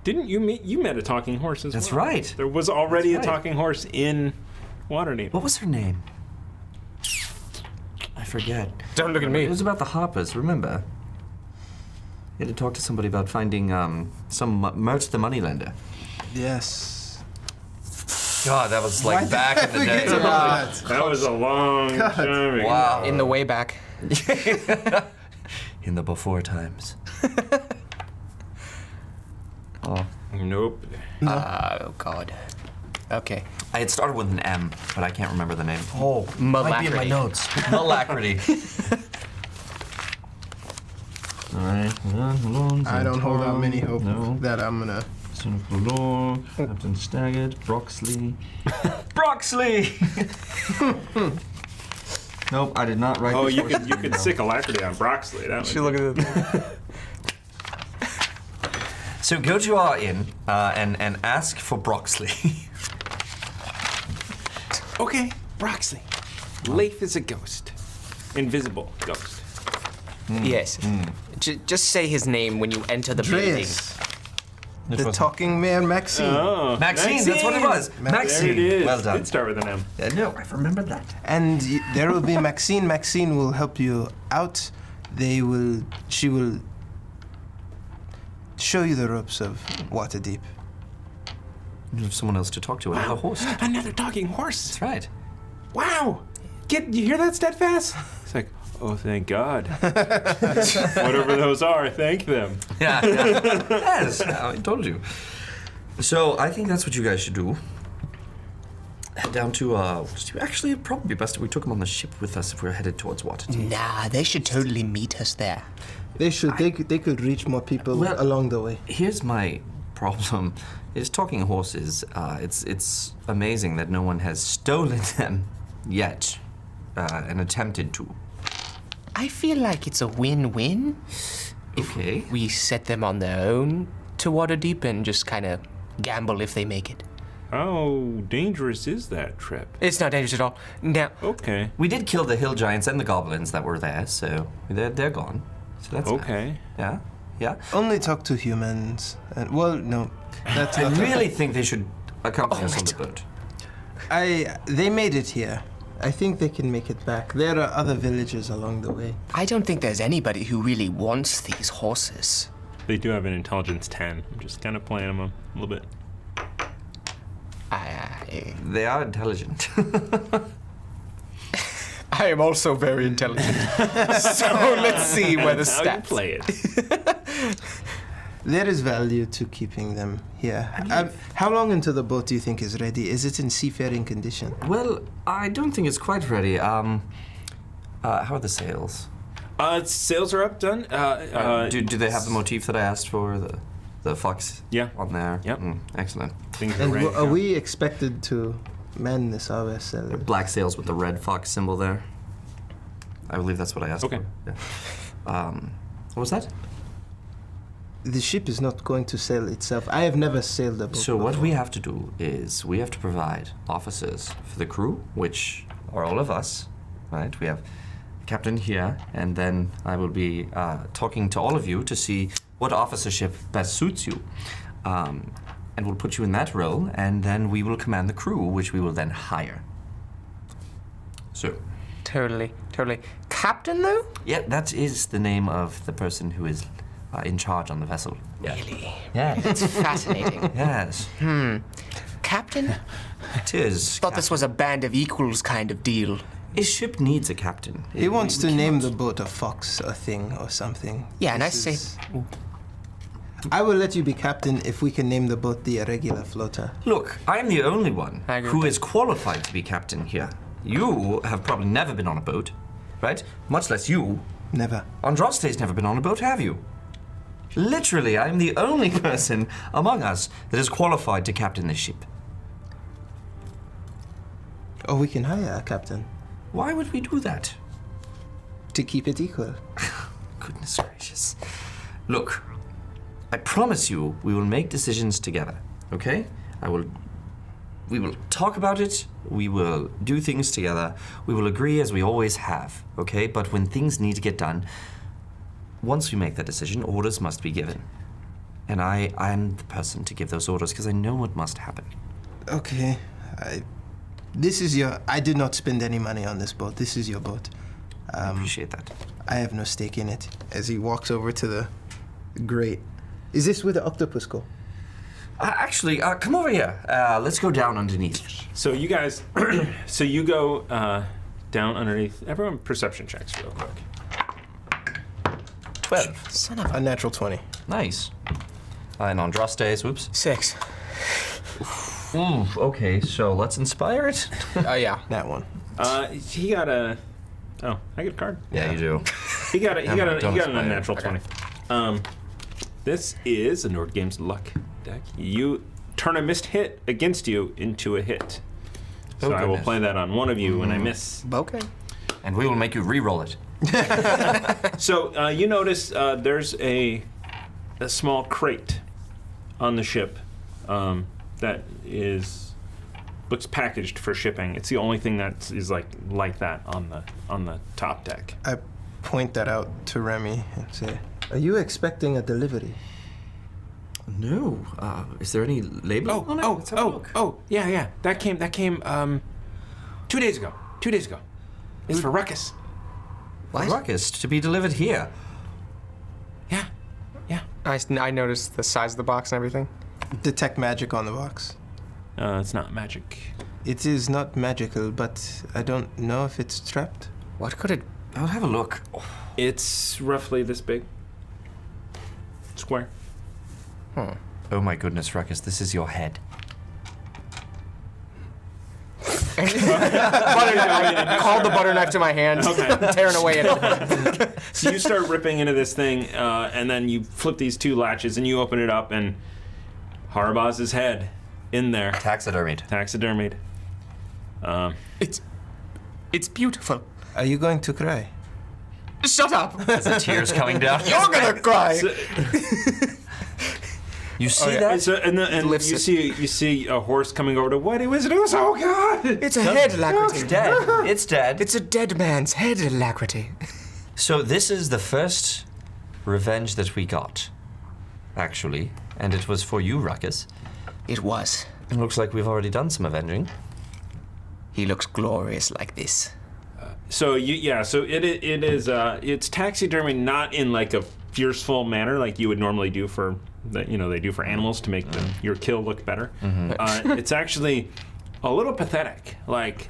Didn't you met a talking horse as well? That's right. There was already That's a right. talking horse in Waterdeep. What was her name? I forget. Don't look at me. It was about the Harpers, remember? You had to talk to somebody about finding some Mert the Moneylender. Yes. God, that was like back in the day. That was a long time ago. Wow. In the way back. In the before times. Oh. Nope. Oh, God. Okay. I had started with an M, but I can't remember the name. Oh, might be in my Malacrity. notes. Alacrity. All right. I don't hold out many hope that I'm gonna. Son of Law, Captain Staggart, Broxley. Broxley! Nope, I did not write. Oh, the you horse's could name down. sick Alacrity on Broxley. That would Look at it. So go to our inn and ask for Broxley. Okay, Broxley. Leif is a ghost. Invisible ghost. Yes. Just say his name when you enter the building. Dreas. The talking mare, Maxine. Oh, Maxine, that's what it was. There it is. Well done. Did start with an M. No, I've remembered that. And there will be Maxine. Maxine will help you out. She will show you the ropes of Waterdeep. You have someone else to talk to, another horse. Another talking horse. That's right. Wow. You hear that, Steadfast? It's like, oh, thank God. Whatever those are, thank them. Yeah. Yes, I told you. So I think that's what you guys should do. Head down to, actually, it'd probably be best if we took them on the ship with us if we're headed towards Waterdeep. Nah, they should totally meet us there. They should. They could reach more people along the way. Here's my problem. Is talking horses. It's amazing that no one has stolen them yet, and attempted to. I feel like it's a win-win. Okay. We set them on their own to Waterdeep and just kind of gamble if they make it. How dangerous is that trip? It's not dangerous at all. Now, Okay. We did kill the hill giants and the goblins that were there, so they're gone. So that's Okay. nice. Yeah. Only talk to humans. And, well, no, that's I not. really think they should accompany us on the boat. They made it here. I think they can make it back. There are other villages along the way. I don't think there's anybody who really wants these horses. They do have an intelligence 10. I'm just kind of playing them a little bit. They are intelligent. I am also very intelligent. So let's see where the How you stats. play it. There is value to keeping them here. How long until the boat do you think is ready? Is it in seafaring condition? Well, I don't think it's quite ready. How are the sails? Sails are up, done. Do they have the motif that I asked for? The fox on there? Yep. Excellent. Things are And ready. are we expected to man this our vessel? Black sails with the red fox symbol there. I believe that's what I asked Okay. for. Yeah. What was that? The ship is not going to sail itself. I have never sailed a boat. So what before. we have to do is we have to provide officers for the crew, which are all of us, right? We have the captain here, and then I will be talking to all of you to see what officership best suits you. And we'll put you in that role, and then we will command the crew, which we will then hire. So, Totally. Captain, though? yeah, that is the name of the person who is in charge on the vessel. Yeah. Really? Yeah. It's fascinating. Yes. Captain? It is. Thought this was a band of equals kind of deal. A ship needs a captain. He wants to We name cannot- the boat a fox, a thing, or something. Yeah, and I This say, is- I will let you be captain if we can name the boat the Irregular Floater. Look, I am the only one I agree who with is qualified to be captain here. You have probably never been on a boat, right? Much less you. Never. Andraste's never been on a boat, have you? Literally, I am the only person among us that is qualified to captain this ship. Oh, we can hire a captain Why would we do that? to keep it equal. Goodness gracious. Look, I promise you we will make decisions together, okay? We will talk about it, we will do things together, we will agree as we always have, okay? But when things need to get done, once we make that decision, orders must be given. And I'm the person to give those orders because I know what must happen. Okay. I did not spend any money on this boat. This is your boat. I appreciate that. I have no stake in it. As he walks over to the grate. Is this where the octopus go? Actually, come over here. Let's go down underneath. So you guys, you go down underneath. Everyone, perception checks real quick. 12. son of A natural 20. Nice. And Andraste's, whoops. 6. Ooh, okay, so let's inspire it. Oh, yeah. That one. He got a. Oh, I get a card. Yeah, you do. He got a Don't inspire. unnatural 20. This is a Nord Games luck deck. You turn a missed hit against you into a hit. So I will goodness. play that on one of you when I miss. Okay. And we will make you re-roll it. So you notice there's a small crate on the ship that looks packaged for shipping. It's the only thing that is like that on the top deck. I point that out to Remy and say, "Are you expecting a delivery?" No. Is there any label on it? Let's have a look. Yeah. That came 2 days ago. 2 days ago. It's for Ruckus. What? Ruckus to be delivered here. Yeah. I noticed the size of the box and everything. Detect magic on the box. It's not magic. It is not magical, but I don't know if it's trapped. What could it... I'll have a look. It's roughly this big. Square. Oh my goodness, Ruckus, this is your head. Called the butter knife to my hand. Okay. Tearing away at it. So you start ripping into this thing, and then you flip these two latches, and you open it up, and Harabaz's head in there. Taxidermied. Taxidermied. It's beautiful. Are you going to cry? Shut up! Is the tears coming down? You're gonna cry! You see yeah. that? And Lifts you see a horse coming over to what was it? Oh God! It's a head, Alacrity. It's dead. It's dead. It's a dead man's head, Alacrity. So this is the first revenge that we got, actually, and it was for you, Ruckus. It was. It looks like we've already done some avenging. He looks glorious like this. So it's taxidermy, not in like a fearful manner like you would normally do for they do for animals to make your kill look better. It's actually a little pathetic. Like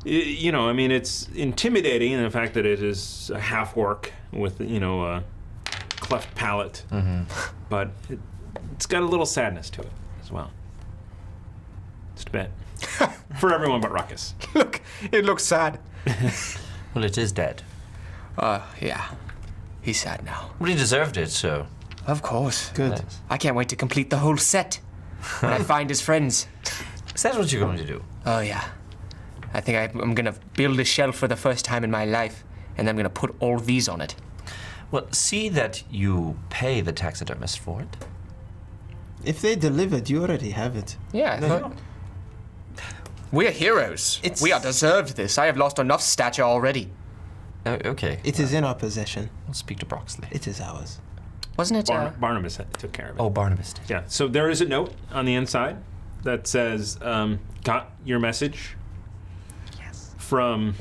it's intimidating in the fact that it is a half orc with a cleft palate, but it's got a little sadness to it as well. Just a bit. For everyone but Ruckus. Look, it looks sad. Well, it is dead. Yeah. He's sad now. Well, he deserved it, so. Of course. Good. Nice. I can't wait to complete the whole set. When I find his friends. Is that what you're going to do? Oh, yeah. I think I'm gonna build a shelf for the first time in my life, and I'm gonna put all these on it. Well, see that you pay the taxidermist for it. If they delivered, you already have it. Yeah. We're heroes. We are deserved this. I have lost enough stature already. Okay. It is in our possession. We'll speak to Broxley. It is ours. Wasn't it? Barnabas took care of it. Oh, Barnabas did. Yeah, so there is a note on the inside that says, got your message from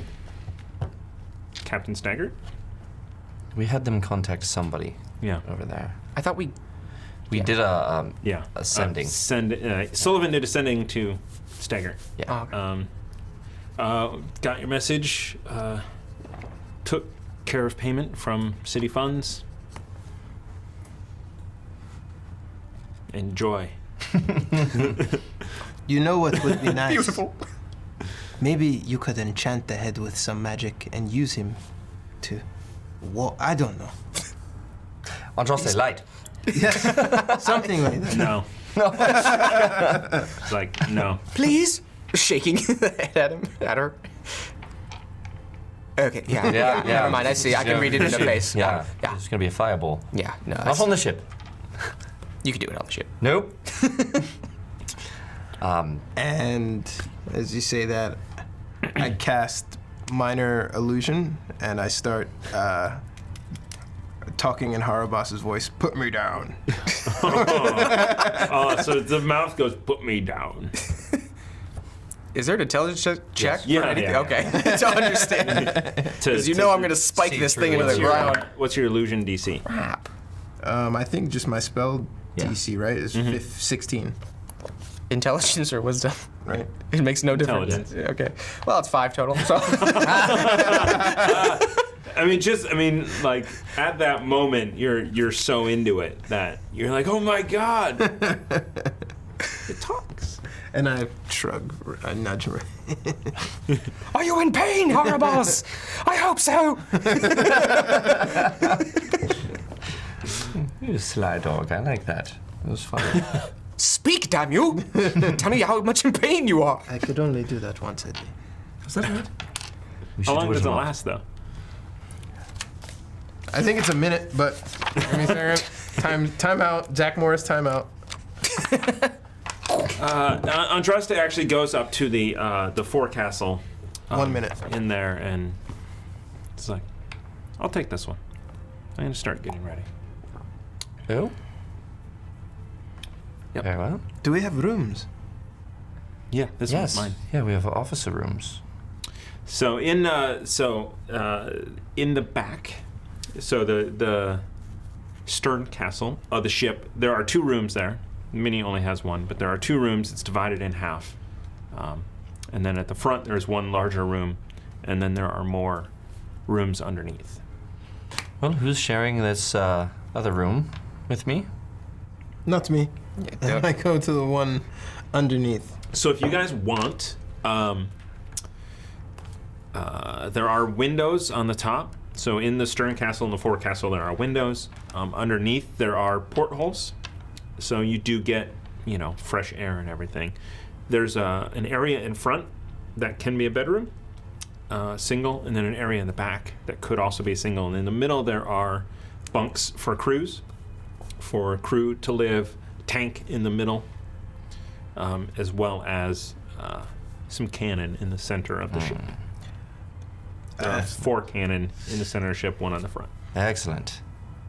Captain Stagger. We had them contact somebody Yeah. over there. I thought we... We did a Yeah. sending. Sullivan did a sending to Stagger. Yeah. Oh, okay. Got your message. Took care of payment from city funds. Enjoy. You know what would be nice? Beautiful. Maybe you could enchant the head with some magic and use him to... I don't know. Andraste, light. Something like that. No. It's like, no. Please? Shaking the head at him, at her. Okay, yeah. Yeah. Never mind, I see. I can read it in the face. Yeah. Yeah. It's gonna be a fireball. Yeah, no. Not on the ship. You can do it on the ship. Nope. And as you say that, I cast Minor Illusion, and I start talking in Harabas's voice, put me down. So the mouth goes, put me down. Is there an intelligence check? Yeah, for anything? yeah. Okay, to understand. Because you know I'm going to spike see this through thing into the What's your, ground. what's your illusion DC? Crap. I think just my spell Yeah. DC, right, is 16, Intelligence or wisdom? right? It makes no difference. Intelligence. Okay. Well, it's 5 total. So. Like at that moment, you're so into it that you're like, oh my god, it talks. And I shrug, I nudge her. Are you in pain, Harabas? I hope so. You sly dog. I like that. It was fun. Speak, damn you! Tell me how much in pain you are. I could only do that once a day. Is that right? How long does it last though? I think it's a minute, but give me a second. Time out. Zach Morris, time out. Andraste actually goes up to the forecastle. 1 minute. In there, and it's like, I'll take this one. I'm gonna start getting ready. Who? Very well. Do we have rooms? Yeah, this one's mine. Yeah, we have officer rooms. So in the back, so the stern castle of the ship, there are 2 rooms there. Minnie only has one, but there are 2 rooms. It's divided in half. And then at the front, there's one larger room, and then there are more rooms underneath. Well, who's sharing this other room with me? Not me. I go to the one underneath. So if you guys want, there are windows on the top. So in the stern castle and the forecastle, there are windows. Underneath, there are portholes. So you do get, fresh air and everything. There's an area in front that can be a bedroom, single, and then an area in the back that could also be single. And in the middle, there are bunks for crews, for a crew to live, tank in the middle, as well as some cannon in the center of the ship. There are 4 cannon in the center of the ship, 1 on the front. Excellent.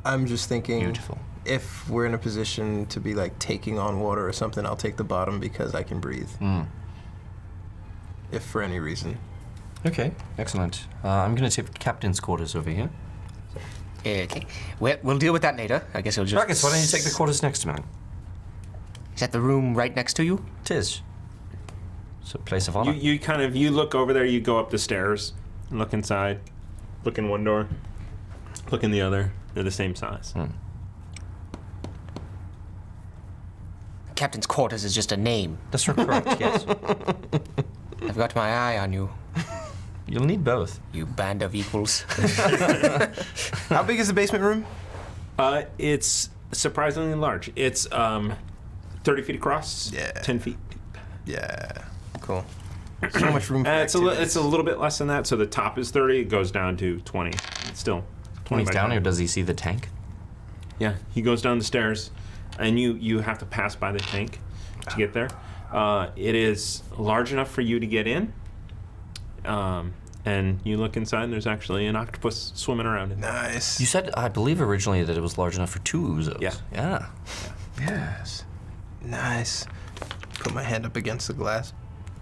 I'm just thinking, Beautiful. if we're in a position to be like taking on water or something, I'll take the bottom because I can breathe. If for any reason. Okay, excellent. I'm going to take the captain's quarters over here. Okay. We'll deal with that later. I guess it'll just... Ruckus, why don't you take the quarters next to mine? Is that the room right next to you? It is. It's a place of honor. You look over there, you go up the stairs, and look inside, look in one door, look in the other. They're the same size. Captain's quarters is just a name. That's correct, yes. I've got my eye on you, You'll need both. you band of equals. How big is the basement room? It's surprisingly large. It's 30 feet across, Yeah. 10 feet deep. Yeah. Cool. So much room for It's a activities. little bit less than that. So the top is 30, it goes down to 20. It's still 20 When he's by down 20. here, does he see the tank? Yeah, he goes down the stairs, and you have to pass by the tank to get there. It is large enough for you to get in, and you look inside, and there's actually an octopus swimming around in there. Nice. You said, I believe originally, that it was large enough for 2 oozos. Yeah. Yeah. Yes. Nice. Put my hand up against the glass.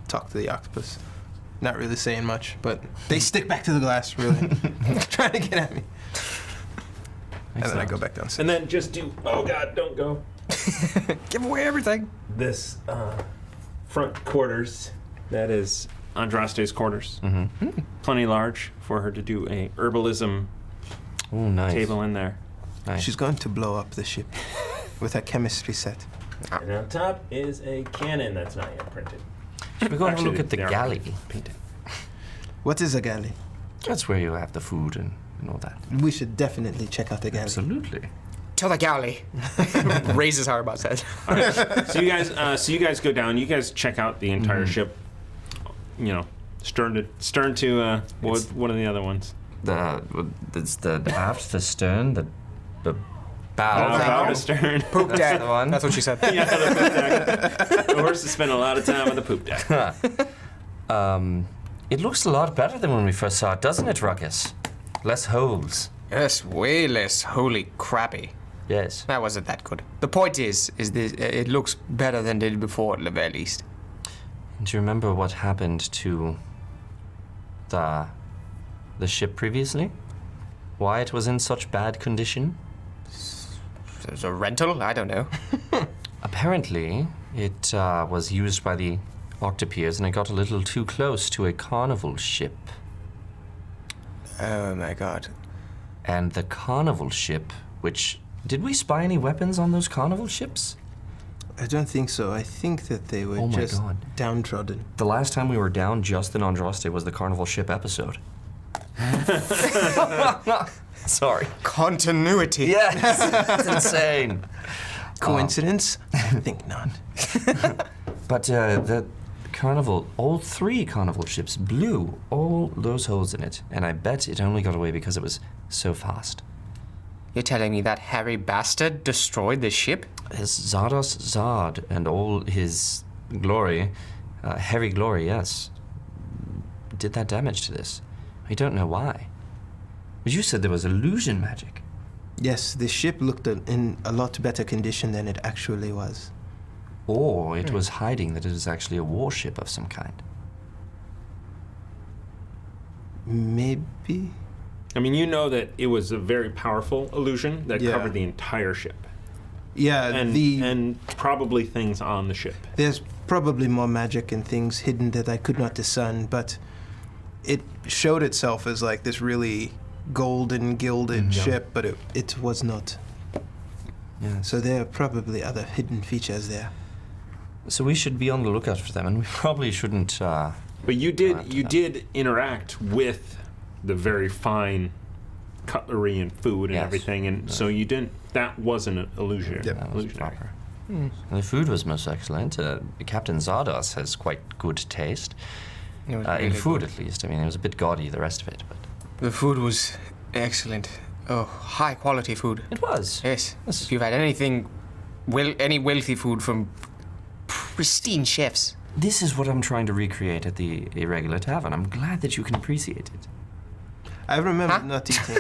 Talk to the octopus. Not really saying much, but they stick back to the glass, really. Trying to get at me. And then I go back downstairs. And then just do, oh God, don't go. Give away everything. This front quarters, that is Andraste's quarters. Plenty large for her to do a herbalism Oh, nice. table in there. Nice. She's going to blow up the ship with a chemistry set. And on top is a cannon that's not yet printed. Should we go have a look Actually, at the they are galley? Painted. What is a galley? That's where you have the food and all that. We should definitely check out the galley. Absolutely. To the galley. Raises Harbot's head. So you guys go down. You guys check out the entire ship. Stern to what are the other ones? It's the aft, the stern, the bow. Bow to stern. Poop That's deck. the one. That's what she said. Yeah, the poop deck. The horses spend a lot of time on the poop deck. It looks a lot better than when we first saw it, doesn't it, Ruckus? Less holes. Yes, way less holy crappy. Yes. That wasn't that good. The point is this, it looks better than it did before, at the very least. Do you remember what happened to the ship previously? Why it was in such bad condition? There's a rental? I don't know. Apparently, it was used by the Octopiers and it got a little too close to a carnival ship. Oh my god. And the carnival ship, which... Did we spy any weapons on those carnival ships? I don't think so. I think that they were Oh my just God. downtrodden. The last time we were down just in Andraste was the carnival ship episode. Sorry. Continuity. Yes, it's insane. Coincidence? I think not. But the carnival, all 3 carnival ships blew all those holes in it, and I bet it only got away because it was so fast. You're telling me that hairy bastard destroyed the ship? His Zardos Zard and all his glory, hairy glory, yes, did that damage to this. I don't know why. But you said there was illusion magic. Yes, the ship looked in a lot better condition than it actually was. Or it was hiding that it is actually a warship of some kind. Maybe. I mean, you know that it was a very powerful illusion that Yeah. covered the entire ship. Yeah, And probably things on the ship. there's probably more magic and things hidden that I could not discern, but it showed itself as like this really golden, gilded ship, but it was not. Yes. So there are probably other hidden features there. So we should be on the lookout for them, and we probably shouldn't. But you did interact with the very fine cutlery and food and Yes. everything, and so you didn't. That wasn't an illusion. Yep. That was Illusionary. proper. And the food was most excellent. Captain Zardos has quite good taste. It was In really food, good. at least. I mean, it was a bit gaudy, the rest of it, but The food was excellent. Oh, high quality food. it was. Yes. Yes. If you've had anything, any wealthy food from pristine chefs. This is what I'm trying to recreate at the Irregular Tavern. I'm glad that you can appreciate it. I remember Huh? not eating.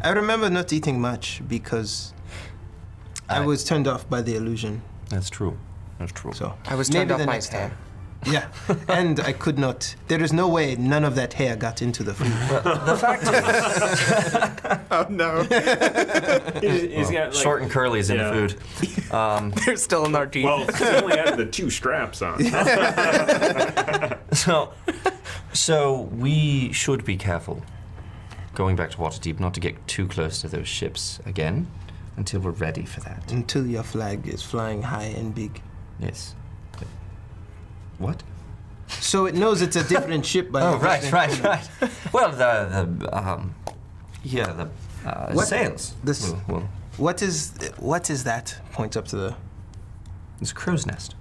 I remember not eating much because I was turned off by the illusion. That's true. That's true. So I was maybe turned off the by next his hair. time. Yeah, and I could not. There is no way none of that hair got into the food. The fact is, Oh no! He's got, like, short and curly's in yeah. the food. There's still in our teeth. Well, he only had the 2 straps on. So we should be careful, going back to Waterdeep, not to get too close to those ships again until we're ready for that. Until your flag is flying high and big, Yes. What? so it knows it's a different ship. By Oh, the right. Well, the What- sails. this- Well, What is that? Points up to the. it's a crow's nest.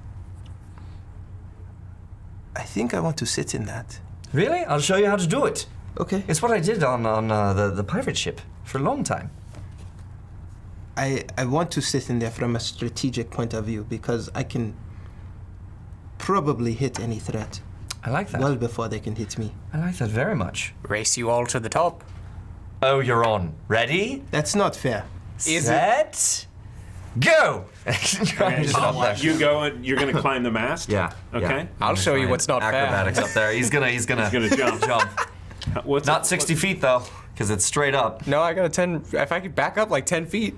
I think I want to sit in that. Really? I'll show you how to do it. Okay. It's what I did on the pirate ship for a long time. I want to sit in there from a strategic point of view because I can probably hit any threat I like that. well before they can hit me. I like that very much. Race you all to the top. Oh, you're on. Ready? That's not fair. Set. Go! Just up there. You go and you're going to climb the mast? Yeah. Okay. yeah. I'll show you what's not fair. Acrobatics up there. He's gonna He's gonna jump. jump. What's Not 60 feet though, because it's straight up. No, I got a 10. If I could back up like 10 feet.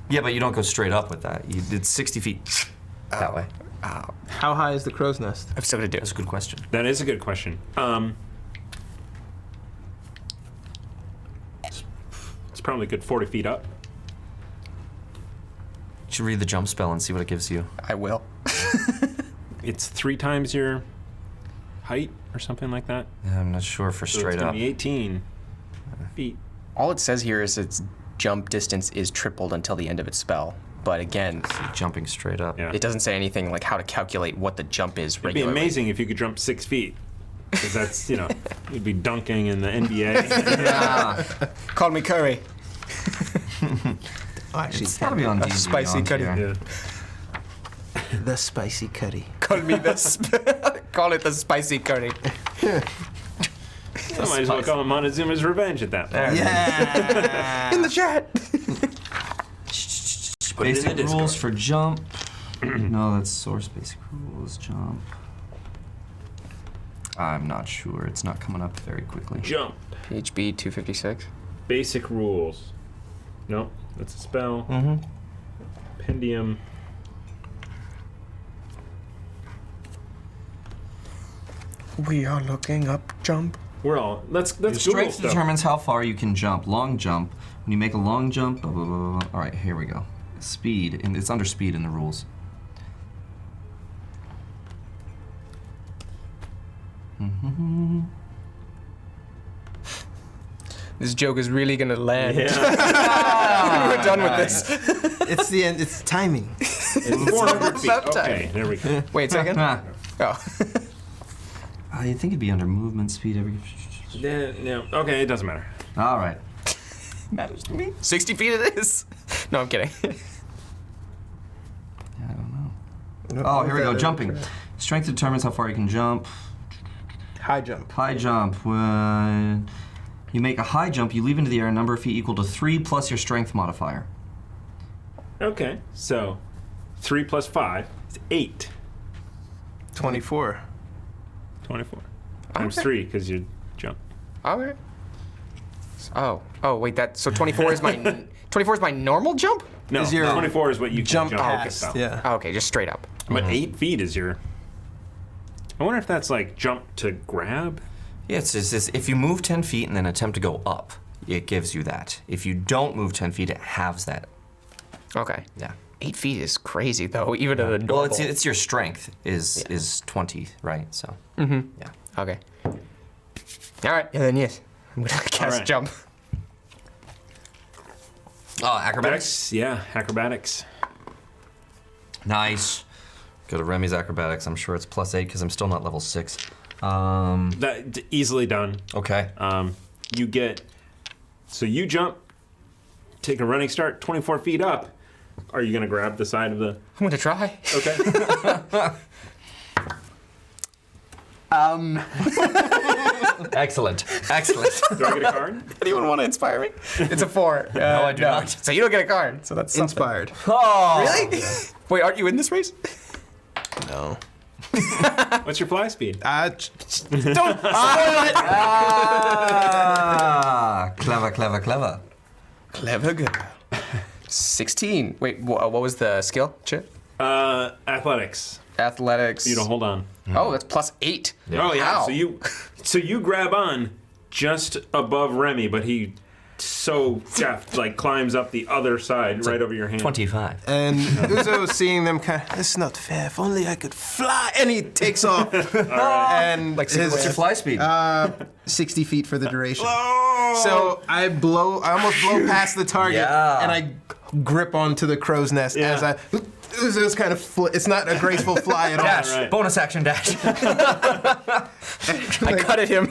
Yeah, but you don't go straight up with that. It's 60 feet that way. How high is the crow's nest? I'm still gonna do That's it. a good question. That is a good question. It's probably a good 40 feet up. You should read the jump spell and see what it gives you. I will. It's 3 times your height or something like that. Yeah, I'm not sure for So straight it's gonna up. be 18 feet. All it says here is its jump distance is tripled until the end of its spell. But again, Jumping straight up. Yeah. it doesn't say anything like how to calculate what the jump is It'd be regularly. amazing if you could jump 6 feet. Because that's, you'd be dunking in the NBA. Call me Curry. Oh, actually, It's gotta be on D&D spicy on cutting. here. Yeah. the spicy curry. Call me call it the spicy curry. I might as well call him Montezuma's Revenge at that point. Yeah. In the chat. Put it in Basic the Discord. rules for jump. No, that's source basic rules. Jump. I'm not sure. It's not coming up very quickly. Jump. PHB 256. Basic rules. Nope, that's a spell. Mm-hmm. Pendium. We are looking up jump. We're all let's Your Google strength stuff. determines how far you can jump. Long jump. When you make a long jump, blah, blah, blah, blah, blah. All right, here we go. Speed, and it's under speed in the rules. This joke is really gonna land. Yeah. We're done with this. It's the end. It's timing. It's 400 feet. About time. Okay, there we go. Wait a second. Ah, Oh. I think it'd be under movement speed every. Yeah, no. Okay, it doesn't matter. All right. Matters to me. 60 feet it is. No, I'm kidding. Yeah, I don't know. Oh, here we go. Jumping. Strength determines how far you can jump. High jump. High jump. When you make a high jump, you leap into the air a number of feet equal to 3 plus your strength modifier. Okay, so 3 plus 5 is 8. 24. 24. Times Okay. 3 because you jump. Okay. Oh, wait, so 24 is my 24 is my normal jump? No, Is your 24 is what you can Jump jump past. spell. Yeah. Oh, okay, just straight up. But 8 feet is your. I wonder if that's like jump to grab. Yeah, it's if you move 10 feet and then attempt to go up, it gives you that. If you don't move 10 feet, it halves that. Okay. Yeah. 8 feet is crazy, though, even at a normal. Well, it's your strength is 20, right? So. Yeah. Okay. All right, yeah, then yes. I'm gonna cast right. jump. Oh, acrobatics. Dex, yeah, acrobatics. Nice. Go to Remy's acrobatics. I'm sure it's +8 because I'm still not level 6. Easily done. Okay. You get. So you jump, take a running start, 24 feet up. Are you gonna grab the side of the? I'm gonna try. Okay. Excellent. Do I get a card? Anyone want to inspire me? It's a 4. No, I do not. So you don't get a card. So that's something. Inspired. Oh. Really? Wait, aren't you in this race? No. What's your fly speed? Don't spoil it. Ah, clever. Clever girl. 16. Wait, what was the skill, Chip? Athletics. Athletics. You don't hold on. Oh, that's +8. Oh yeah. Wow. So you grab on just above Remy, but he so deft like climbs up the other side right over your hand. 25. And Uzo seeing them kind of, it's not fair. If only I could fly. And he takes off. And Like, What's your fly speed? 60 feet for the duration. So I almost blow past the target, Yeah. and I grip onto the crow's nest as I. Uzo's kind of it's not a graceful fly at all. dash. right. Bonus action dash. I cut at him.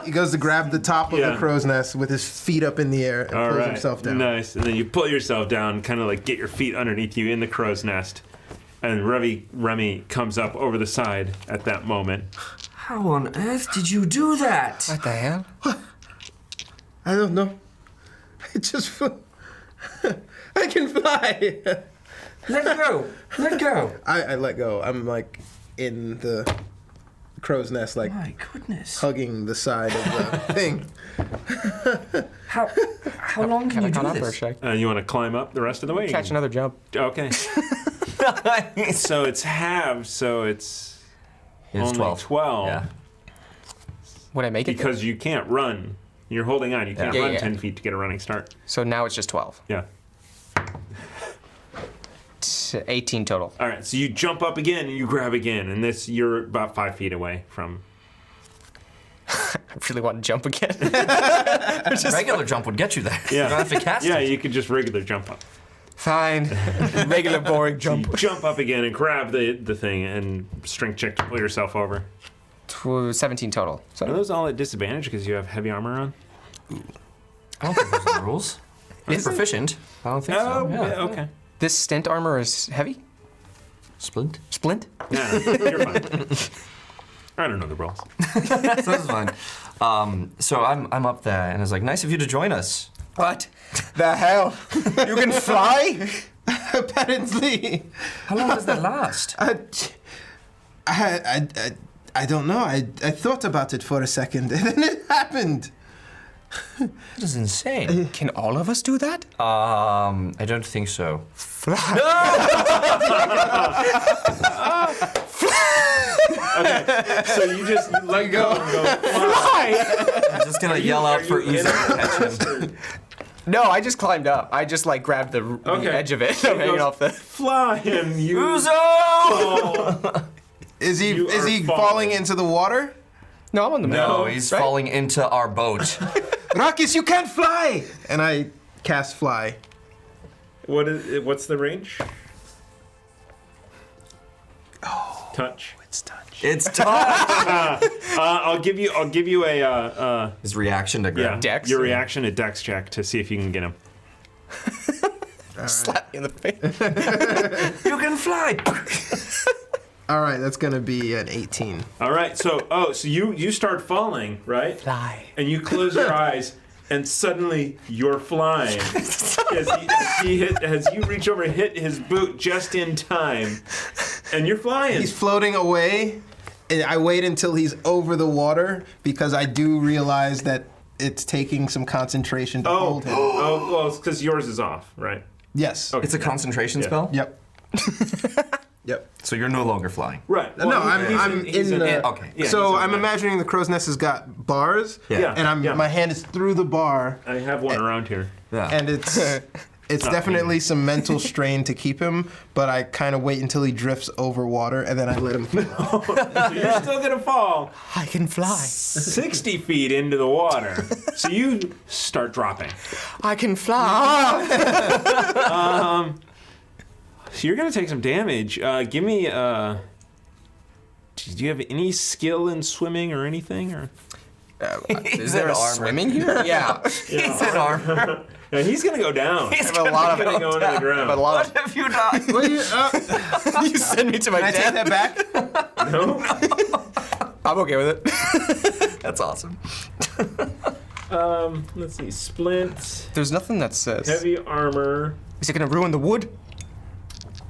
He goes to grab the top of Yeah. the crow's nest with his feet up in the air and All pulls right. himself down. Nice. And then you pull yourself down, kind of like get your feet underneath you in the crow's nest. And Remy comes up over the side at that moment. How on earth did you do that? What the hell? I don't know. I just I can fly. Let go. Let go. I let go. I'm like in the crow's nest, like My goodness. hugging the side of the thing. How long can Can I you cut do up or this? should You want to climb up the rest of the way? I catch another jump? Okay. So it's halved, so it's It's only 12. 12. Yeah. Would I make it? Because you can't run. You're holding on. You can't Yeah, run yeah. 10 feet to get a running start. So now it's just 12. Yeah. 18 total. All right. So you jump up again and you grab again, and you're about 5 feet away from. I really want to jump again. Regular jump would get you there. Yeah. You don't have to cast Yeah, it. you could just regular jump up. Fine. Regular boring jump. You jump up again and grab the thing and strength check to pull yourself over. 17 total. Are So those all at disadvantage because you have heavy armor on? I don't think those are the rules. I'm proficient. I don't think so. Yeah. Okay. this stint armor is heavy? Splint? Splint? Yeah, you're fine. I don't know the rules. So this is fine. So I'm up there, and it's like, nice of you to join us. What the hell? You can fly? Apparently. How long does that last? I don't know. I thought about it for a second, and then it happened. That is insane. Can all of us do that? I don't think so. So you just let go and go fly. I'm just gonna yell out for Uzo to catch him. No, I just climbed up. I just like grabbed the Okay. edge of it. I'm hanging goes- off the. Fly and you. Uzo! Is he You are falling falling. into the water? No, I'm on the No, moon. he's right? falling into our boat. Rakis, you can't fly! And I cast fly. What's the range? Touch. It's touch. It's tough. I'll give you a His reaction to grab. Dex? your reaction to Dex check to see if you can get him. Slap me in the face. You can fly. All right, that's gonna be an 18. All right. So you start falling, right? Fly. And you close your eyes, and suddenly you're flying. As you reach over and hit his boot just in time, and you're flying. He's floating away, and I wait until he's over the water because I do realize that it's taking some concentration to hold him. Oh, well, it's because yours is off, right? Yes. Okay. It's a concentration spell? Yep. Yep. So you're no longer flying. Right. No, I'm he's in the. Okay. Yeah, so he's in I'm there. imagining the crow's nest has got bars, Yeah. and my hand is through the bar, I have one around here. Yeah. and it's definitely some mental strain to keep him, but I kind of wait until he drifts over water, and then I let him fall. So you're still gonna fall I can fly. 60 feet into the water. So you start dropping. I can fly. So you're gonna take some damage. Give me. Do you have any skill in swimming or anything? Or Is there a swimming here? Yeah. He's in armor. yeah, he's gonna go down. He's I have a lot of gonna go into the ground. a lot What have you done? Will you, You send me to my can I take death. that back? No. I'm okay with it. That's awesome. Let's see. Splint. There's nothing that says. Heavy armor. Is it gonna ruin the wood?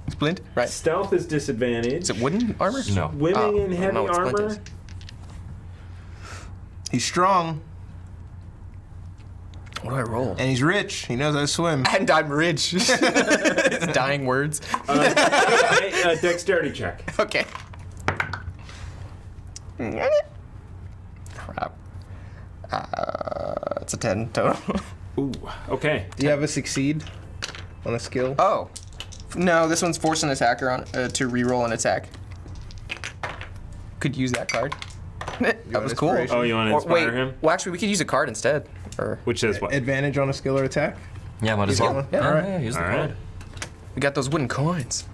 Splint? Right. Stealth is disadvantage. Is it wooden armor? No. Swimming in I don't heavy know what splint armor. is. He's strong, What do I roll? and he's rich. He knows how to swim. And I'm rich. It's dying words. Dexterity check. Okay. Crap. It's a 10 total. Ooh. Okay. Do you have a succeed on a skill? Oh. No, this one's force an attacker on to re-roll an attack. Could use that card. That was cool. inspiration? Oh, you want to Or, inspire wait, him? well, actually, we could use a card instead. Or Which says what? Advantage on a skill or attack? Yeah, might as got well. one? Yeah, all right. Yeah, use the All right. card. we got those wooden coins.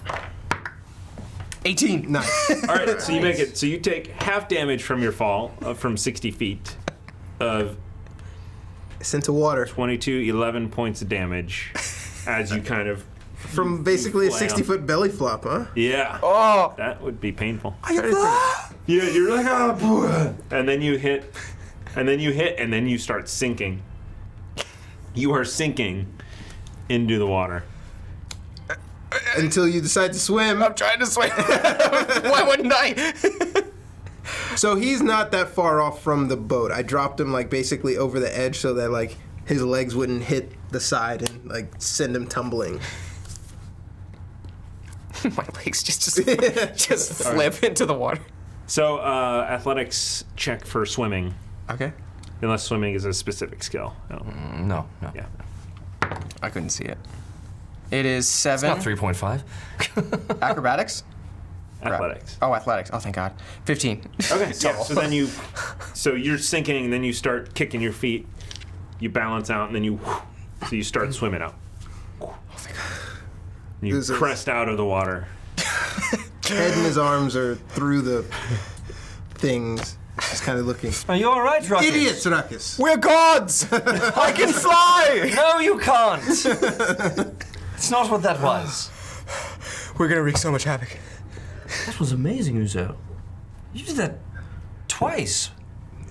18. Nice. All right. So you make it. So you take half damage from your fall from 60 feet of It's into water. 11 points of damage as you kind of. From basically a flail. 60-foot belly flop, huh? Yeah. Oh. That would be painful. Yeah, you're like, oh, and then you hit, and then you start sinking. You are sinking into the water. Until you decide to swim. I'm trying to swim. Why wouldn't I? So he's not that far off from the boat. I dropped him like basically over the edge so that like his legs wouldn't hit the side and like send him tumbling. My legs just flip into the water. So athletics check for swimming, Okay. unless swimming is a specific skill. No. No, no. Yeah. I couldn't see it. It is 7. It's not 3.5. Acrobatics? Athletics. Oh, athletics. Oh, thank God. 15. Okay. Yeah. So you're sinking, and then you start kicking your feet. You balance out, and then you start swimming out. You This is- crest out of the water. Head and his arms are through the things. Just kind of looking. Are you all right, Ruckus? Idiots, Ruckus. We're gods! I can fly! No, you can't. It's not what that was. We're gonna wreak so much havoc. That was amazing, Uzo. You did that twice.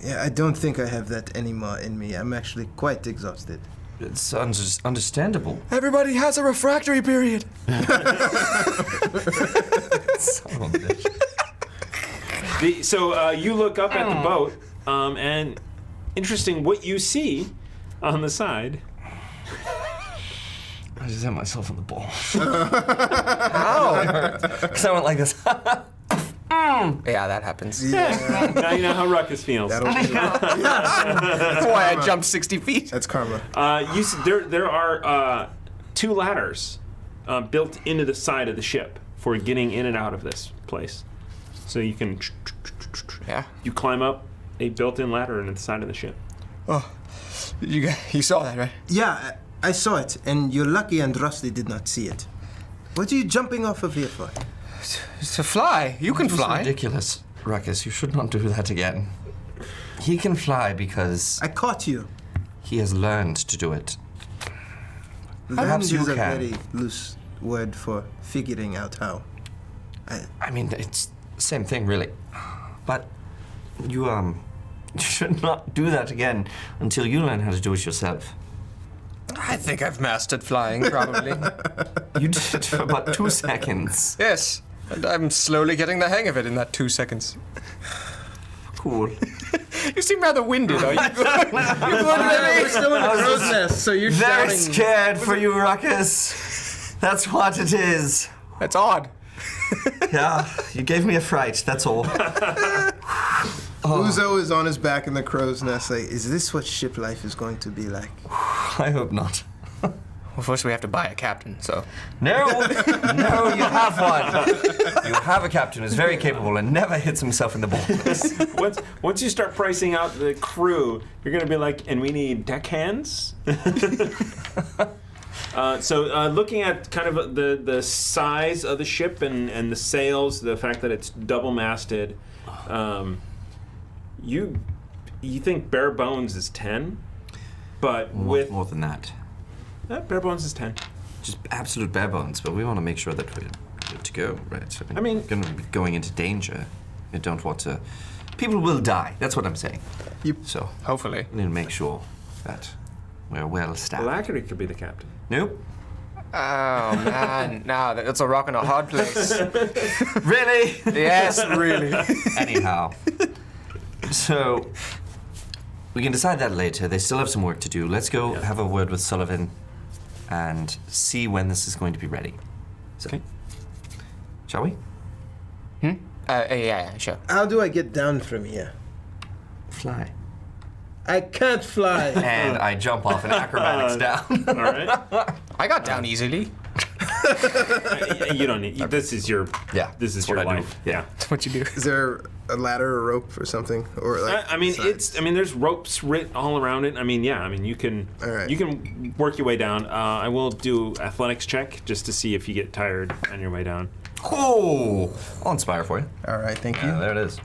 Yeah, I don't think I have that anymore in me. I'm actually quite exhausted. It's understandable. Everybody has a refractory period. So you look up at the boat, and interesting what you see on the side. I just hit myself in the ball. How? Because I went like this. Yeah, that happens. Now you know how Ruckus feels. That's why I jumped 60 feet. That's karma. There are 2 ladders built into the side of the ship for getting in and out of this place. So you can Yeah. you climb up a built-in ladder into the side of the ship. Oh, you saw that, right? Yeah, I saw it, and you're lucky and Rusty did not see it. What are you jumping off of here for? To fly. You can It was fly. ridiculous. Ruckus, you should not do that again. He can fly because I caught you. he has learned to do it. Learned you is a can. very loose word for figuring out how. I mean, it's the same thing, really. But you You should not do that again until you learn how to do it yourself. I think I've mastered flying, probably. You did it for about 2 seconds. Yes, and I'm slowly getting the hang of it in that 2 seconds. Cool. You seem rather winded, are you? We're still in a crow's nest, so you're Very shouting. scared for you, Ruckus. That's what it is. That's odd. Yeah, you gave me a fright, that's all. Uzo is on his back in the crow's nest. Like, is this what ship life is going to be like? I hope not. Well, first we have to buy a captain, so. No, no, you have one. You have a captain who's very capable and never hits himself in the balls. Once you start pricing out the crew, you're going to be like, and we need deckhands? So looking at kind of the size of the ship and the sails, the fact that it's double-masted, you think bare bones is 10, but with... More than that. Bare bones is 10. Just absolute bare bones, but we want to make sure that we're good to go, right? So I mean- we're going to be going into danger. We don't want to... People will die, that's what I'm saying. So, Hopefully. we need to make sure that we're well staffed. Alacrity could be the captain. Nope. Oh, man. No, that's a rock and a hard place. Really? Yes, really. Anyhow. So, we can decide that later. They still have some work to do. Let's go have a word with Sullivan and see when this is going to be ready. So, Okay. Shall we? Yeah, sure. How do I get down from here? Fly. I can't fly. And I jump off in acrobatics down. All right. I got down easily. You don't need. This is your. Yeah, This is that's what your I do. life. Yeah. That's what you do. Is there a ladder or rope or something? Or like I mean, sides? there's ropes writ all around it. I mean, yeah. I mean, you can. All right. You can work your way down. I will do athletics check just to see if you get tired on your way down. Oh, I'll inspire for you. All right, thank you. There it is.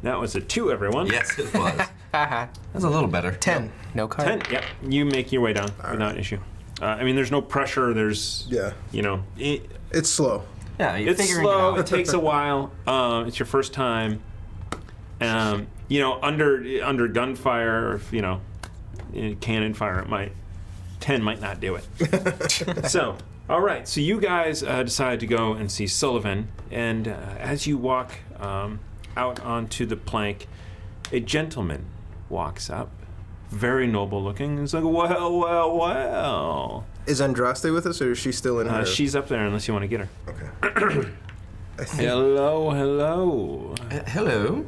That was a 2, everyone. Yes, it was. Haha. That's a little better. 10. No card. 10. Yep. You make your way down without issue. I mean, there's no pressure. There's. Yeah. You know. It's slow. Yeah, you're It's figuring slow. it It out. takes a while. It's your first time. You know, under gunfire, or you know, cannon fire, 10 might not do it. So, all right. So you guys decide to go and see Sullivan, and as you walk out onto the plank, a gentleman walks up, very noble looking. He's like, well, well, well. Is Andraste with us, or is she still in her? She's up there unless you want to get her. Okay. I think Hello, hello. Hello.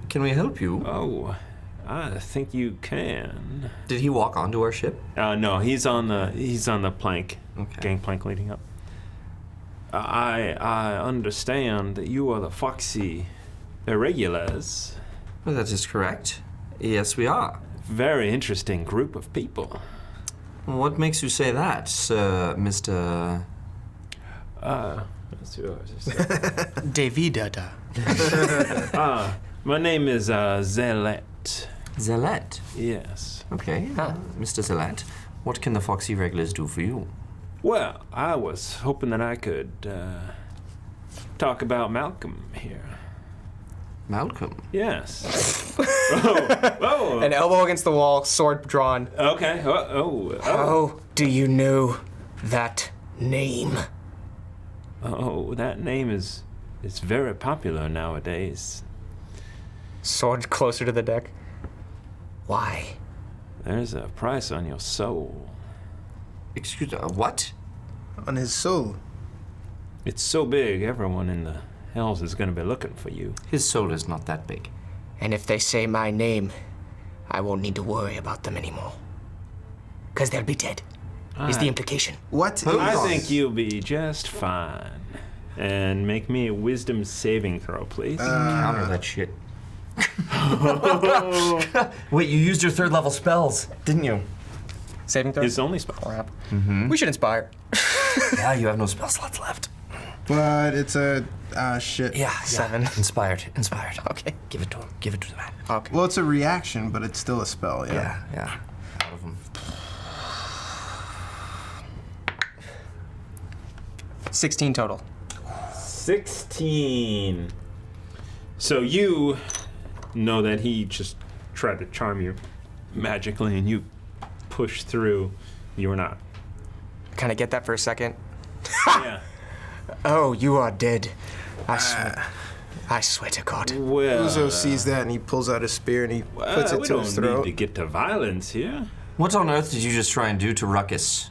Can we help you? Oh, I think you can. Did he walk onto our ship? No, he's on the plank, Okay. gangplank leading up. I understand that you are the Foxy Irregulars. Well, that is correct. Yes, we are. Very interesting group of people. What makes you say that, Sir, Mr. Davidada. My name is Zelet. Zelet? Yes. Okay, Mr. Zelet. What can the Foxy Irregulars do for you? Well, I was hoping that I could talk about Malcolm here. Malcolm? Yes. Oh. An elbow against the wall, sword drawn. Okay. Oh. Oh, do you know that name? Oh, that name is very popular nowadays. Sword closer to the deck. Why? There's a price on your soul. Excuse me, what? on his soul. It's so big, everyone in the hells is going to be looking for you. His soul is not that big. And if they say my name, I won't need to worry about them anymore. Because they'll be dead, is the implication. What? I think you'll be just fine. And make me a wisdom saving throw, please. Counter that shit. Wait, you used your third level spells, didn't you? Saving throw? His only spell. Crap. We should inspire. Yeah, you have no spell slots left. But it's a shit. Yeah, 7. Inspired. Okay. Give it to him. Give it to the man. Okay. Well, it's a reaction, but it's still a spell. Yeah. Yeah. Out of him. 16 total. 16. So you know that he just tried to charm you magically, and you push through. You were not. Kind of get that for a second. Yeah. Oh, you are dead. I swear to God. Well, Uzo sees that and he pulls out his spear and he puts it we to don't his need throat. to get to violence here. What on earth did you just try and do to Ruckus?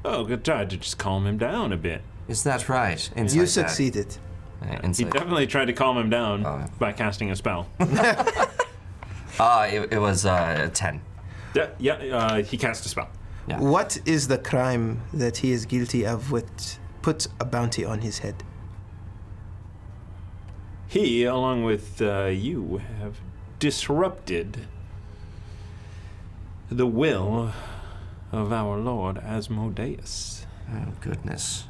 Oh, good try to just calm him down a bit. Is that right? Insight You that. succeeded. He Insight. definitely tried to calm him down by casting a spell. It was 10. He cast a spell. Yeah. What is the crime that he is guilty of which puts a bounty on his head? He, along with you, have disrupted the will of our Lord Asmodeus. Oh, goodness.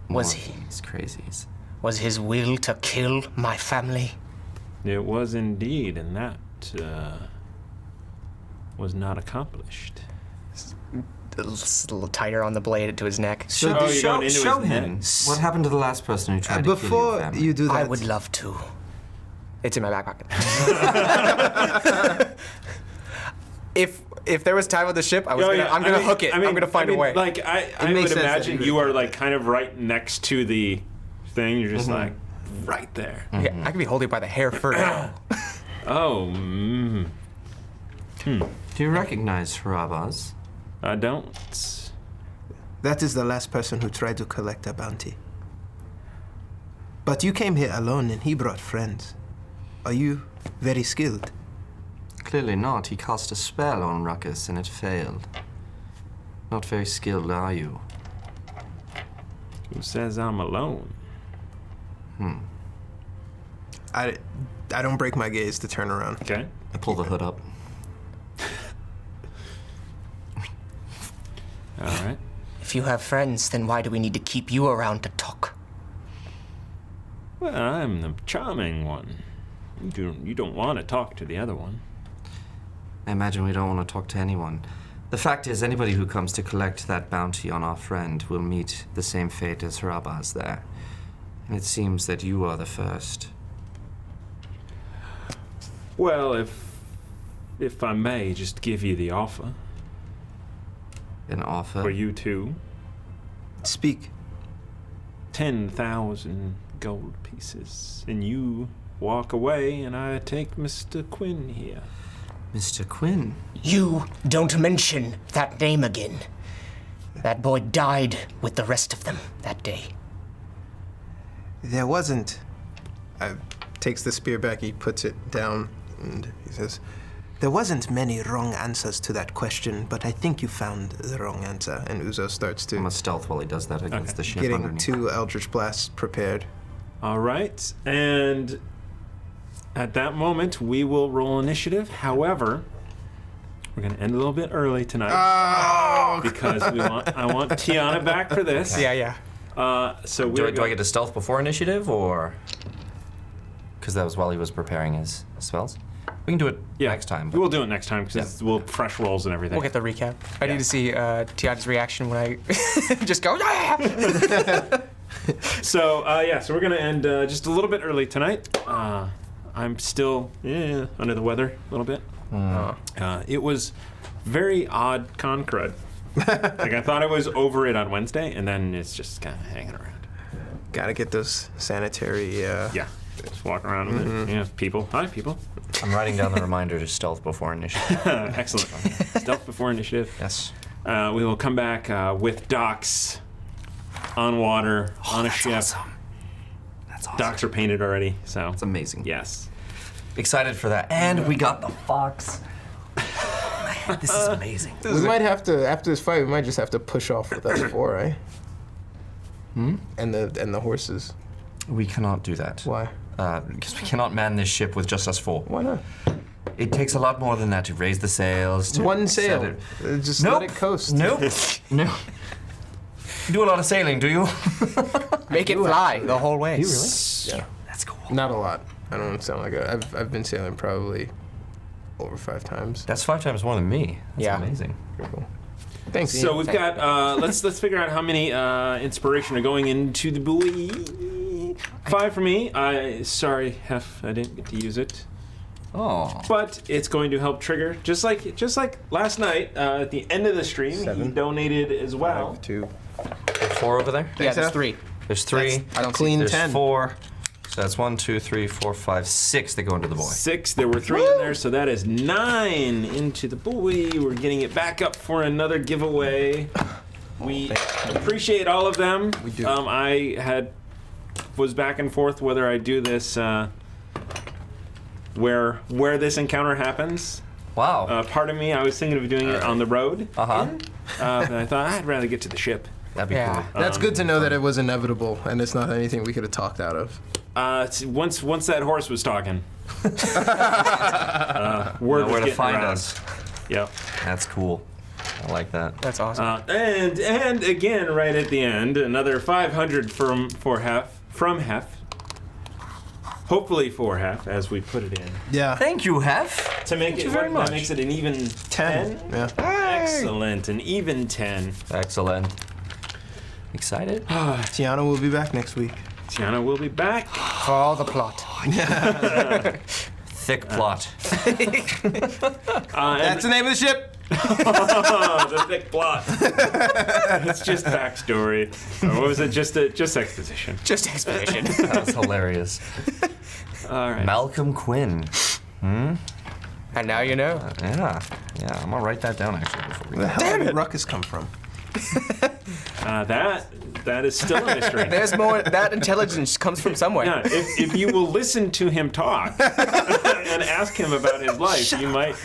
Was More he- of these crazies. Was his will to kill my family? It was indeed, and that was not accomplished. A little tighter on the blade to his neck. So Oh, you're going into show his him. neck. What happened to the last person who tried to kill your Before family? you do that, I would love to. It's in my back pocket. If there was time on the ship, I'm gonna hook it. I'm gonna find a way. Like I makes would sense that imagine you you would- are like kind of right next to the thing. You're just like right there. Yeah, I could be holding it by the hair first. Oh, Do you recognize Harabaz? I don't. that is the last person who tried to collect a bounty. But you came here alone and he brought friends. Are you very skilled? Clearly not. He cast a spell on Ruckus and it failed. Not very skilled, are you? Who says I'm alone? I don't break my gaze to turn around. Okay. I pull the hood up. All right. If you have friends, then why do we need to keep you around to talk? Well, I'm the charming one. You don't want to talk to the other one. I imagine we don't want to talk to anyone. The fact is, anybody who comes to collect that bounty on our friend will meet the same fate as Harabaz there. And it seems that you are the first. Well, if I may just give you the offer An offer. for you two, Speak. 10,000 gold pieces, and you walk away, and I take Mr. Quinn here. Mr. Quinn. You don't mention that name again. That boy died with the rest of them that day. There wasn't. Takes the spear back, he puts it down, and he says, there wasn't many wrong answers to that question, but I think you found the wrong answer. And Uzo starts I'm to a stealth while he does that against the ship getting underneath. 2 Eldritch Blasts prepared. All right, and at that moment, we will roll initiative. However, we're going to end a little bit early tonight because I want Tiana back for this. Yeah. So Do we're I get to stealth before initiative, or because that was while he was preparing his spells? We can do it next time. but- We'll do it next time because we'll fresh rolls and everything. We'll get the recap. I need to see Tiana's reaction when I just go, "Ah!" So so we're gonna end just a little bit early tonight. I'm still under the weather a little bit. It was very odd con crud. Like I thought I was over it on Wednesday, and then it's just kind of hanging around. Gotta get those sanitary. Yeah, just walk around with it. Yeah, people. Hi, people. I'm writing down the reminder to stealth before initiative. Excellent. Stealth before initiative. Yes. We will come back with docks on water on a ship. Awesome. That's awesome. Docks are painted already, so It's amazing. yes. Excited for that. And we got the fox. Man, this is amazing. We might have to, after this fight, we might just have to push off with us 4, right? And the horses. We cannot do that. Why? Because we cannot man this ship with just us 4. Why not? It takes a lot more than that to raise the sails. To One set sail. it. Just Nope. let it coast. Nope. No. You do a lot of sailing, do you? Make it fly the whole way. Yeah. That's cool. Not a lot. I don't sound like I've been sailing probably over 5 times. That's 5 times more than me. That's Yeah. amazing. Pretty cool. Thanks. So Ian. we've got let's figure out how many inspiration are going into the buoy. 5 for me. Sorry, Hef, I didn't get to use it. Oh. But it's going to help trigger, just like last night at the end of the stream, he donated as well. 2. There's 4 over there? Yeah, there's 3. There's 3. I don't Clean There's 10. 4. So that's 1, 2, 3, 4, 5, 6 that go into the boy. 6. There were 3 in there, so that is 9 into the boy. We're getting it back up for another giveaway. We appreciate all of them. We do. I was back and forth whether I do this where this encounter happens. Wow. Part of me, I was thinking of doing it on the road. Uh-huh. But I thought I'd rather get to the ship. That'd be Yeah. cool. That's good to know that it was inevitable and it's not anything we could have talked out of. Once that horse was talking, word Know was where to getting find around. us. Yep. That's cool. I like that. That's awesome. And again, right at the end, another 500 from Hef. Hopefully for Hef, as we put it in. Yeah. Thank you, Hef. To make Thank it you very much. That makes it an even 10. Yeah. Excellent, an even 10. Excellent. Excited? Tiana will be back next week. Tiana will be back. For all the plot. Thick plot. That's the name of the ship. The thick plot. It's just backstory. Or what was it? Just exposition. Just exposition. That was hilarious. All right. Malcolm Quinn. And now you know. Yeah. I'm gonna write that down actually before we Where the go. hell did Ruckus come from? That is still a mystery. There's more. That intelligence comes from somewhere. Yeah, if you will listen to him talk and ask him about his life, you might.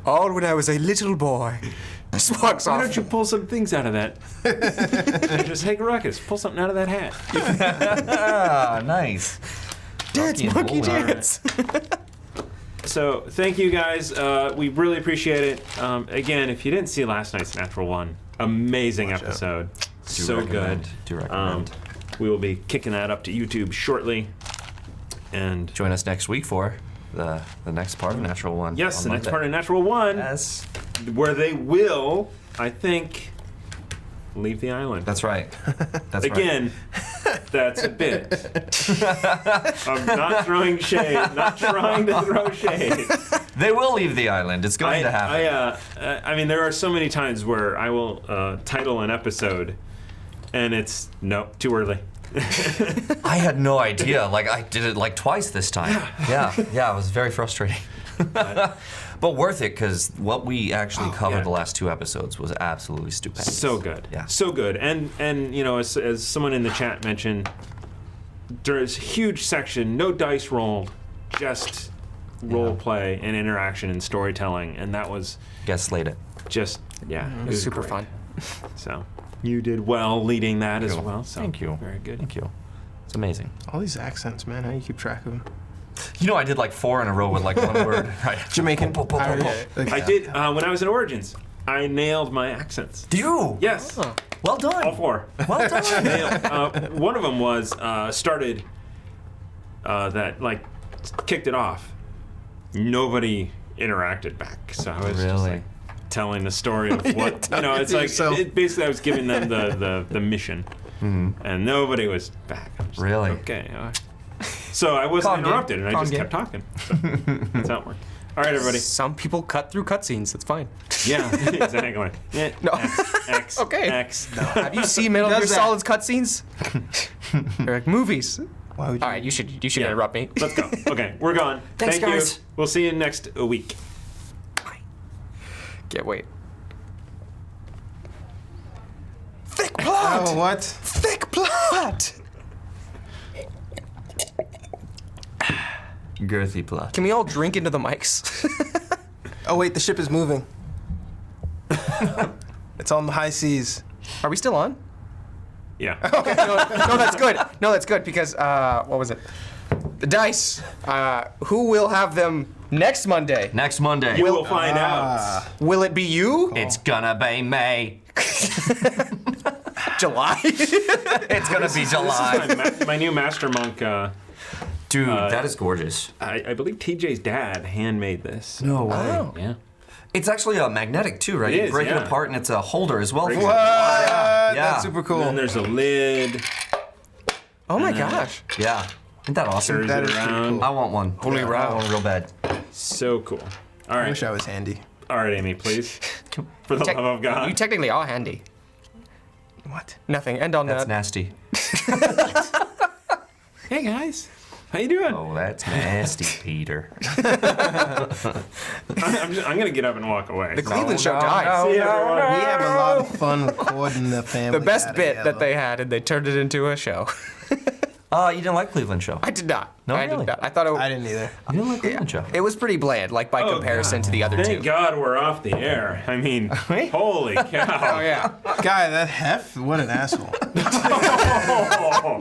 All when I was a little boy. Just walks Why off. don't you pull some things out of that? Just hey, Ruckus, pull something out of that hat. Ah, nice. Dance, Rocky and monkey Bull. dance. So thank you guys. We really appreciate it. Again, if you didn't see last night's Natural One, amazing episode. So good. Do recommend. We will be kicking that up to YouTube shortly. And Join us next week for the next part of Natural One. yes, on the next Monday. part of Natural One, Yes. where they will, I think, leave the island. That's right. That's Again, that's a bit. I'm not throwing shade, not trying to throw shade. right. They will leave the island. It's going to happen. I mean, there are so many times where I will title an episode, and it's nope, too early. I had no idea. Like I did it like twice this time. Yeah. It was very frustrating. But worth it because what we actually covered yeah. the last 2 episodes was absolutely stupendous. So good. Yeah. So good. And you know, as someone in the chat mentioned, there's a huge section, no dice rolled, just role play and interaction and storytelling, and that was Guess slayed it. just it was Super great. fun. So you did well leading that as Cool. well. So Thank you. Very good. Thank you. It's amazing. All these accents, man. How do you keep track of them? You know, I did like 4 in a row with like one word. Right. Jamaican. I did when I was in Origins. I nailed my accents. Do you? Yes, Well done. all 4. Well done. Nailed. One of them was started that like kicked it off. Nobody interacted back, so I was just Really? like telling the story of what you know. It's to like yourself. basically I was giving them the mission, and nobody was back. I was just like, Really? okay. All right. So I wasn't Calm game. interrupted, and I Calm just game. kept talking. So that's how it worked. All right, everybody. Some people cut through cutscenes. That's fine. Yeah, exactly. Yeah. No. X. Okay. X. No. Have you seen Metal Gear Does that? Solid's cutscenes? They're like movies. Why would you? All right, you should Yeah. interrupt me. Let's go. Okay, we're gone. Thanks, Thank guys. you. We'll see you next week. Can't wait. Thick plot. Oh, what? Thick plot. Girthy plot. Can we all drink into the mics? Oh, wait, the ship is moving. It's on the high seas. Are we still on? Yeah. No, that's good. No, that's good because what was it? The dice. Who will have them next Monday? Next Monday. You will find out. Will it be you? It's gonna be May. July. It's gonna be July. My new Master Monk, Dude, that is gorgeous. I believe TJ's dad handmade this. No way. Oh. Yeah. It's actually a magnetic too, right? It You is, break yeah. it apart and it's a holder as well. Breaks for it. it. Yeah. Yeah. That's super cool. And then there's a lid. Oh my gosh. Yeah. Isn't that awesome? Turns That it is pretty around. cool. I want one. Holy I row. want one real bad. So cool. All I right. wish I was handy. All right, Amy, please. For the Tec- love of God. You technically are handy. What? Nothing. End on That's that. nasty. Hey, guys. How you doing? Oh, that's nasty, Peter. I'm going to get up and walk away. The Cleveland show no, died. no. See everyone. We have a lot of fun recording the family. The best Got bit Yellow. that they had, and they turned it into a show. You didn't like Cleveland show? I did not. No, I really? did not. I thought I didn't either. You didn't like Cleveland show? it was pretty bland, like by Oh, comparison to the other Thank two. God we're off the air. I mean, holy cow. Oh yeah. Guy, that hef, what an asshole. Oh,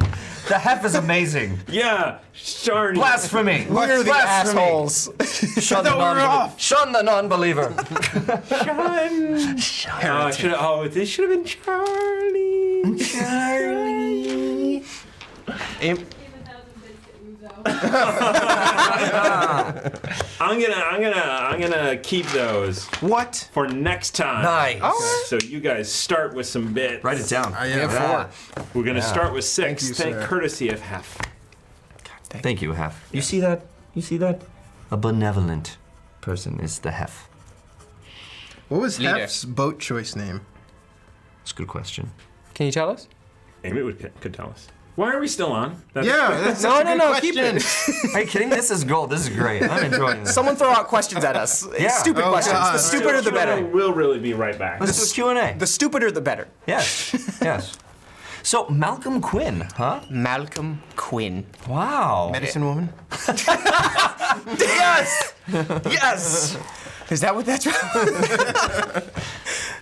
The hef is amazing. yeah. Darn you. Blasphemy. We're the Blasphemy. assholes. Shun the, thought we were off. Shun the non-believer. This should have been Charlie. Charlie. I'm gonna keep those What? for next time. Nice. So you guys start with some bits. Write it down. I have 4. We're gonna start with 6. Thank you, Thank sir. courtesy of Hef. Thank you, Hef. You see that? You see that? A benevolent person is the Hef. What was Leader. Hef's boat choice name? That's a good question. Can you tell us? Amy could tell us. Why are we still on? That's Yeah, that's No, such a no, good no, question. keep it. Are you kidding? This is gold. This is great. I'm enjoying this. Someone throw out questions at us. Yeah. Stupid Oh, questions. God. The stupider the better. We'll really be right back. Let's do a Q&A. The stupider the better. Yes. Yes. So, Malcolm Quinn, huh? Malcolm Quinn. Wow. Medicine woman? Yes! Yes! Is that what that's from?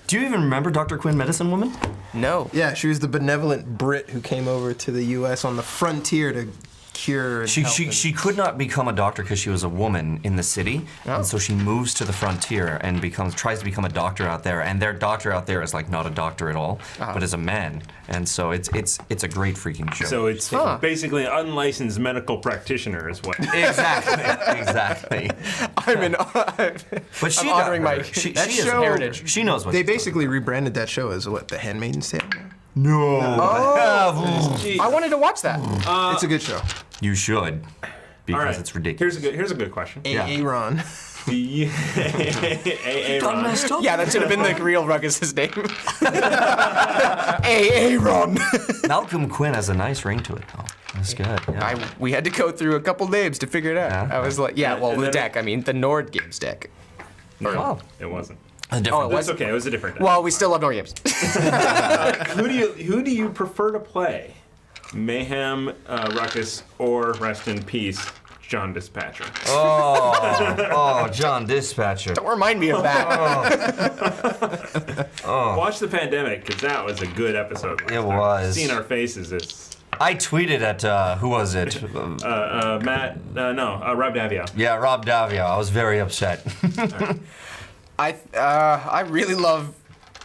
Do you even remember Dr. Quinn, Medicine Woman? No. Yeah, she was the benevolent Brit who came over to the U.S. on the frontier to cure. and help and- She could not become a doctor because she was a woman in the city, and so she moves to the frontier and tries to become a doctor out there. And their doctor out there is like not a doctor at all, but is a man. And so it's a great freaking show. So it's basically an unlicensed medical practitioner is what. exactly. I'm in. But she I'm honoring got my her. She That is show- heritage. She knows what They she's talking basically rebranded that show as what, The Handmaid's Tale? No. Gee. I wanted to watch that. It's a good show. You should, because All right. it's ridiculous. Here's a good question. Aaron. Aaron. messed up. Yeah, that should have been the real Ruggus's name. Aaron. Malcolm Quinn has a nice ring to it, though. That's good. Yeah. We had to go through a couple names to figure it out. Yeah. I was like, yeah, well, And the then- deck. I mean, the Nord Games deck. Oh, It wasn't. a different. Oh, it That's was? okay. It was a different day. Well, we still love Nord Games. Who do you prefer to play? Mayhem, Ruckus, or rest in peace, John Dispatcher? Oh, John Dispatcher. Don't remind me of that. Watch the pandemic because that was a good episode. last It time. was. Seeing our faces is I tweeted at who was it? Matt. Rob Davio. Yeah, Rob Davio. I was very upset. I really love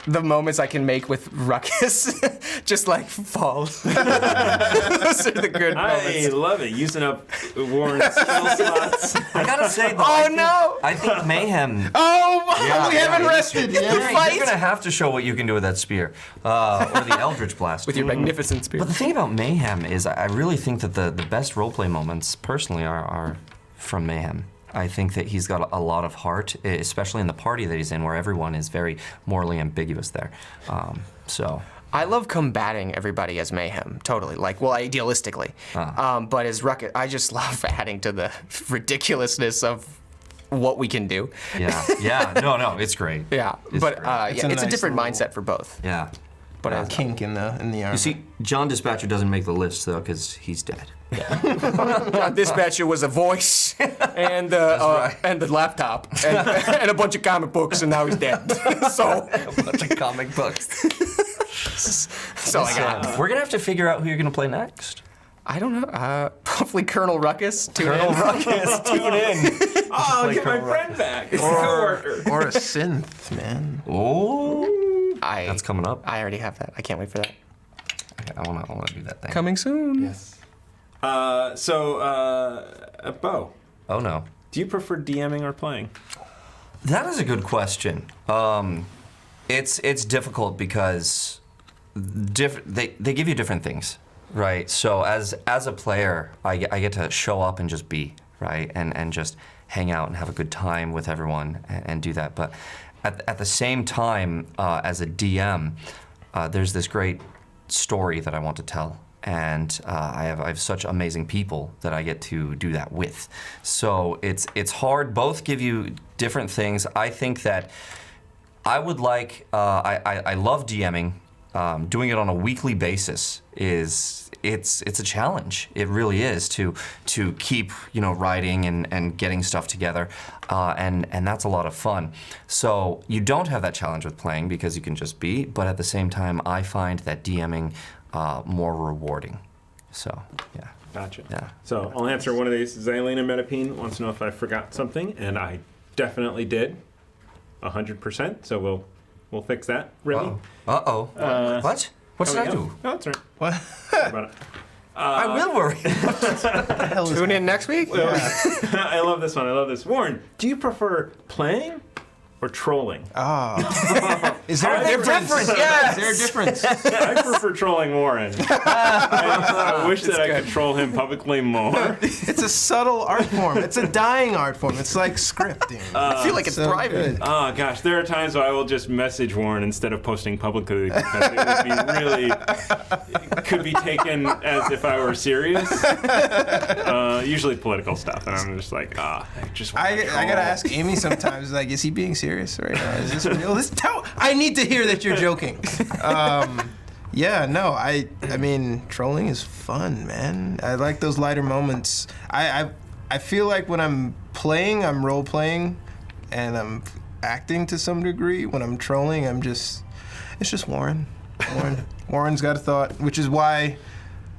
the moments I can make with Ruckus. Just like fall. Those are the good I moments. love it. Using up Warren's skill slots. I gotta say, though, Oh, no! I think Mayhem. Oh, Yeah, we haven't yeah, rested. You're, The fight you're gonna have to show what you can do with that spear, or the Eldritch Blast. with your magnificent spirit. But the thing about Mayhem is, I really think that the best roleplay moments, personally, are from Mayhem. I think that he's got a lot of heart, especially in the party that he's in, where everyone is very morally ambiguous there. So. I love combating everybody as Mayhem, totally. Like, well, idealistically. But as Ruckus, I just love adding to the ridiculousness of what we can do. Yeah, no, it's great. Yeah, It's but great. it's a nice different little- mindset for both. Yeah. But as, Kink in the armor. You see, John Dispatcher doesn't make the list, though, because he's dead. Dispatcher was a voice and the laptop and a bunch of comic books, and now he's dead. so A bunch of comic books. so I got. We're gonna have to figure out who you're gonna play next. I don't know. Hopefully Colonel Ruckus. Colonel Ruckus, tune in. Oh, Play get my Colonel friend back. It's a coworker. Or a synth, man. Oh, that's coming up. I already have that. I can't wait for that. Okay, I wanna do that thing. Coming soon. Yes. Bo, Oh no. do you prefer DMing or playing? That is a good question. It's difficult because they give you different things. right? So as a player, I get to show up and just be, right? And just hang out and have a good time with everyone and do that. But at the same time, as a DM, there's this great story that I want to tell. And I have such amazing people that I get to do that with. So it's hard. Both give you different things. I think that I would like. I love DMing. Doing it on a weekly basis it's a challenge. It really is to keep writing and getting stuff together, and that's a lot of fun. So you don't have that challenge with playing because you can just be. But at the same time, I find that DMing more rewarding. So yeah. Gotcha. Yeah. So I'll answer one of these. Xylene Metapine wants to know if I forgot something, and I definitely did, 100%. So we'll fix that. Really? Uh-oh. What? What did I do? No, that's right. What? Sorry about it. I will worry. Tune in next week. I love this one. I love this. Warren, do you prefer playing or trolling? Is there a difference? Yes. Is there a difference? I prefer trolling Warren. I wish that I could troll him publicly more. It's a subtle art form. It's a dying art form. It's like scripting. I feel like it's so thriving. good. Oh gosh, there are times where I will just message Warren instead of posting publicly because it would be really, it could be taken as if I were serious. Usually political stuff, and I'm just like, I just want to I gotta ask Amy sometimes, like, is he being serious right now? Is this real? I need to hear that you're joking. Yeah, no, I mean, trolling is fun, man. I like those lighter moments. I feel like when I'm playing, I'm role playing, and I'm acting to some degree. When I'm trolling, it's just Warren. Warren's got a thought, which is why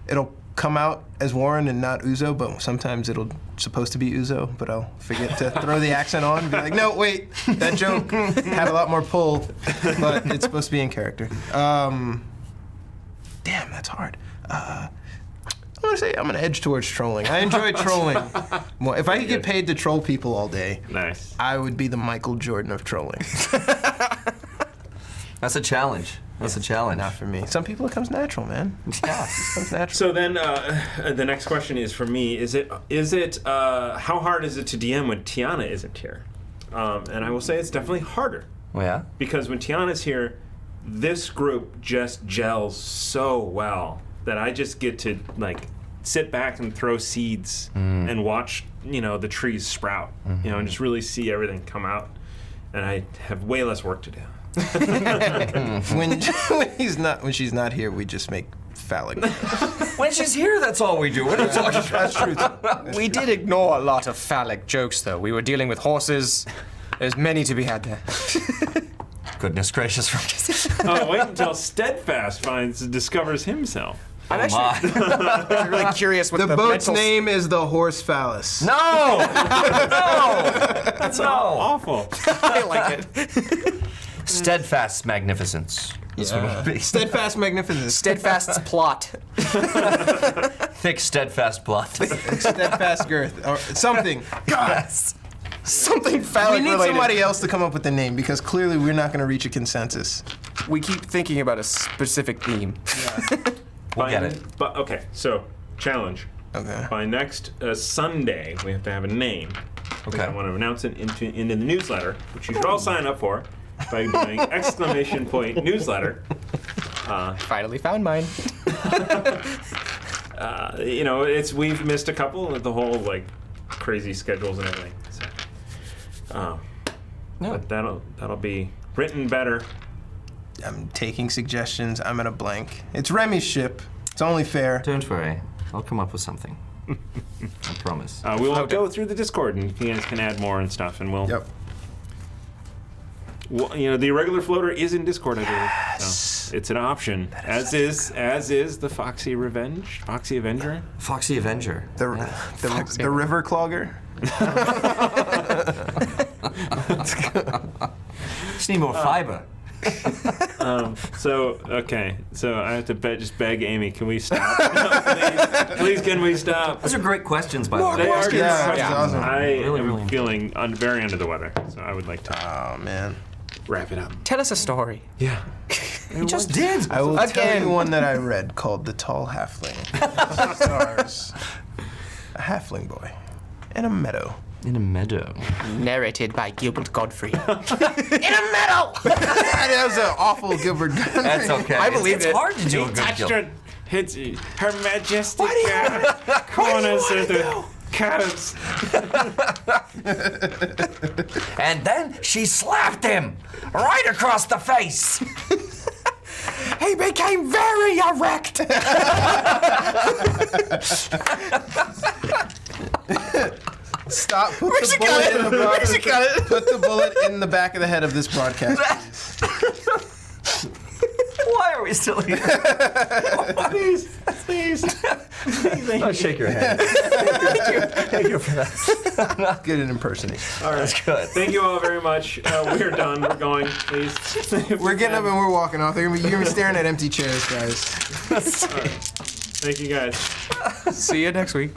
it'll come out as Warren and not Uzo, but sometimes it'll supposed to be Uzo, but I'll forget to throw the accent on and be like, no, wait, that joke had a lot more pull, but it's supposed to be in character. Damn, that's hard. I'm gonna edge towards trolling. I enjoy trolling. Well, if I could get paid to troll people all day, Nice. I would be the Michael Jordan of trolling. That's a challenge. That's a challenge. Not for me. Some people it comes natural, man. Yeah, it comes natural. So then, the next question is for me: Is it how hard is it to DM when Tiana isn't here? And I will say it's definitely harder Well, yeah. because when Tiana's here, this group just gels so well that I just get to like sit back and throw seeds and watch the trees sprout, and just really see everything come out. And I have way less work to do. When she's not here, we just make phallic. When she's here, that's all we do. What are you talking about? That's true. Too. We did ignore a lot of phallic jokes, though. We were dealing with horses. There's many to be had there. Goodness gracious. Oh, wait until Steadfast discovers himself. I'm actually really curious what The the boat's mental name is the Horse Phallus. No! That's awful. I like it. Steadfast magnificence. That's what it would be. Steadfast magnificence. Steadfast's plot. Thick, steadfast plot. Steadfast girth. Or something. God. Something We phallic need related. somebody else to come up with the name because clearly we're not going to reach a consensus. We keep thinking about a specific theme. We'll get it. But okay, so challenge. Okay. By next Sunday, we have to have a name. Okay. I want to announce it into the newsletter, which you should all sign up for by doing !newsletter. Finally found mine. We've missed a couple of the whole like crazy schedules and everything. So, but that'll be written better. I'm taking suggestions. I'm at a blank. It's Remy's ship. It's only fair. Don't worry. I'll come up with something. I promise. We'll go through the Discord and you guys can add more and stuff, and we'll. Yep. Well, the irregular floater is in Discord, I believe. So it's an option. As is the Foxy Avenger. Foxy Avenger. The river clogger. Just need more fiber. So I have to just beg Amy, can we stop? No, please, can we stop? Those are great questions, by the way. They are good Yeah, questions. that's awesome. I am really feeling very under the weather, so I would like to Oh man. wrap it up. Tell us a story. Yeah. He just did. I will tell Again. you one that I read called The Tall Halfling. It stars a halfling boy in a meadow. In a meadow. Narrated by Gilbert Godfrey. In a meadow! That was an awful Gilbert Godfrey. That's okay. I believe it's it. hard to do a good Touched kill. her, hits her majestic corners of the curves. And then she slapped him right across the face. He became very erect. Stop. Put the bullet in the broadcast. Put the bullet in the back of the head of this broadcast. Why are we still here? Please. I'll shake your hand. Thank you for that. Good at impersonation. All right. Good. Thank you all very much. We're done. We're going. Please. We're getting up and we're walking off. You're gonna be staring at empty chairs, guys. Thank you, guys. See you next week.